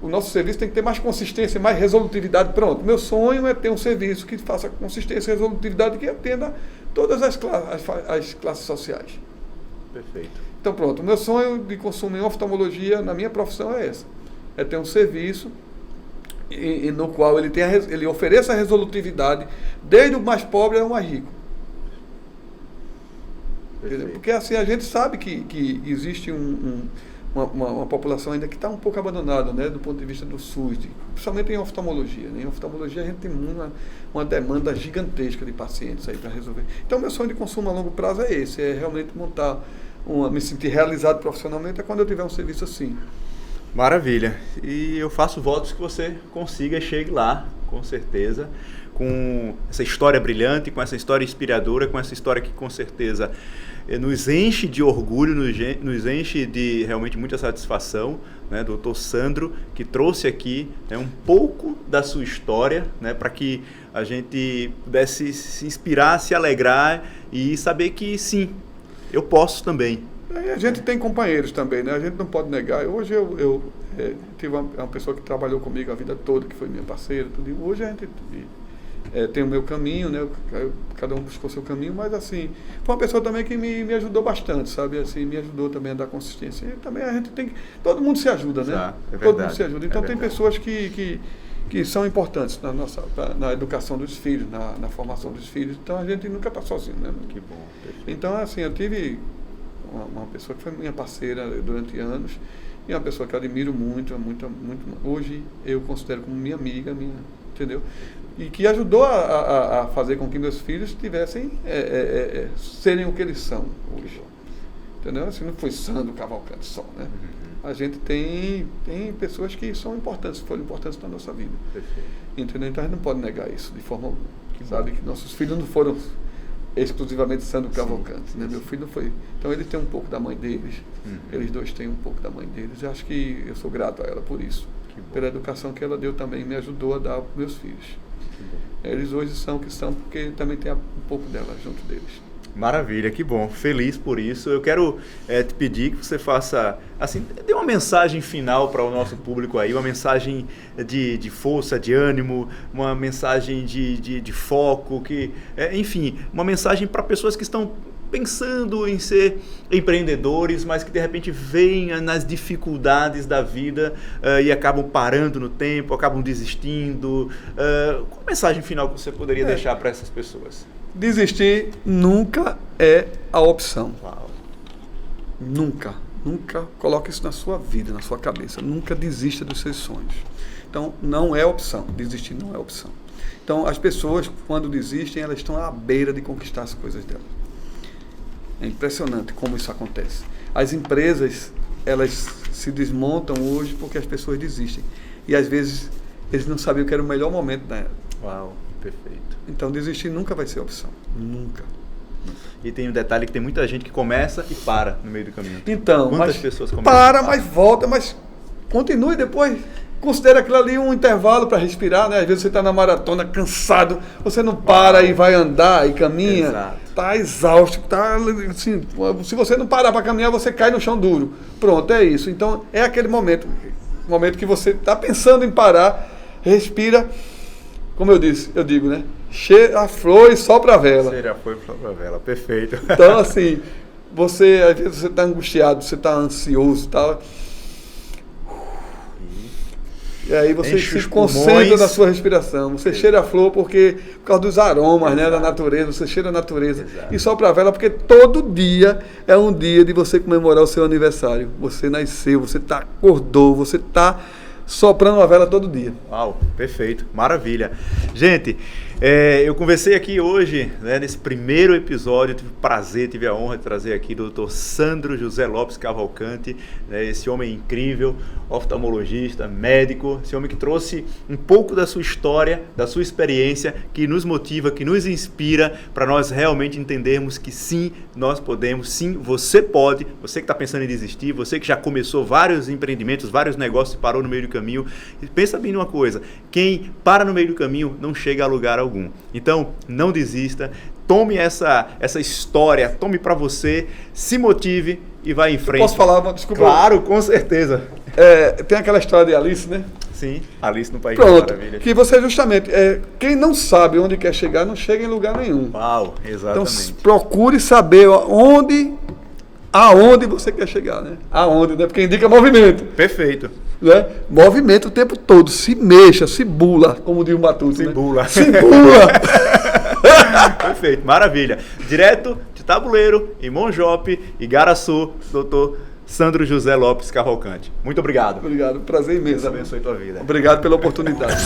S2: o nosso serviço tem que ter mais consistência, mais resolutividade. Pronto, meu sonho é ter um serviço que faça consistência e resolutividade, que atenda todas as classes sociais.
S1: Perfeito.
S2: Então pronto, o meu sonho de consumo em oftalmologia, na minha profissão, é esse. É ter um serviço no qual ele ofereça resolutividade desde o mais pobre ao mais rico. Porque assim, a gente sabe que existe uma população ainda que está um pouco abandonada, né, do ponto de vista do SUS, principalmente em oftalmologia. Né? Em oftalmologia a gente tem uma demanda gigantesca de pacientes aí para resolver. Então, meu sonho de consumo a longo prazo é esse, é realmente me sentir realizado profissionalmente é quando eu tiver um serviço assim.
S1: Maravilha. E eu faço votos que você consiga e chegue lá, com certeza, com essa história brilhante, com essa história inspiradora, com essa história que com certeza nos enche de orgulho, nos enche de realmente muita satisfação, né, doutor Sandro, que trouxe aqui, né, um pouco da sua história, né, para que a gente pudesse se inspirar, se alegrar e saber que sim, eu posso também.
S2: A gente tem companheiros também, né? A gente não pode negar. Hoje eu tive uma pessoa que trabalhou comigo a vida toda, que foi minha parceira, tudo. Hoje a gente tem o meu caminho, né? Cada um buscou seu caminho, mas assim, foi uma pessoa também que me ajudou bastante, sabe? Assim, me ajudou também a dar consistência. E também a gente todo mundo se ajuda, né? Todo mundo se ajuda. Então tem pessoas que são importantes na educação dos filhos, na formação dos filhos. Então a gente nunca está sozinho, né?
S1: Que bom. Perfeito.
S2: Então, assim, eu tive uma pessoa que foi minha parceira durante anos e uma pessoa que eu admiro muito, hoje eu considero como minha amiga, entendeu? E que ajudou a fazer com que meus filhos tivessem, serem o que eles são hoje. Entendeu? Assim, não foi Sandro Cavalcante só, né? A gente tem pessoas que são importantes, foram importantes na nossa vida.
S1: Perfeito.
S2: Entendeu? Então a gente não pode negar isso de forma alguma. Sabe que nossos filhos não foram exclusivamente Sandro Cavalcante, né? Meu filho foi. Então ele tem um pouco da mãe deles. Eles dois têm um pouco da mãe deles. Eu acho que eu sou grato a ela por isso. Pela educação que ela deu também, me ajudou a dar para meus filhos. Eles hoje são o que são porque também tem um pouco dela junto deles.
S1: Maravilha, que bom, feliz por isso. Eu quero te pedir que você faça, assim, dê uma mensagem final para o nosso público aí, uma mensagem de força, de ânimo, uma mensagem de foco, enfim, uma mensagem para pessoas que estão pensando em ser empreendedores, mas que de repente veem nas dificuldades da vida e acabam parando no tempo, acabam desistindo. Qual a mensagem final que você poderia deixar para essas pessoas?
S2: Desistir nunca é a opção.
S1: Uau.
S2: Nunca coloque isso na sua vida, na sua cabeça. Nunca desista dos seus sonhos. Então, não é opção. Desistir não é opção. Então, as pessoas, quando desistem, elas estão à beira de conquistar as coisas delas. É impressionante como isso acontece. As empresas, elas se desmontam hoje porque as pessoas desistem. E, às vezes, eles não sabiam que era o melhor momento da era.
S1: Uau, perfeito.
S2: Então, desistir nunca vai ser opção. Nunca.
S1: E tem um detalhe que tem muita gente que começa e para no meio do caminho.
S2: Então,
S1: quantas
S2: mas
S1: pessoas começam?
S2: Para, mas volta, mas continue depois. Considera aquilo ali um intervalo para respirar, né? Às vezes você está na maratona cansado, você não para e vai andar e caminha, está exausto, tá assim, se você não parar para caminhar, você cai no chão duro. Pronto, é isso. Então, é aquele momento que você está pensando em parar, respira, como eu digo, né? Cheira a flor e sopra a vela.
S1: Cheira a flor e sopra a vela, perfeito.
S2: Então, assim, às vezes você está angustiado, você está ansioso, tá? E aí você se concentra na sua respiração. Você cheira a flor por causa dos aromas, né, da natureza. Você cheira a natureza. Exato. E sopra a vela porque todo dia é um dia de você comemorar o seu aniversário. Você nasceu, você acordou, você está soprando a vela todo dia.
S1: Uau, perfeito, maravilha. Gente, eu conversei aqui hoje, né, nesse primeiro episódio, tive o prazer, tive a honra de trazer aqui o Dr. Sandro José Lopes Cavalcante, né, esse homem incrível, oftalmologista, médico, esse homem que trouxe um pouco da sua história, da sua experiência, que nos motiva, que nos inspira para nós realmente entendermos que sim, nós podemos, sim, você pode, você que está pensando em desistir, você que já começou vários empreendimentos, vários negócios e parou no meio do caminho, pensa bem numa coisa, quem para no meio do caminho não chega a lugar algum. Então, não desista, tome essa história, tome para você, se motive e vá em frente.
S2: Posso falar? Desculpa.
S1: Claro, com certeza.
S2: Tem aquela história de Alice, né?
S1: Sim, Alice no País
S2: das
S1: Maravilhas.
S2: Que você justamente, quem não sabe onde quer chegar, não chega em lugar nenhum.
S1: Uau, exatamente.
S2: Então, procure saber aonde você quer chegar, né? Aonde, né? Porque indica movimento.
S1: Perfeito.
S2: Né? Movimento o tempo todo, se mexa, se bula, como diz o Matuto.
S1: Se
S2: né?
S1: bula.
S2: Se bula.
S1: Perfeito, maravilha. Direto de Tabuleiro, em Monjope, Igaraçu, Dr. Sandro José Lopes Cavalcante. Muito obrigado.
S2: Obrigado, prazer imenso.
S1: Deus abençoe a tua vida.
S2: Obrigado pela oportunidade.